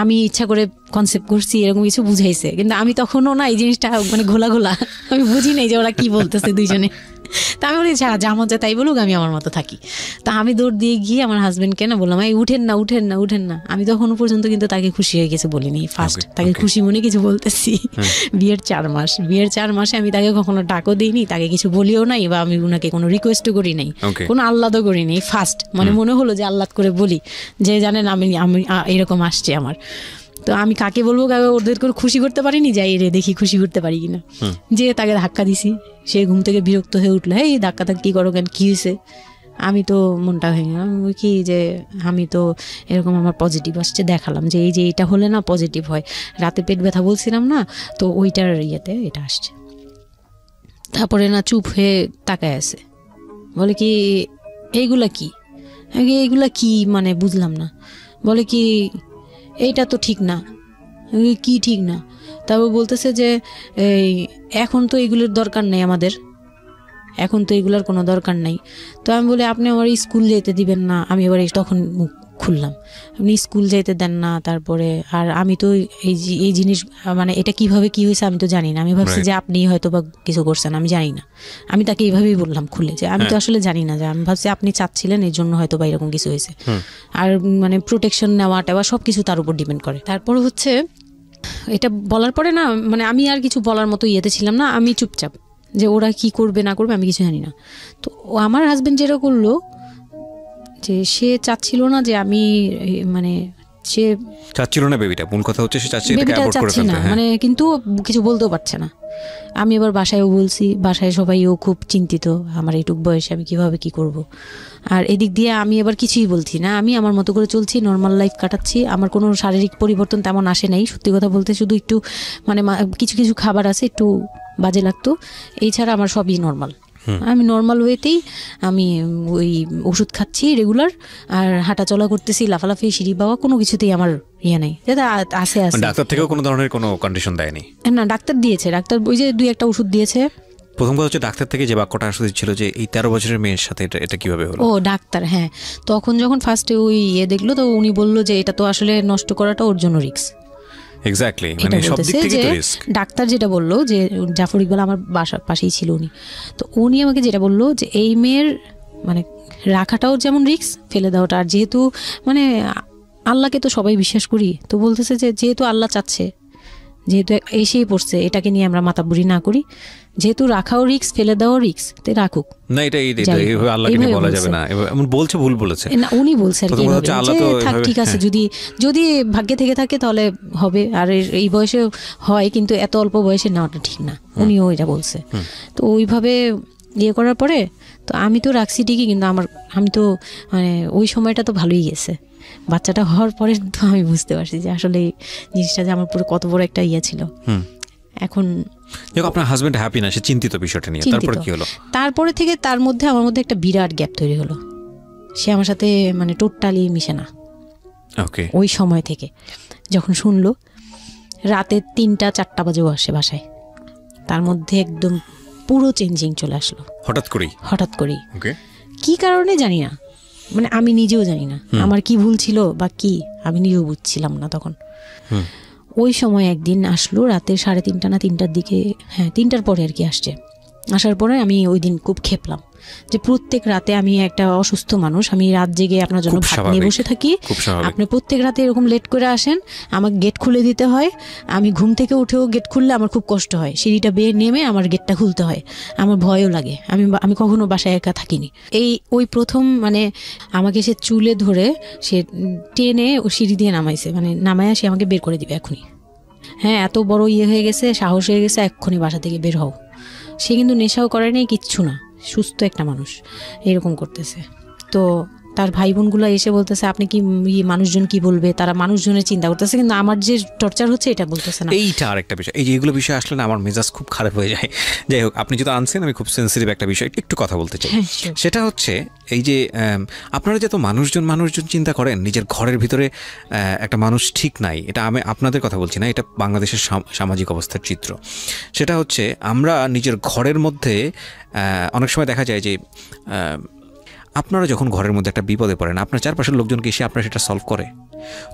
আমি ইচ্ছা করে কনসেপ্ট করছি এরকম কিছু বুঝাইছে, কিন্তু আমি তখনও না এই জিনিসটা মানে ঘোলা আমি বুঝি নাই যে ওরা কি বলতেছে দুইজনে। তা আমি বলি যা মজা তাই বলুক, আমি আমার মতো থাকি। তা আমি দৌড় দিয়ে গিয়ে আমার হাজবেন্ডকে না বললাম, এই উঠেন না। আমি তখনও পর্যন্ত কিন্তু তাকে খুশি হয়ে গেছে বলিনি, ফার্স্ট তাকে খুশি মনে কিছু বলতেছি। বিয়ের 4 মাসে আমি তাকে কখনো ডাকও দিইনি, তাকে কিছু বলিও নাই, বা আমি ওনাকে কোনো রিকোয়েস্টও করি নাই, কোনো আহ্লাদও করি নাই। ফার্স্ট মানে মনে হলো যে আহ্লাদ করে বলি যে জানেন আমি এরকম আসছে আমার। তো আমি কাকে বলবো, ওদের করে খুশি করতে পারিনি, যাই রে দেখি খুশি করতে পারি কিনা। যে তাকে ধাক্কা দিছি, সে ঘুম থেকে বিরক্ত হয়ে উঠলো, এই ধাক্কা কি করো কেন, কি হয়েছে? আমি তো মনটা ভেঙে কি যে আমি তো এরকম আমার পজিটিভ আসছে, দেখালাম যে এই যে এটা হলে না পজিটিভ হয়, রাতে পেট ব্যথা বলছিলাম না, তো ওইটার ইয়েতে এটা আসছে। তারপরে না চুপ হয়ে তাকায় আছে, বলে কি এইগুলা কি মানে বুঝলাম না। বলে কি এইটা তো ঠিক না। কি ঠিক না? তারপর বলতেছে যে এই এখন তো এগুলোর দরকার নেই, আমাদের এখন তো এগুলোর কোনো দরকার নাই। তো আমি বলি আপনি আমার স্কুল যেতে দিবেন না। আমি এবার তখন মুখ খুললাম, আপনি স্কুল যেতে দেন না, তারপরে আর আমি তো এই জিনিস মানে এটা কিভাবে কি হয়েছে আমি তো জানি না। আমি ভাবছি যে আপনি হয়তো বা কিছু করছেন, আমি জানি না। আমি তাকে এইভাবেই বললাম খুলে যে আমি তো আসলে জানি না, যে আমি ভাবছি আপনি চাচ্ছিলেন এই জন্য হয়তো বা এরকম কিছু হয়েছে। আর মানে প্রোটেকশন নেওয়াটা বা সব কিছু তার উপর ডিপেন্ড করে। তারপর হচ্ছে এটা বলার পরে না মানে আমি আর কিছু বলার মতো ইয়েতে ছিলাম না, আমি চুপচাপ, যে ওরা কি করবে না করবে আমি কিছু জানি না। তো আমার হাজবেন্ড যেটা করলো, যে সে চাচ্ছিল না যে আমি মানে সে চাচ্ছিল না বেবিটা, মূল কথা হচ্ছে সে চাচ্ছে এটাকে অ্যাবর্ট করে ফেলতে, মানে কিন্তু কিছু বলতেও পারছে না। আমি এবার বাসায়ও বলছি, বাসায় সবাইও খুব চিন্তিত আমার এইটুক বয়সে আমি কিভাবে কি করব। আর এদিক দিয়ে আমি এবার কিছুই বলছি না, আমি আমার মতো করে চলছি, নর্মাল লাইফ কাটাচ্ছি। আমার কোনো শারীরিক পরিবর্তন তেমন আসে নাই, সত্যি কথা বলতে। শুধু একটু মানে কিছু খাবার আছে একটু বাজে লাগতো, এই ছাড়া আমার সবই নর্মাল। আমি নর্মাল ওয়েতেই আমি ওই ওষুধ খাচ্ছি রেগুলার, আর হাঁটা চলা করতেছি, লাফালাফি সিঁড়ি বাওয়া কোনো কিছুতেই আমার ইয়ে নেই। আছে ডাক্তার থেকেও কোনো ধরনের কোনো কন্ডিশন দেয়নি? না, ডাক্তার দিয়েছে, ডাক্তার ওই যে 2-1টা ওষুধ দিয়েছে। প্রথম কথা হচ্ছে ডাক্তার থেকে যে বাক্যটা আসলে ছিল যে এই 13 বছরের মেয়ের সাথে এটা কিভাবে হলো? ও ডাক্তার, হ্যাঁ। তখন যখন ফার্স্টে ওই দেখলো, তো উনি বললো যে এটা তো আসলে নষ্ট করাটা ওর জন্য রিস্ক। এক্স্যাক্টলি, মানে সব দিক থেকে তো রিস্ক। ডাক্তার যেটা বললো, যে জাফর ইকবাল আমার বাসার পাশেই ছিল উনি, তো উনি আমাকে যেটা বললো যে এই মেয়ের মানে রাখাটাও যেমন রিস্ক, ফেলে দেওয়াটা। আর যেহেতু মানে আল্লাহকে তো সবাই বিশ্বাস করি, তো বলতেছে যে যেহেতু আল্লাহ চাচ্ছে, যেহেতু এসেই পড়ছে, এটাকে নিয়ে আমরা মাতাবুরি না করি, যেহেতু রাখাও রিস্ক ফেলে দেওয়াও রিস্ক, তো রাখুক না। এটা এইভাবে আল্লাহকে নিয়ে বলা যাবে না, এমন বলছে ভুল বলেছে না, উনি বলছেন ঠিক আছে, যদি ভাগ্যে থেকে থাকে তাহলে হবে। আর এই বয়সে হয়, কিন্তু এত অল্প বয়সে নেওয়াটা ঠিক না, উনিও এটা বলছে। তো ওইভাবে ইয়ে করার পরে তো আমি তো রাখছি ঠিকই, কিন্তু আমি তো মানে ওই সময়টা তো ভালোই গেছে। বাচ্চাটা হওয়ার পরে তো আমি বুঝতে পারছি যে আসলে জিনিসটা যে আমার পুরো কত বড় একটা ইয়ে ছিল। এখন আপনার হাজবেন্ড হ্যাপি না, সে চিন্তিত বিষয়টা নিয়ে। তারপর কি হলো? তারপরে থেকে আমার মধ্যে একটা বিরাট গ্যাপ তৈরি হলো। সে আমার সাথে মানে টোটালি মিশে না। ওকে। ওই সময় থেকে যখন শুনলো রাতে 3টা-4টা বাজেও আসে বাসায়, তার মধ্যে একদম পুরো চেঞ্জিং চলে আসলো হঠাৎ করেই। ওকে। কি কারণে জানি না, মানে আমি নিজেও জানি না আমার কি ভুল ছিল বা কি, আমি নিজেও বুঝছিলাম না তখন। ওই সময় একদিন আসলো রাতে 3:30 না 3টার দিকে, হ্যাঁ 3টার পরে আর কি আসছে। আসার পরে আমি ওই দিন খুব খেপলাম যে প্রত্যেক রাতে আমি একটা অসুস্থ মানুষ, আমি রাত জেগে আপনার জন্য ভাত নিয়ে বসে থাকি, আপনি প্রত্যেক রাতে এরকম লেট করে আসেন, আমাকে গেট খুলে দিতে হয়, আমি ঘুম থেকে উঠেও গেট খুললে আমার খুব কষ্ট হয়, সিঁড়িটা বেয়ে নেমে আমার গেটটা খুলতে হয়, আমার ভয়ও লাগে, আমি কখনো বাসায় একা থাকিনি। ওই প্রথম মানে আমাকে সে চুলে ধরে সে টেনে ও সিঁড়ি দিয়ে নামাইছে, মানে নামায় সে আমাকে বের করে দিবে এখনই। হ্যাঁ, এত বড় ইয়ে হয়ে গেছে, সাহস হয়ে গেছে, এক্ষুনি বাসা থেকে বের হও। সে কিন্তু নেশাও করে নাই, কিচ্ছু না, সুস্থ একটা মানুষ, এরকম করতেছে। তো তার ভাই বোনগুলো এসে বলতেছে আপনি কি মানুষজন কি বলবে, তারা মানুষজনের চিন্তা করতেছে, কিন্তু আমার যে টর্চার হচ্ছে এটা বলতেছে না। এইটা আরেকটা বিষয়, এই যে এগুলো বিষয় আসলে না আমার মেজাজ খুব খারাপ হয়ে যায়। যাই হোক, আপনি যদি আনছেন, আমি খুব সেন্সিটিভ একটা বিষয় একটু কথা বলতে চাই। সেটা হচ্ছে এই যে আপনারা যত মানুষজন চিন্তা করেন, নিজের ঘরের ভিতরে একটা মানুষ ঠিক নাই, এটা আমি আপনাদের কথা বলছি না, এটা বাংলাদেশের সামাজিক অবস্থার চিত্র। সেটা হচ্ছে আমরা নিজের ঘরের মধ্যে অনেক সময় দেখা যায় যে আপনারা যখন ঘরের মধ্যে একটা বিপদে পড়েন, আপনার চারপাশের লোকজনকে এসে আপনারা সেটা সলভ করে,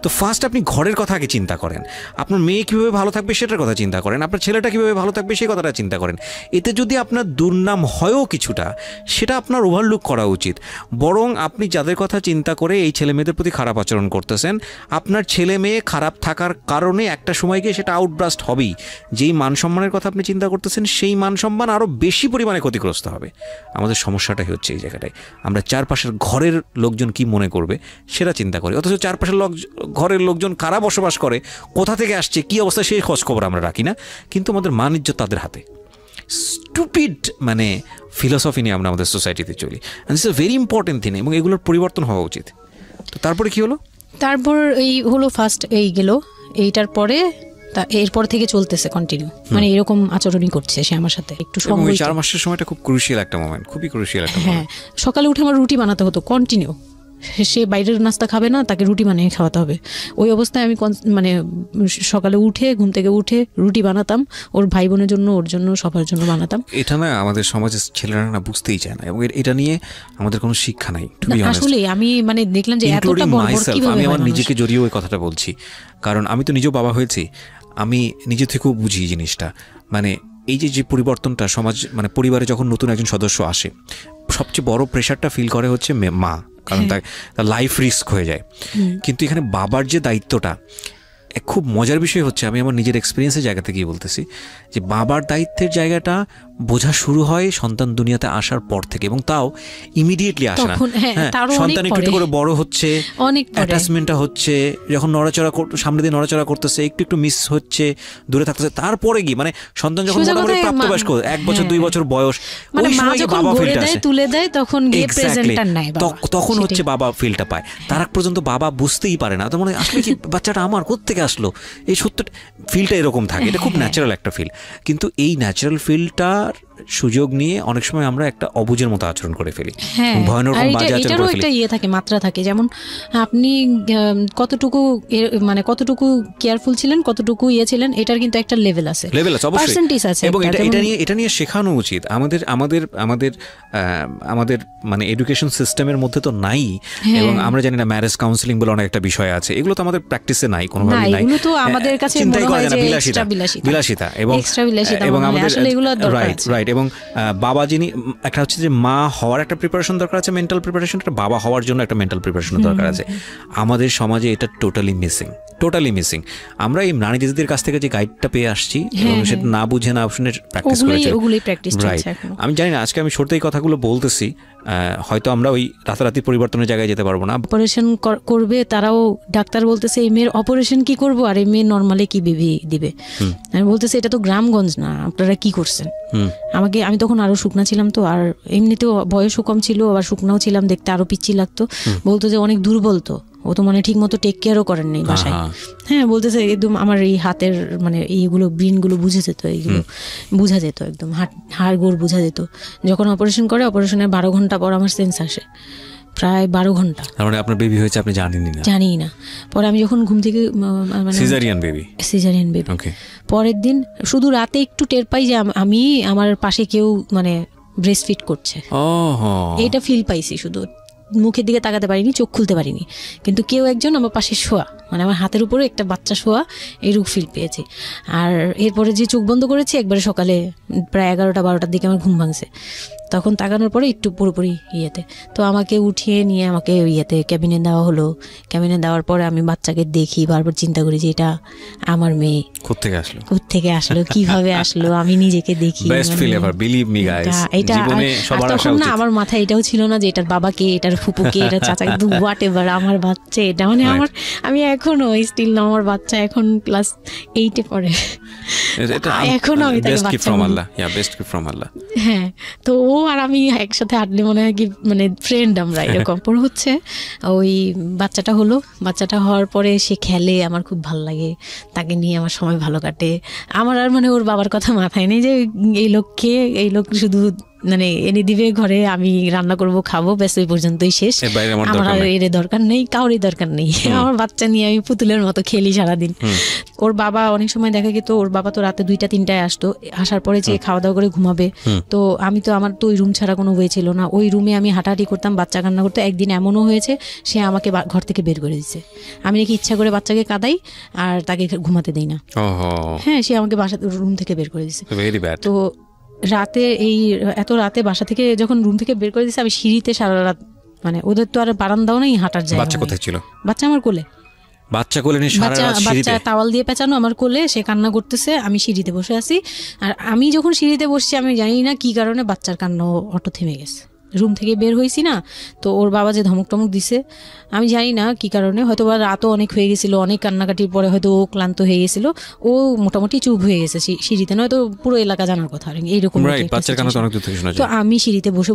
তো ফার্স্ট আপনি ঘরের কথা আগে চিন্তা করেন, আপনার মেয়ে কীভাবে ভালো থাকবে সেটার কথা চিন্তা করেন, আপনার ছেলেটা কীভাবে ভালো থাকবে সেই কথাটা চিন্তা করেন। এতে যদি আপনার দুর্নাম হয়ও কিছুটা, সেটা আপনার ওভারলুক করা উচিত। বরং আপনি যাদের কথা চিন্তা করে এই ছেলে মেয়েদের প্রতি খারাপ আচরণ করতেছেন, আপনার ছেলে মেয়ে খারাপ থাকার কারণে একটা সময় গিয়ে সেটা আউটব্রাস্ট হবেই। যেই মান সম্মানের কথা আপনি চিন্তা করতেছেন সেই মান সম্মান আরও বেশি পরিমাণে ক্ষতিগ্রস্ত হবে। আমাদের সমস্যাটাই হচ্ছে এই জায়গাটায়, আমরা চারপাশের ঘরের লোকজন কি মনে করবে সেটা চিন্তা করি, অথচ চারপাশের ঘরের লোকজন কারা বসবাস করে, কোথা থেকে আসছে, কী অবস্থা সেই খোঁজ খবর আমরা রাখি না, কিন্তু আমাদের মান ইজ্জত তাদের হাতে। স্টুপিড মানে ফিলসফি নিয়ে আমরা আমাদের সোসাইটিতে চলি, and it's a very important thing, এবং এগুলোর পরিবর্তন হওয়া উচিত। তো তারপরে কি হলো? তারপর এই হলো ফার্স্ট এই গেল, এইটার পরে এরপর থেকে চলতেছে কন্টিনিউ, মানে এরকম আচরণই করছে সে আমার সাথে। একটু 4 মাসের সময়টা খুব ক্রুশিয়াল একটা মোমেন্ট, খুবই ক্রুশিয়াল একটা মোমেন্ট। হ্যাঁ, সকালে উঠে আমার রুটি বানাতে হতো কন্টিনিউ, সে বাইরের নাস্তা খাবে না, তাকে রুটি বানিয়ে খাওয়াতে হবে। ওই অবস্থায় আমি মানে সকালে উঠে ঘুম থেকে উঠে রুটি বানাতাম, ওর ভাই বোনের জন্য, ওর জন্য, সবার জন্য বানাতাম। এটা না আমাদের সমাজের ছেলেরা না বুঝতেই চায় না, এবং এটা নিয়ে আমাদের কোনো শিক্ষা নাই। আসলে আমি মানে দেখলাম যে এতটা বড় কিভাবে আমি আমার নিজেকে জড়িয়ে ওই কথাটা বলছি, কারণ আমি তো নিজেও বাবা হয়েছি, আমি নিজে থেকেও বুঝি জিনিসটা। মানে এই যে পরিবর্তনটা সমাজ, মানে পরিবারে যখন নতুন একজন সদস্য আসে, সবচেয়ে বড় প্রেশারটা ফিল করে হচ্ছে মা, কারণ তার লাইফ রিস্ক হয়ে যায়। কিন্তু এখানে বাবার যে দায়িত্বটা, খুব মজার বিষয় হচ্ছে, আমি আমার নিজের এক্সপিরিয়েন্সের জায়গা থেকেই বলতেছি, যে বাবার দায়িত্বের জায়গাটা বোঝা শুরু হয় সন্তান দুনিয়াতে আসার পর থেকে, এবং তাও ইমিডিয়েটলি আসে না। সন্তান একটু করে বড় হচ্ছে, অ্যাটাচমেন্টটা হচ্ছে, যখন নড়াচড়া সামনে দিয়ে নড়াচড়া করতেছে, একটু একটু মিস হচ্ছে, দূরে থাকতেছে, তারপরে কি মানে সন্তান যখন মোটামুটি প্রাপ্তবয়স্ক, 1 বছর 2 বছর বয়স, ওই সময় বাবা ফিলটা আসে, তুলে দেয়, তখন তখন হচ্ছে বাবা ফিলটা পায়। তার আগ পর্যন্ত বাবা বুঝতেই পারে না, তো মনে আসলে কি বাচ্চাটা আমার কোত্থেকে আসলো, এই সত্যটা ফিলটা এরকম থাকে। এটা খুব ন্যাচারাল একটা ফিল, কিন্তু এই ন্যাচারাল ফিলটার সুযোগ নিয়ে অনেক সময় আমরা একটা অবুঝের মতো আচরণ করে ফেলি, ভয়ানক বাজে আচরণ করে ফেলি। একটা ইয়ে থাকে, মাত্রা থাকে, যেমন আপনি কতটুকু মানে কতটুকু কেয়ারফুল ছিলেন, কতটুকু ইয়ে ছিলেন, এটার কিন্তু একটা লেভেল আছে, পার্সেন্টেজ আছে, এবং এটা নিয়ে শেখানো উচিত আমাদের মানে এডুকেশন সিস্টেমের মধ্যে তো নাই। এবং আমরা জানি না ম্যারেজ কাউন্সিলিং বলে অনেক একটা বিষয় আছে, এগুলো তো আমাদের প্র্যাকটিসে নাই, কোনোভাবেই নাই। এগুলো তো আমাদের কাছে মনে হয় যে বিলাসিতা, এবং আমাদের রাইট। এবং বাবা যিনি, একটা হচ্ছে যে মা হওয়ার একটা প্রিপারেশন দরকার আছে, মেন্টাল প্রিপারেশন, একটা বাবা হওয়ার জন্য একটা মেন্টাল প্রিপারেশন দরকার আছে। আমাদের সমাজে এটা টোটালি মিসিং। আমরা এই নারী দিদিদের কাছ থেকে যে গাইডটা পেয়ে আসছি, এবং সেটা না বুঝে না শুনে প্র্যাকটিস করেছি। রাইট, আমি জানি না, আজকে আমি সত্যি এই কথাগুলো বলতেছি, হয়তো আমরা ওই রাতারাতি পরিবর্তনের জায়গায় যেতে পারবো না। অপারেশন করবে, তারাও ডাক্তার বলতেছে এই মেয়ের অপারেশন কি করবো, আর এই মেয়ে নর্মালি কি বেবি দিবে। আমি বলতেছে এটা তো গ্রামগঞ্জ না, আপনারা কি করছেন। আমি তখন আরো শুকনা ছিলাম, তো আর এমনিতেও বয়সও কম ছিল, আবার শুকনাও ছিলাম, দেখতে আরো পিচ্ছি লাগতো। বলতো যে অনেক দুর্বল, তো ও তো মানে ঠিক মতো টেক কেয়ারও করেন নাই বাসায়। হ্যাঁ, বলতেছে একদম আমার এই হাতের মানে এইগুলো ব্রিনগুলো বুঝে যেত, এইগুলো বোঝা যেত, একদম হাড় গোড় বোঝা যেত। যখন অপারেশন করে, অপারেশনের 12 ঘন্টা পর আমার সেন্স আসে, প্রায় 12 ঘন্টা। মানে আপনার বেবি হয়েছে আপনি জানি না? পরে আমি যখন ঘুম থেকে, মানে সিজারিয়ান বেবি, পরের দিন শুধু রাতে একটু টের পাই যে আমি আমার পাশে কেউ মানে ব্রেস্ট ফিড করছে, এটা ফিল পাইছি। শুধু মুখের দিকে তাকাতে পারিনি, চোখ খুলতে পারিনি, কিন্তু কেউ একজন আমার পাশে শোয়া, মানে আমার হাতের উপরে একটা বাচ্চা শোয়া, এইরূপ ফিল পেয়েছি। আর এরপরে যে চোখ বন্ধ করেছি, একবারে সকালে প্রায় 11টা-12টার দিকে আমার ঘুম ভাঙছে। তখন তাকানোর পরে একটু পুরোপুরি ইয়েতে, তো আমাকে উঠিয়ে নিয়ে আমাকে ইয়েতে ক্যাবিনে দেওয়া হলো। ক্যাবিনে দেওয়ার পরে আমি বাচ্চাকে দেখি, বারবার চিন্তা করি যে এটা আমার মেয়ে, কোত্থেকে আসলো, কিভাবে আসলো, আমি নিজেকে দেখি। তখন না আমার মাথায় এটাও ছিল না যে এটার বাবাকে, এটার ফুপুকে, এটার চাচা, কিন্তু হোয়াট এভার আমার বাচ্চা এটা, মানে আমি এখনো স্টিল না, আমার বাচ্চা এখন ক্লাস 8-এ পড়ে, এখনো আমি তাকে বাচ্চা। হ্যাঁ, তো ও আর আমি একসাথে হাঁটলে মনে হয় কি মানে ফ্রেন্ড আমরা, এরকম। পর হচ্ছে ওই বাচ্চাটা হওয়ার পরে সে খেলে, আমার খুব ভালো লাগে, তাকে নিয়ে আমার সময় ভালো কাটে। আমার আর মানে ওর বাবার কথা মাথায় নেই যে এই লোক শুধু মানে এনে দিবে ঘরে, আমি রান্না করব, খাবো, ব্যাস ওই পর্যন্তই শেষ। এর বাইরে আমার আমার দরকার আর নেই। এর দরকার নেই, কাউরই দরকার নেই। আমার বাচ্চা নিয়ে আমি পুতুলের মতো খেলি সারাদিন। ওর বাবা অনেক সময় দেখা গেত ওর বাবা তো রাতে 2টা-3টায় আসতো, আসার পরে যে খাওয়া দাওয়া করে ঘুমাবে। তো আমি তো, আমার তো ওই রুম ছাড়া কোনো ওয়ে ছিল না, ওই রুমে আমি হাঁটাহাঁটি করতাম, বাচ্চা কান্না করতো। একদিন এমনও হয়েছে সে আমাকে ঘর থেকে বের করে দিচ্ছে, আমি নাকি ইচ্ছা করে বাচ্চাকে কাঁদাই আর তাকে ঘুমাতে দেই না। ওহো, হ্যাঁ, সে আমাকে বাসা রুম থেকে বের করে দিচ্ছে। Very bad. তো রাতে, এই এত রাতে বাসা থেকে যখন রুম থেকে বের করে দিচ্ছে, আমি সিঁড়িতে সারা রাত, মানে ওদের তো আর বারান্দাও নেই, হাঁটার জায়গা বাচ্চা নেই। কোথায় ছিল? বাচ্চা আমার কোলে, বাচ্চা কোলে নিয়ে সারা রাত সিঁড়িতে? বাচ্চা তাওয়াল দিয়ে পেঁচানো আমার কোলে, সে কান্না করতেছে, আমি সিঁড়িতে বসে আছি। আর আমি যখন সিঁড়িতে বসছি, আমি জানি না কি কারণে বাচ্চার কান্না অটো থেমে গেছে। রুম থেকে বের হয়েছি না, তো ওর বাবা যে ধমক টমক দিছে, আমি জানি না কি কারণে, হয়তো বা রাতও অনেক হয়ে গেছিল, অনেক কান্নাকাটির পরে হয়তো ও ক্লান্ত হয়ে গেছিল, ও মোটামুটি চুপ হয়ে গেছে সিঁড়িতে, নয়তো পুরো এলাকা জানার কথা এইরকম। রাইট, বাচ্চার কান্না তো অনেক দূর থেকে শোনা তো যায়। আমি সিঁড়িতে বসে